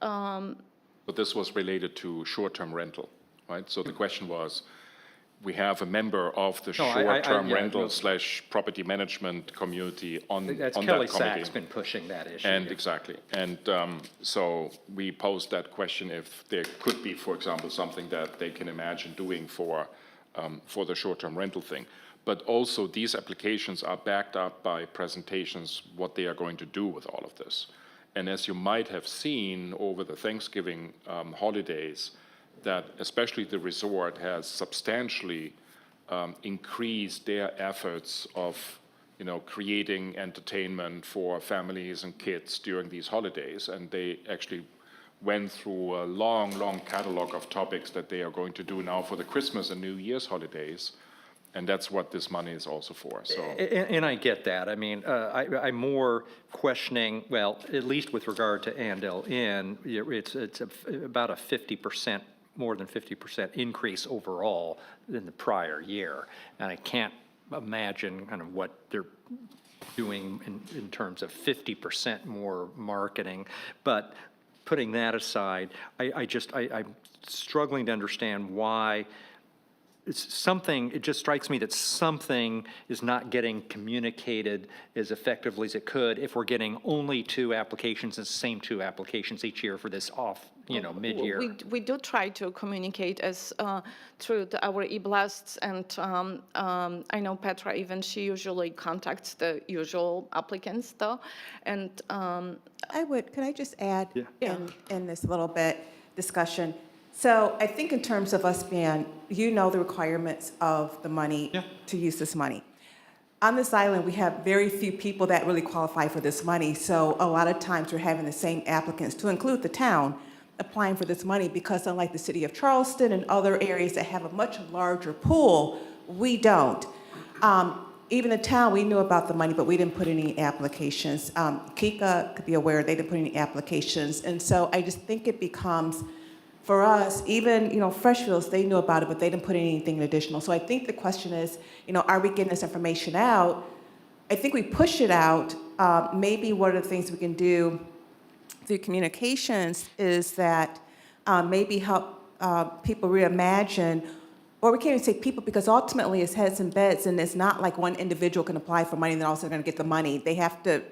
But this was related to short-term rental, right? So the question was, we have a member of the No, short-term yeah, rental no. / property management community on that That's committee. Kelly Sachs been pushing that issue. And exactly. And so we posed that question if there could be, for example, something that they can imagine doing for the short-term rental thing. But also these applications are backed up by presentations, what they are going to do with all of this. And as you might have seen over the Thanksgiving holidays, that especially the resort has substantially increased their efforts of, creating entertainment for families and kids during these holidays. And they actually went through a long, long catalog of topics that they are going to do now for the Christmas and New Year's holidays. And that's what this money is also for, so. And I get that. I mean, I'm more questioning, well, at least with regard to Andel Inn, it's about a 50%, more than 50% increase overall than the prior year. And I can't imagine kind of what they're doing in terms of 50% more marketing. But putting that aside, I'm struggling to understand why it just strikes me that something is not getting communicated as effectively as it could if we're getting only 2 applications, the same 2 applications each year for this mid-year. we do try to communicate as through our e-blasts, and I know Petra even, she usually contacts the usual applicants though. And could I just add in this little bit discussion? So I think in terms of us being, the requirements of the money to use this money. On this island, we have very few people that really qualify for this money. So a lot of times we're having the same applicants, to include the town, applying for this money because unlike the city of Charleston and other areas that have a much larger pool, we don't. Even the town, we knew about the money, but we didn't put any applications. Kika could be aware, they didn't put any applications. And so I just think it becomes, for us, even, Freshfields, they knew about it, but they didn't put anything additional. So I think the question is, are we getting this information out? I think we push it out. Maybe one of the things we can do through communications is that maybe help people reimagine, or we can't even say people because ultimately it's heads and beds, and it's not like one individual can apply for money and they're also going to get the money. They have to,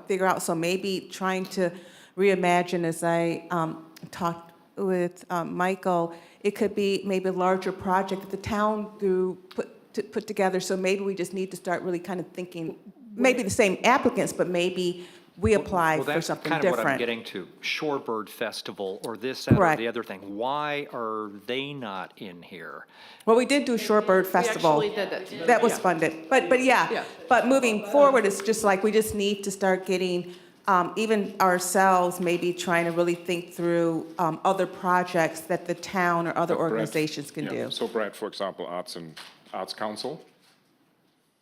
figure out. So maybe trying to reimagine, as I talked with Michael, it could be maybe a larger project that the town put together. So maybe we just need to start really kind of thinking, maybe the same applicants, but maybe we apply for something different. Well, that's kind of what I'm getting to. Shorebird Festival or this, that, or the other thing. Why are they not in here? Well, we did do Shorebird Festival. We actually did it. That was funded. But yeah, but moving forward, it's just like we just need to start getting even ourselves maybe trying to really think through other projects that the town or other organizations can do. So Brad, for example, Arts Council.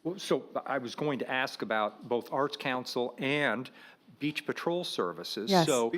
Well, so I was going to ask about both Arts Council and Beach Patrol Services. Yes. So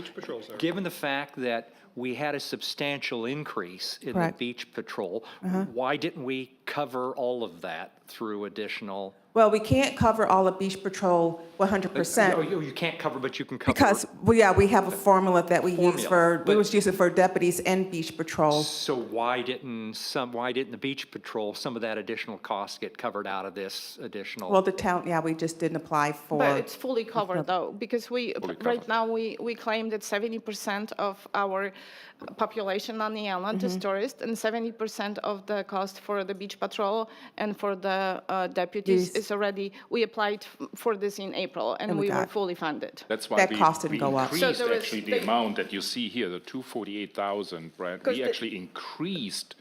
given the fact that we had a substantial increase in the Beach Patrol, why didn't we cover all of that through additional? Well, we can't cover all of Beach Patrol 100%. Oh, you can't cover, but you can cover. Because, we have a formula that we use we was using for deputies and Beach Patrol. So why didn't the Beach Patrol, some of that additional cost get covered out of this additional? Well, the town, we just didn't apply for. But it's fully covered though, because right now we claim that 70% of our population on the island is tourists, and 70% of the cost for the Beach Patrol and for the deputies is already, we applied for this in April and we were fully funded. That's why That cost didn't go up. increased So there actually is the amount that you see here, the 248,000, Brad. We actually increased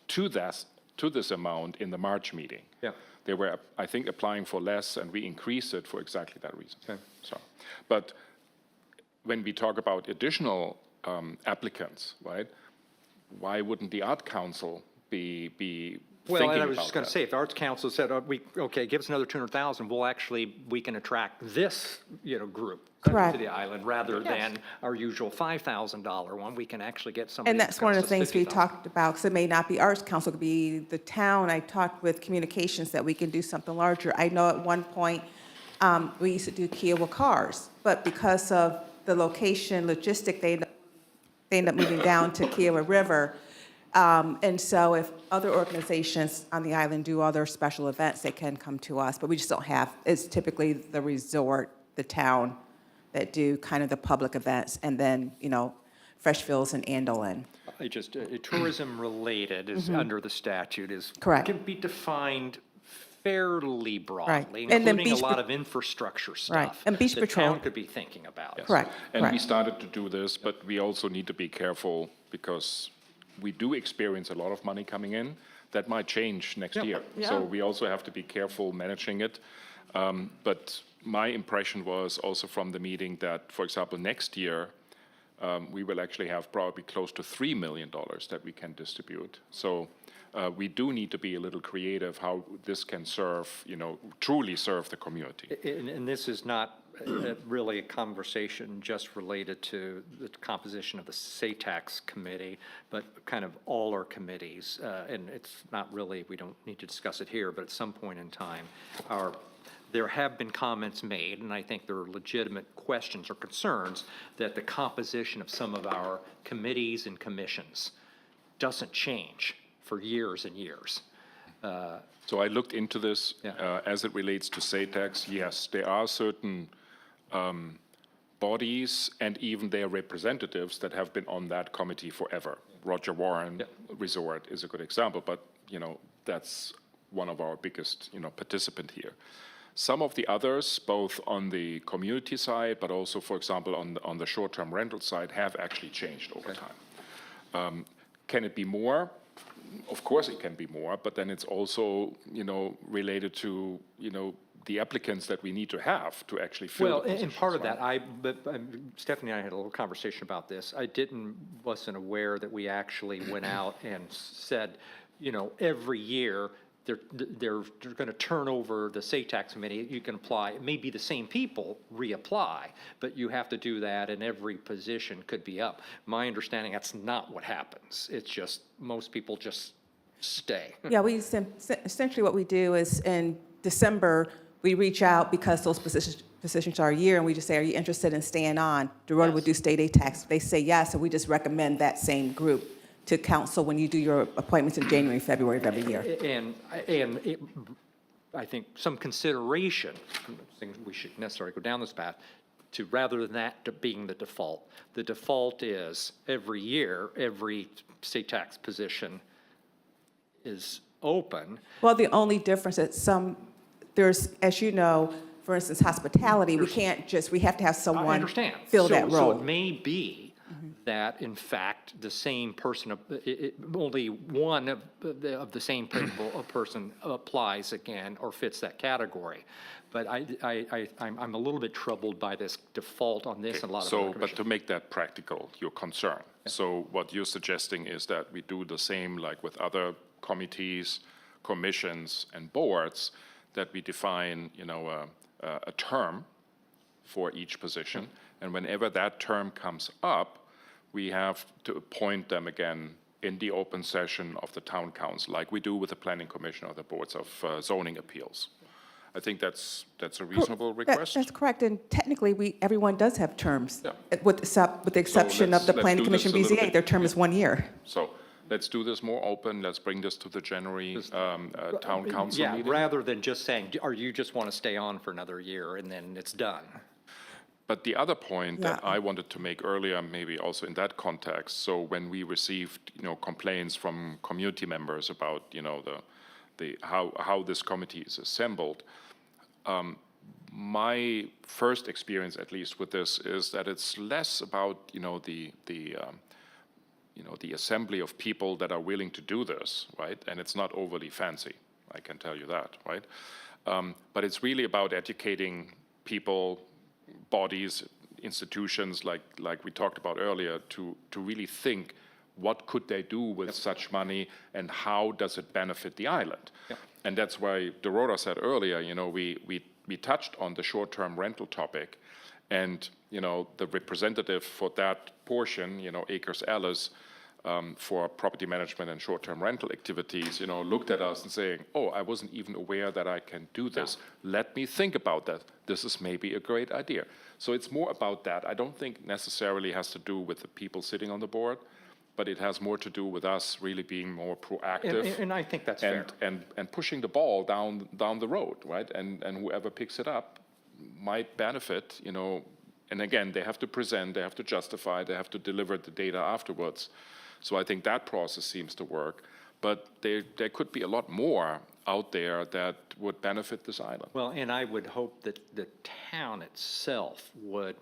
to this amount in the March meeting. Yeah. They were, I think, applying for less, and we increased it for exactly that reason. So, but when we talk about additional applicants, right, why wouldn't the Art Council be Well, thinking and I was about just going to that? say, if the Arts Council said, okay, give us another 200,000, we can attract this, group Correct. to the island, rather than our usual $5,000 one, we can actually get somebody. And that that's one of the costs us things we $50,000. talked about, because it may not be Arts Council, it could be the town. I talked with communications that we can do something larger. I know at one point, we used to do Kiowa Cars, but because of the location, logistic, they end up moving down to Kiowa River. And so if other organizations on the island do other special events, they can come to us, but we just don't have, it's typically the resort, the town, that do kind of the public events, and then, Freshfields and Andolan. Tourism-related is, under the statute, Correct. can be defined fairly broadly, And then including a Beach lot Pa- of infrastructure Right. stuff. And Beach the Patrol. town could be thinking about. Yes. Correct, And we correct. started to do this, but we also need to be careful because we do experience a lot of money coming in. That might change next year. So we also have to be careful managing it. But my impression was also from the meeting that, for example, next year, we will actually have probably close to $3 million that we can distribute. So we do need to be a little creative how this can serve, truly serve the community. And this is not really a conversation just related to the composition of the SATAX committee, but kind of all our committees. And it's not really, we don't need to discuss it here, but at some point in time, there have been comments made, and I think there are legitimate questions or concerns that the composition of some of our committees and commissions doesn't change for years and years. So I looked into this as it relates to SATAX. Yes, there are certain bodies and even their representatives that have been on that committee forever. Roger Warren Resort is a good example, but that's one of our biggest participant here. Some of the others, both on the community side, but also, for example, on the short-term rental side, have actually changed over time. Can it be more? Of course it can be more, but then it's also, related to, the applicants that we need to have to actually fill the Well, positions, and part of right? that, Stephanie and I had a little conversation about this. I wasn't aware that we actually went out and said, every year, they're going to turn over the SATAX committee. You can apply. It may be the same people reapply, but you have to do that, and every position could be up. My understanding, that's not what happens. It's just most people just stay. Yeah, essentially what we do is in December, we reach out because those positions are a year, and we just say, are you interested in staying on? Dorota would do state aid tax. They say yes, and we just recommend that same group to council when you do your appointments in January, February of every year. And I think some consideration, things we should necessarily go down this path, to rather than that being the default is every year, every state tax position is open. Well, the only difference is there's, as you know, for instance, hospitality, we have to have I someone understand. fill that So role. it may be that, in fact, the same person, only one of the same person applies again or fits that category. But I'm a little bit troubled by this default on this and a lot of other So, but commissions. to make that practical, your concern. So what you're suggesting is that we do the same like with other committees, commissions, and boards, that we define, a term for each position. And whenever that term comes up, we have to appoint them again in the open session of the town council, like we do with the planning commission or the boards of zoning appeals. I think that's a reasonable request. That's correct, and technically, everyone does have terms. Yeah. With the exception of the let's Planning do this Commission a little BZA, bit. their term is 1 year. So let's do this more open. Let's bring this to the January town council Yeah, meeting. rather than just saying, or you just want to stay on for another year and then it's done. But the other point that Yeah. I wanted to make earlier, maybe also in that context, so when we received, complaints from community members about, how this committee is assembled, my first experience, at least with this, is that it's less about, the assembly of people that are willing to do this, right? And it's not overly fancy. I can tell you that, right? But it's really about educating people, bodies, institutions, like we talked about earlier, to really think, what could they do with such money, and how does it benefit the island? And that's why Dorota said earlier, we touched on the short-term rental topic, and, the representative for that portion, Akers Ellis, for property management and short-term rental activities, looked at us and saying, oh, I wasn't even aware that I can do this. Let me think about that. This is maybe a great idea. So it's more about that. I don't think necessarily has to do with the people sitting on the board, but it has more to do with us really being more proactive. And I think that's fair. And pushing the ball down the road, right? And whoever picks it up might benefit, and again, they have to present, they have to justify, they have to deliver the data afterwards. So I think that process seems to work. But there could be a lot more out there that would benefit this island. Well, and I would hope that the town itself would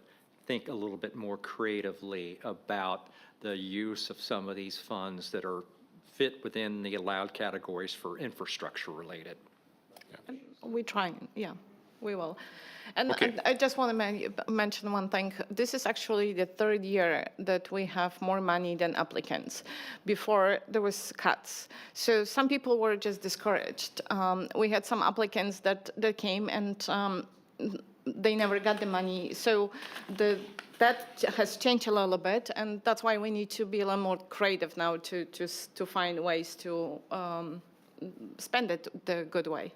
think a little bit more creatively about the use of some of these funds that are fit within the allowed categories for infrastructure related. We try, yeah, we will. And Okay. I just want to mention one thing. This is actually the third year that we have more money than applicants. Before, there was cuts. So some people were just discouraged. We had some applicants that came and they never got the money. So that has changed a little bit, and that's why we need to be a little more creative now to find ways to spend it the good way.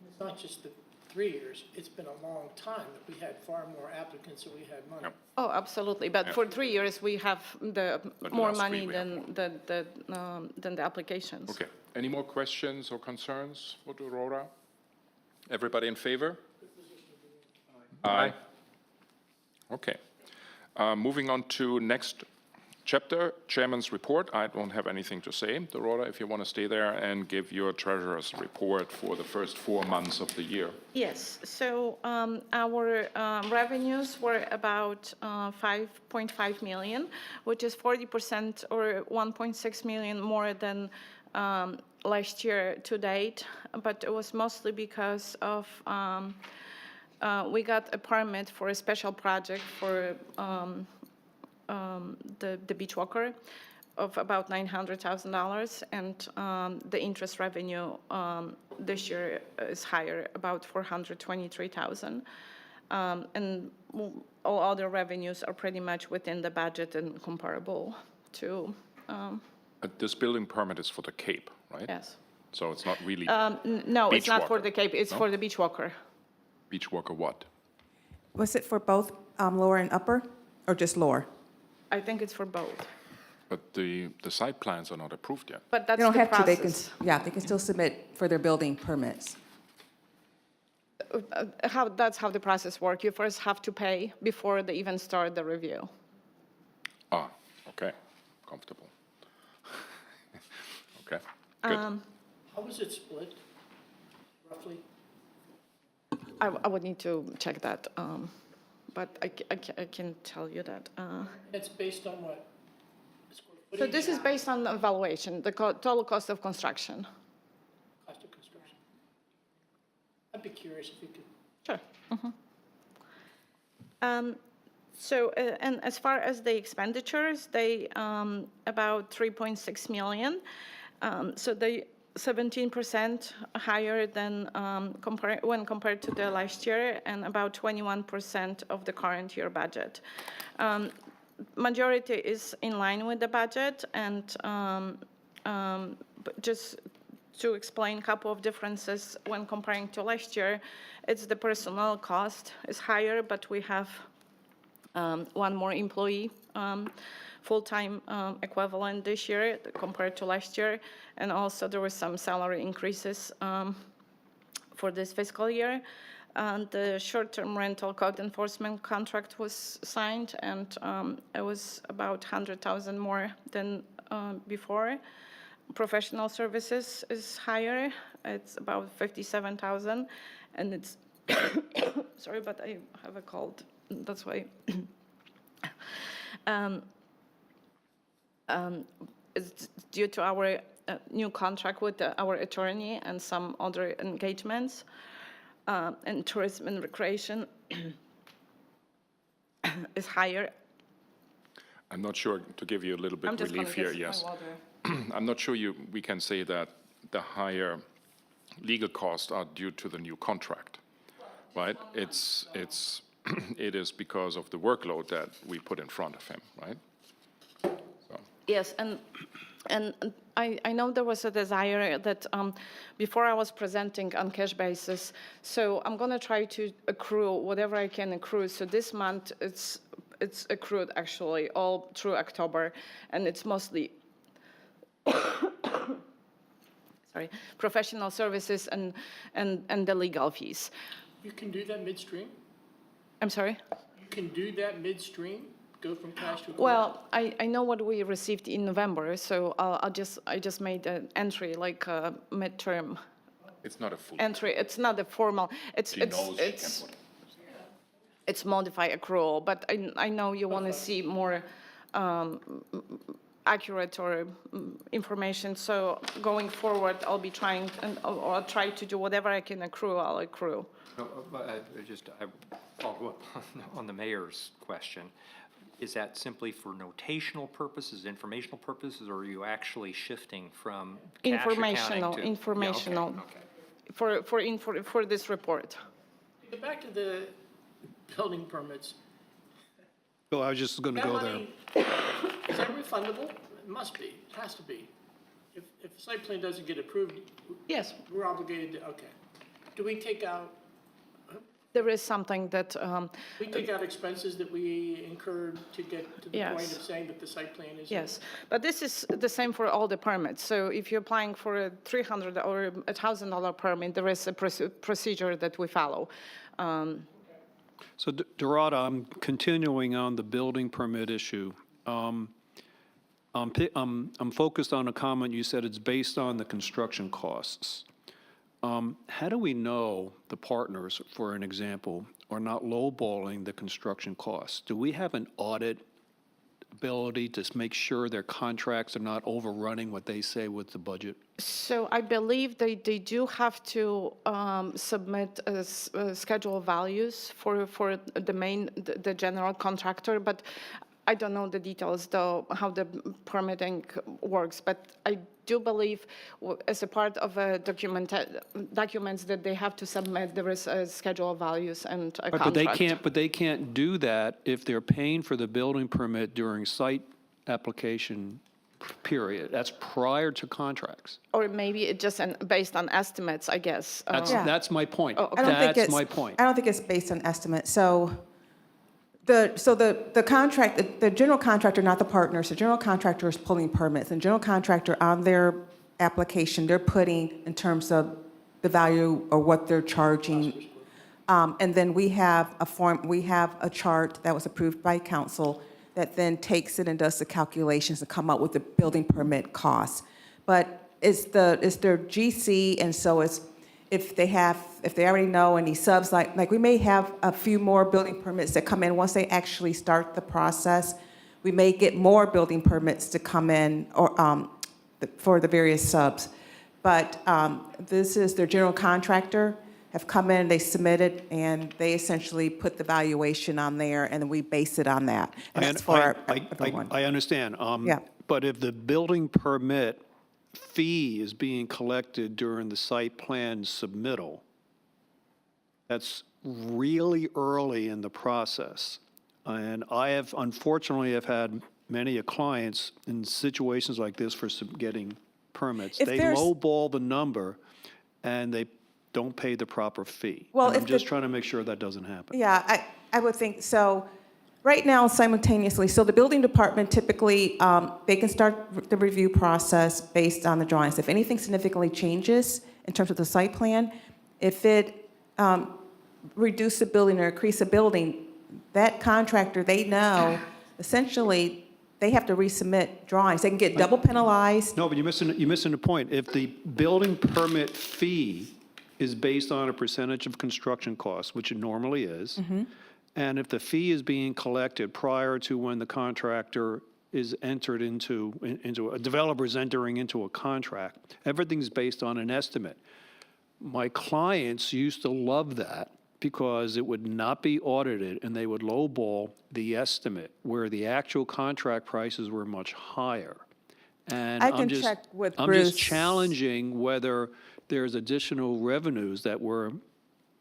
It's not just the 3 years, it's been a long time that we had far more applicants than we had money. Oh, absolutely. But for 3 years, we have But more last three money we have than the applications. Okay. Any more questions or concerns for Dorota? Everybody in favor? Aye. Okay. Moving on to next chapter, Chairman's report. I don't have anything to say. Dorota, if you want to stay there and give your treasurer's report for the first 4 months of the year. Yes, so our revenues were about 5.5 million, which is 40% or 1.6 million more than last year to date, but it was mostly because of we got a permit for a special project for the beach walker of about $900,000, and the interest revenue this year is higher, about $423,000. And all other revenues are pretty much within the budget and comparable to. This building permit is for the Cape, right? Yes. So it's not really No, it's Beach not for walker, the Cape, it's no? for the beach walker. beach walker what? Was it for both lower and upper, or just lower? I think it's for both, But the site plans are not approved yet. but that's They don't the have to, they process. can, yeah, they can still submit for their building permits. That's how the process works. You first have to pay before they even start the review. Ah, okay, comfortable. Okay, good. How was it split, roughly? I would need to check that, but I can tell you that. It's based on what? Square So footage? this is based on evaluation, the total cost of construction. Cost of construction. I'd be curious if you could. Sure. So, and as far as the expenditures, they, about 3.6 million. So they 17% higher than when compared to the last year, and about 21% of the current year budget. Majority is in line with the budget, and but just to explain a couple of differences when comparing to last year, it's the personnel cost is higher, but we have one more employee, full-time equivalent this year compared to last year. And also there were some salary increases for this fiscal year. And the short-term rental code enforcement contract was signed, and it was about 100,000 more than before. Professional services is higher. It's about 57,000, and it's, sorry, but I have a cold, that's why. It's due to our new contract with our attorney and some other engagements, and tourism and recreation is higher. I'm not sure, to give you a little I'm bit just gonna relief here, get my yes. water. I'm not sure we can say that the higher legal costs are due to the new contract, right? It is because of the workload that we put in front of him, right? Yes, and I know there was a desire that before I was presenting on cash basis, so I'm going to try to accrue whatever I can accrue. So this month, it's accrued actually all through October, and it's mostly sorry, professional services and the legal fees. You can do that midstream? I'm sorry? You can do that midstream? Go from cash to accrual? Well, I know what we received in November, so I just made an entry, like a midterm It's not a full. entry. It's not a formal, She knows she can put it. it's modified accrual, but I know you want to see more accurate or information, so going forward, I'll be trying, or I'll try to do whatever I can accrue, I'll accrue. No, I follow up on the mayor's question. Is that simply for notational purposes, informational purposes, or are you actually shifting from cash accounting to? Informational, Yeah, okay. for this report. Go back to the building permits. Well, I was just going to That go there. money, is that refundable? It must be, it has to be. If the site plan doesn't get approved, Yes, we're obligated to, okay. Do we take out, there is something that, expenses that we incurred to get to the point Yes. of saying that the site plan is? yes, but this is the same for all the permits. So if you're applying for a $300 or $1,000 permit, there is a procedure that we follow. So Dorada, I'm continuing on the building permit issue. I'm focused on a comment you said it's based on the construction costs. How do we know the partners, for an example, are not lowballing the construction costs? Do we have an audit ability to make sure their contracts are not overrunning what they say with the budget? So I believe they do have to submit schedule of values for the general contractor, but I don't know the details, though, how the permitting works. But I do believe, as a part of documents that they have to submit, there is a schedule of values and a contract. But they can't do that if they're paying for the building permit during site application period. That's prior to contracts. Or maybe it just based on estimates, I guess. That's my point. Oh, okay. That's my point. I don't think it's based on estimate. So the contract, the general contractor, not the partners, the general contractor is pulling permits. And general contractor, on their application, they're putting in terms of the value or what they're charging. And then we have a chart that was approved by council that then takes it and does the calculations and come up with the building permit costs. But it's their GC, and so it's, if they already know any subs, like we may have a few more building permits that come in once they actually start the process. We may get more building permits to come in or for the various subs. But this is their general contractor have come in, they submitted, and they essentially put the valuation on there, and we base it on that. And that's for everyone. I understand. Yeah. But if the building permit fee is being collected during the site plan submittal, that's really early in the process. And unfortunately, I've had many clients in situations like this for getting permits. If They there's- lowball the number, and they don't pay the proper fee. Well, And I'm if just the- trying to make sure that doesn't happen. Yeah, I would think so. Right now, simultaneously, so the building department typically, they can start the review process based on the drawings. If anything significantly changes in terms of the site plan, if it reduce the building or increase the building, that contractor, they know, essentially, they have to resubmit drawings. They can get double penalized. No, but you're missing the point. If the building permit fee is based on a percentage of construction costs, which it normally is, and if the fee is being collected prior to when the contractor is entered into a developer's entering into a contract. Everything's based on an estimate. My clients used to love that because it would not be audited and they would lowball the estimate where the actual contract prices were much higher. And I can check with I'm Bruce. just challenging whether there's additional revenues that we're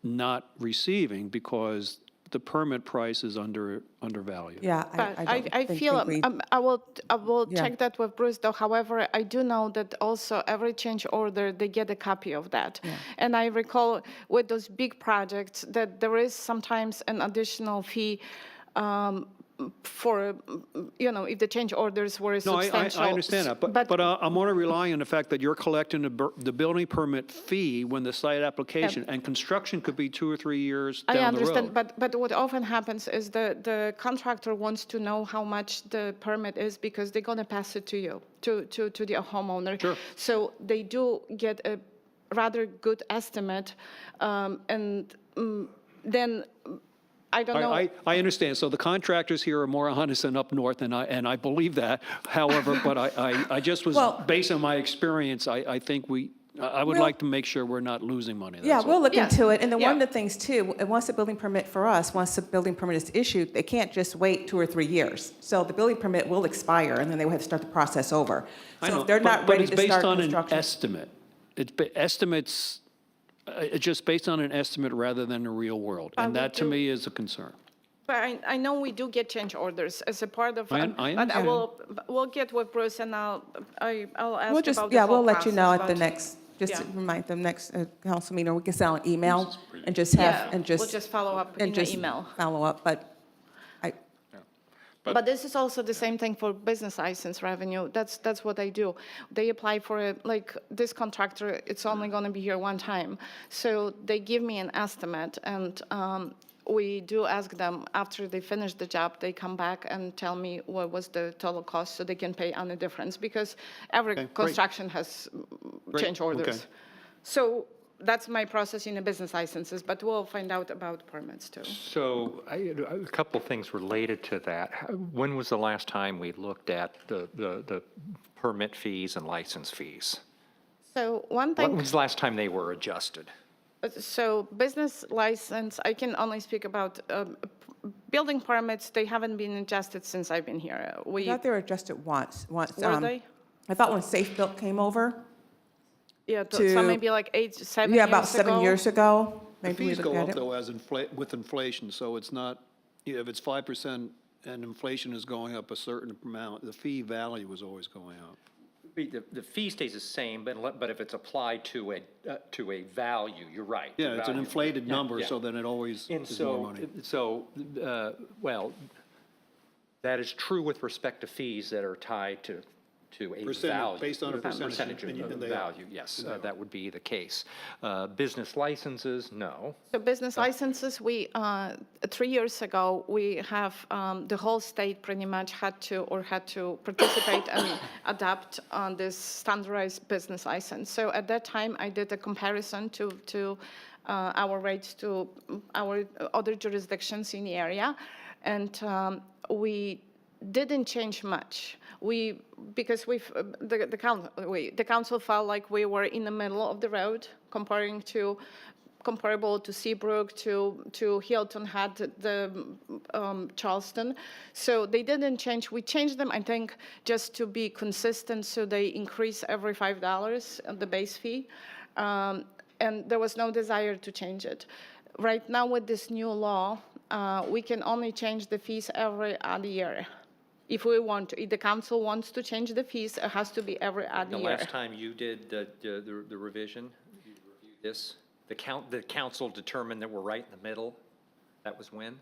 not receiving because the permit price is undervalued. Yeah, But I don't feel, think we. I will Yeah. check that with Bruce, though. However, I do know that also every change order, they get a copy of that. And I recall with those big projects that there is sometimes an additional fee for, if the change orders were No, substantial. I understand that, but I'm only relying on the fact that you're collecting the building permit fee when the site application, and construction could be 2 or 3 years I down the road. understand, but what often happens is the contractor wants to know how much the permit is because they're gonna pass it to you, to the homeowner. Sure. So they do get a rather good estimate, and then, I don't know. I understand. So the contractors here are more honest than up north, and I believe that. However, but I just was, Well- based on my experience, I think I would We'll- like to make sure we're not losing money. Yeah, that's all. we'll look Yeah. into it. And then one of Yeah. the things too, once the building permit for us, once the building permit is issued, they can't just wait 2 or 3 years. So the building permit will expire and then they will have to start the process over. I So know, if they're not but ready it's to based start on an construction. estimate. Estimates, it's just based on an estimate rather than the real world. And will that to do- me is a concern. But I know we do get change orders as a part of. I But I understand. we'll get with Bruce and I'll ask We'll just, about the yeah, whole we'll let you know process, at the but- next, just to Yeah. remind them, next council meeting, or we can send an email and just have, Yeah, and just. we'll just follow up in and an just email. Follow up, but But this is also the same thing for business license revenue. That's what they do. They apply for like this contractor, it's only going to be here one time. So they give me an estimate and we do ask them after they finish the job, they come back and tell me what was the total cost so they can pay on the difference because every great. construction has Great, change orders. okay. So that's my process in the business licenses, but we'll find out about permits too. So a couple of things related to that. When was the last time we looked at the permit fees and license fees? So one When thing. was the last time they were adjusted? So business license, I can only speak about building permits. They haven't been adjusted since I've been here. I thought they were adjusted once. Were they? I thought when Safe Built came over. Yeah, so to- maybe like 7 years Yeah, ago. about 7 years ago. The Maybe we fees looked go at up it. though with inflation, so it's not, if it's 5% and inflation is going up a certain amount, the fee value is always going up. The fee stays the same, but if it's applied to a value, you're right. Yeah, it's an Value. inflated Yeah, number, yeah. so then it always And is more so, money. well, that is true with respect to fees that are tied to a Percentage, value. based on a A percentage, and of they are. value, yes, that would be the case. Business licenses, no. So business licenses, 3 years ago, we have, the whole state pretty much had to participate and adapt on this standardized business license. So at that time, I did a comparison to our rates to our other jurisdictions in the area. And we didn't change much. Because the council felt like we were in the middle of the road comparable to Seabrook, to Hilton Head, the Charleston. So they didn't change. We changed them, I think, just to be consistent. So they increase every $5 on the base fee. And there was no desire to change it. Right now with this new law, we can only change the fees every other year. If we want to, if the council wants to change the fees, it has to be every other The year. last time you did the revision, you reviewed this, the council determined that we're right in the middle? That was when?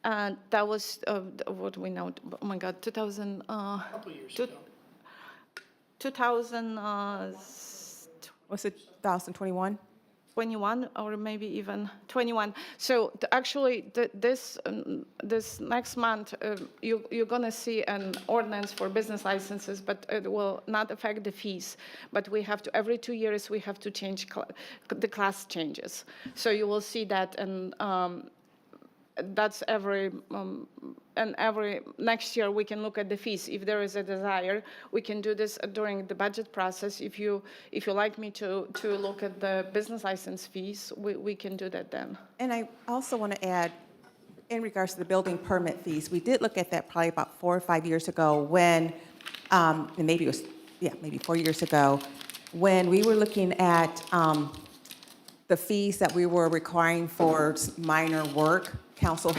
That was, what do we know, oh my God, 2000. Couple years ago. 2000. Was it 2021? 21 or maybe even 21. So actually, this next month, you're going to see an ordinance for business licenses, but it will not affect the fees. But we have to, every 2 years, we have to change the class changes. So you will see that, and that's next year, we can look at the fees. If there is a desire, we can do this during the budget process. If you like me to look at the business license fees, we can do that then. And I also want to add, in regards to the building permit fees, we did look at that probably about 4 or 5 years ago when, and maybe it was, maybe 4 years ago, when we were looking at the fees that we were requiring for minor work. Council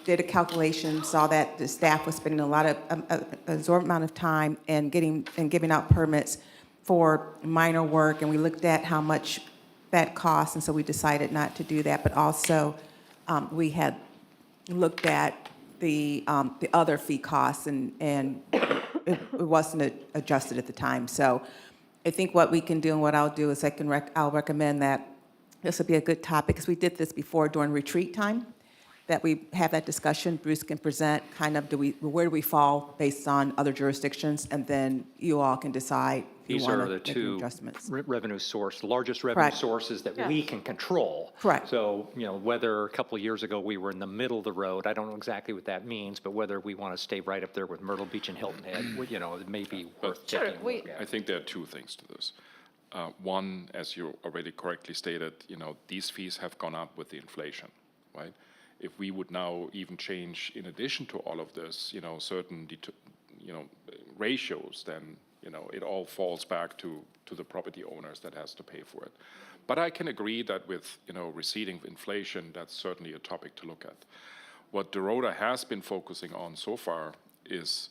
did a calculation, saw that the staff was spending a lot of, absorbent amount of time and giving out permits for minor work, and we looked at how much that cost, and so we decided not to do that. But also, we had looked at the other fee costs, and it wasn't adjusted at the time. So I think what we can do and what I'll do is I'll recommend that this would be a good topic, because we did this before during retreat time, that we have that discussion. Bruce can present kind of where do we fall based on other jurisdictions, and then you all can decide if you These want are to the make any two adjustments. revenue source, the largest revenue Correct. sources that we can control. Correct. So, whether a couple of years ago we were in the middle of the road, I don't know exactly what that means, but whether we want to stay right up there with Myrtle Beach and Hilton Head, it may be worth taking a look at. I think there are two things to this. One, as you already correctly stated, these fees have gone up with the inflation, right? If we would now even change, in addition to all of this, certain, ratios, then, it all falls back to the property owners that has to pay for it. But I can agree that with, receding inflation, that's certainly a topic to look at. What DOROTA has been focusing on so far is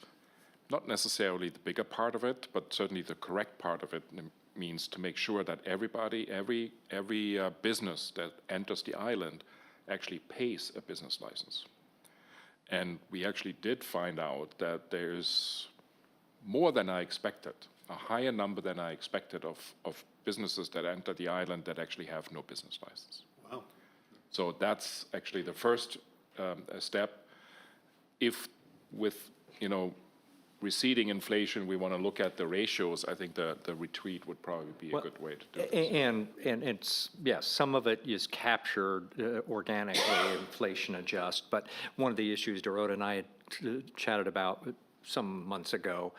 not necessarily the bigger part of it, but certainly the correct part of it means to make sure that everybody, every business that enters the island actually pays a business license. And we actually did find out that there's more than I expected, a higher number than I expected of businesses that enter the island that actually have no business license. Wow. So that's actually the first step. If with, receding inflation, we want to look at the ratios, I think the retreat would probably be a good way to do it. And it's, yes, some of it is captured organically, inflation adjust, but one of the issues Dorota and I had chatted about some months ago,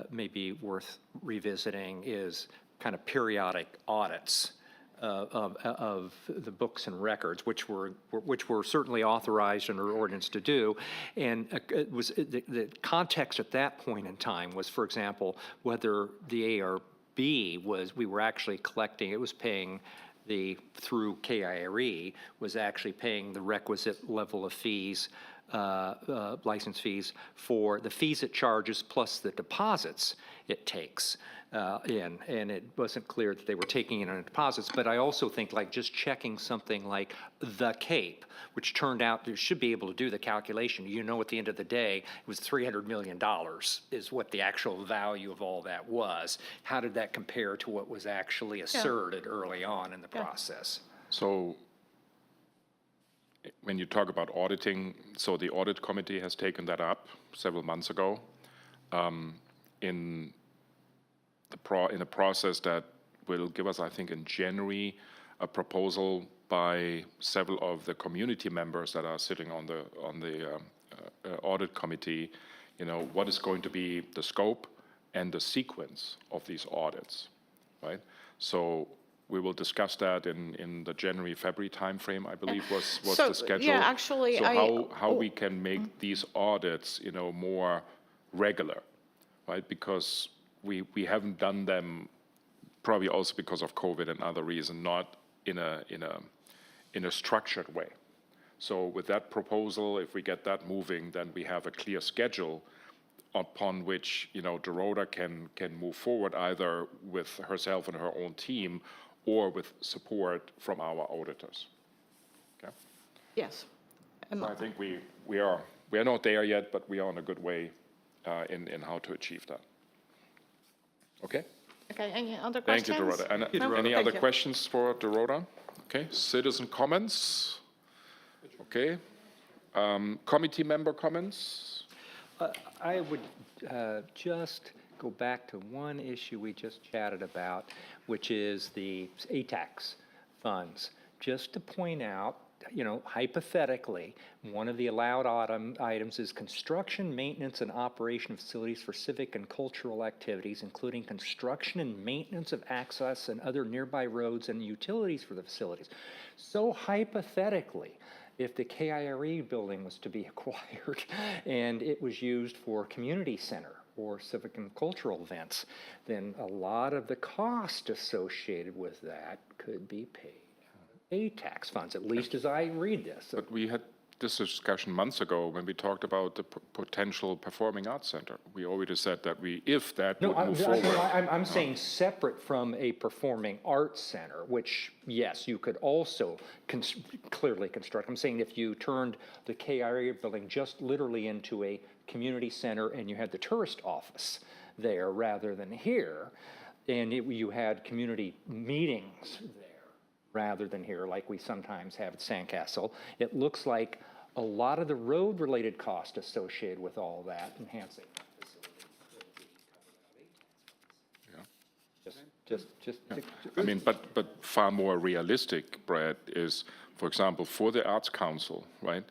maybe worth revisiting, is kind of periodic audits of the books and records, which were certainly authorized under ordinance to do. And it was the context at that point in time was, for example, whether the ARB we were actually collecting, it was paying through KIRE, was actually paying the requisite level of fees, license fees, for the fees it charges plus the deposits it takes in. And it wasn't clear that they were taking in on deposits, but I also think like just checking something like the Cape, which turned out you should be able to do the calculation. At the end of the day, it was $300 million is what the actual value of all that was. How did that compare to what was actually asserted early on in the process? So when you talk about auditing, so the audit committee has taken that up several months ago in a process that will give us, I think, in January, a proposal by several of the community members that are sitting on the audit committee, what is going to be the scope and the sequence of these audits, right? So we will discuss that in the January-February timeframe, I believe was So, the schedule. yeah, actually, So how we can make these audits, more regular, right? Because we haven't done them, probably also because of COVID and other reasons, not in a structured way. So with that proposal, if we get that moving, then we have a clear schedule upon which, Dorota can move forward either with herself and her own team or with support from our auditors. Okay? Yes. So I think we are not there yet, but we are on a good way in how to achieve that. Okay? Okay, any other Thank questions? you, Dorota. And No? any Thank other you. questions for Dorota? Okay, citizen comments? Okay. Committee member comments? I would just go back to one issue we just chatted about, which is the ATAX funds. Just to point out, hypothetically, one of the allowed items is construction, maintenance, and operation of facilities for civic and cultural activities, including construction and maintenance of access and other nearby roads and utilities for the facilities. So hypothetically, if the KIRE building was to be acquired and it was used for community center or civic and cultural events, then a lot of the cost associated with that could be paid tax funds, at least as I read this. But we had this discussion months ago when we talked about the potential performing arts center. We already said that if that would move forward. I'm saying separate from a performing arts center, which, yes, you could also clearly construct. I'm saying if you turned the KIA building just literally into a community center and you had the tourist office there rather than here, and you had community meetings there rather than here, like we sometimes have at Sandcastle, it looks like a lot of the road-related cost associated with all that, enhancing that facility. I mean, but far more realistic, Brad, is, for example, for the Arts Council, right?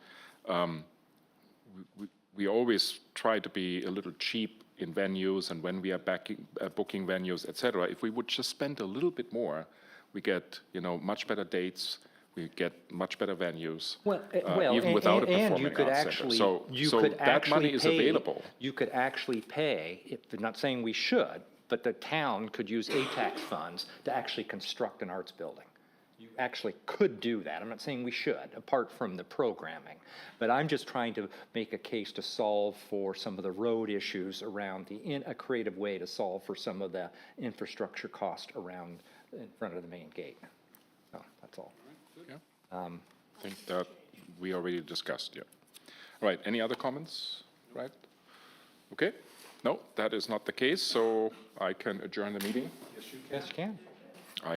We always try to be a little cheap in venues and when we are booking venues, et cetera. If we would just spend a little bit more, we get, much better dates, we get much better venues, even without a performing arts center. So that money is available. You could actually pay, I'm not saying we should, but the town could use ATAX funds to actually construct an arts building. You actually could do that. I'm not saying we should, apart from the programming. But I'm just trying to make a case to solve for some of the road issues around a creative way to solve for some of the infrastructure cost around in front of the main gate. So that's all. Yeah. I think that we already discussed, yeah. All right, any other comments, right? Okay, no, that is not the case, so I can adjourn the meeting. Yes, you can.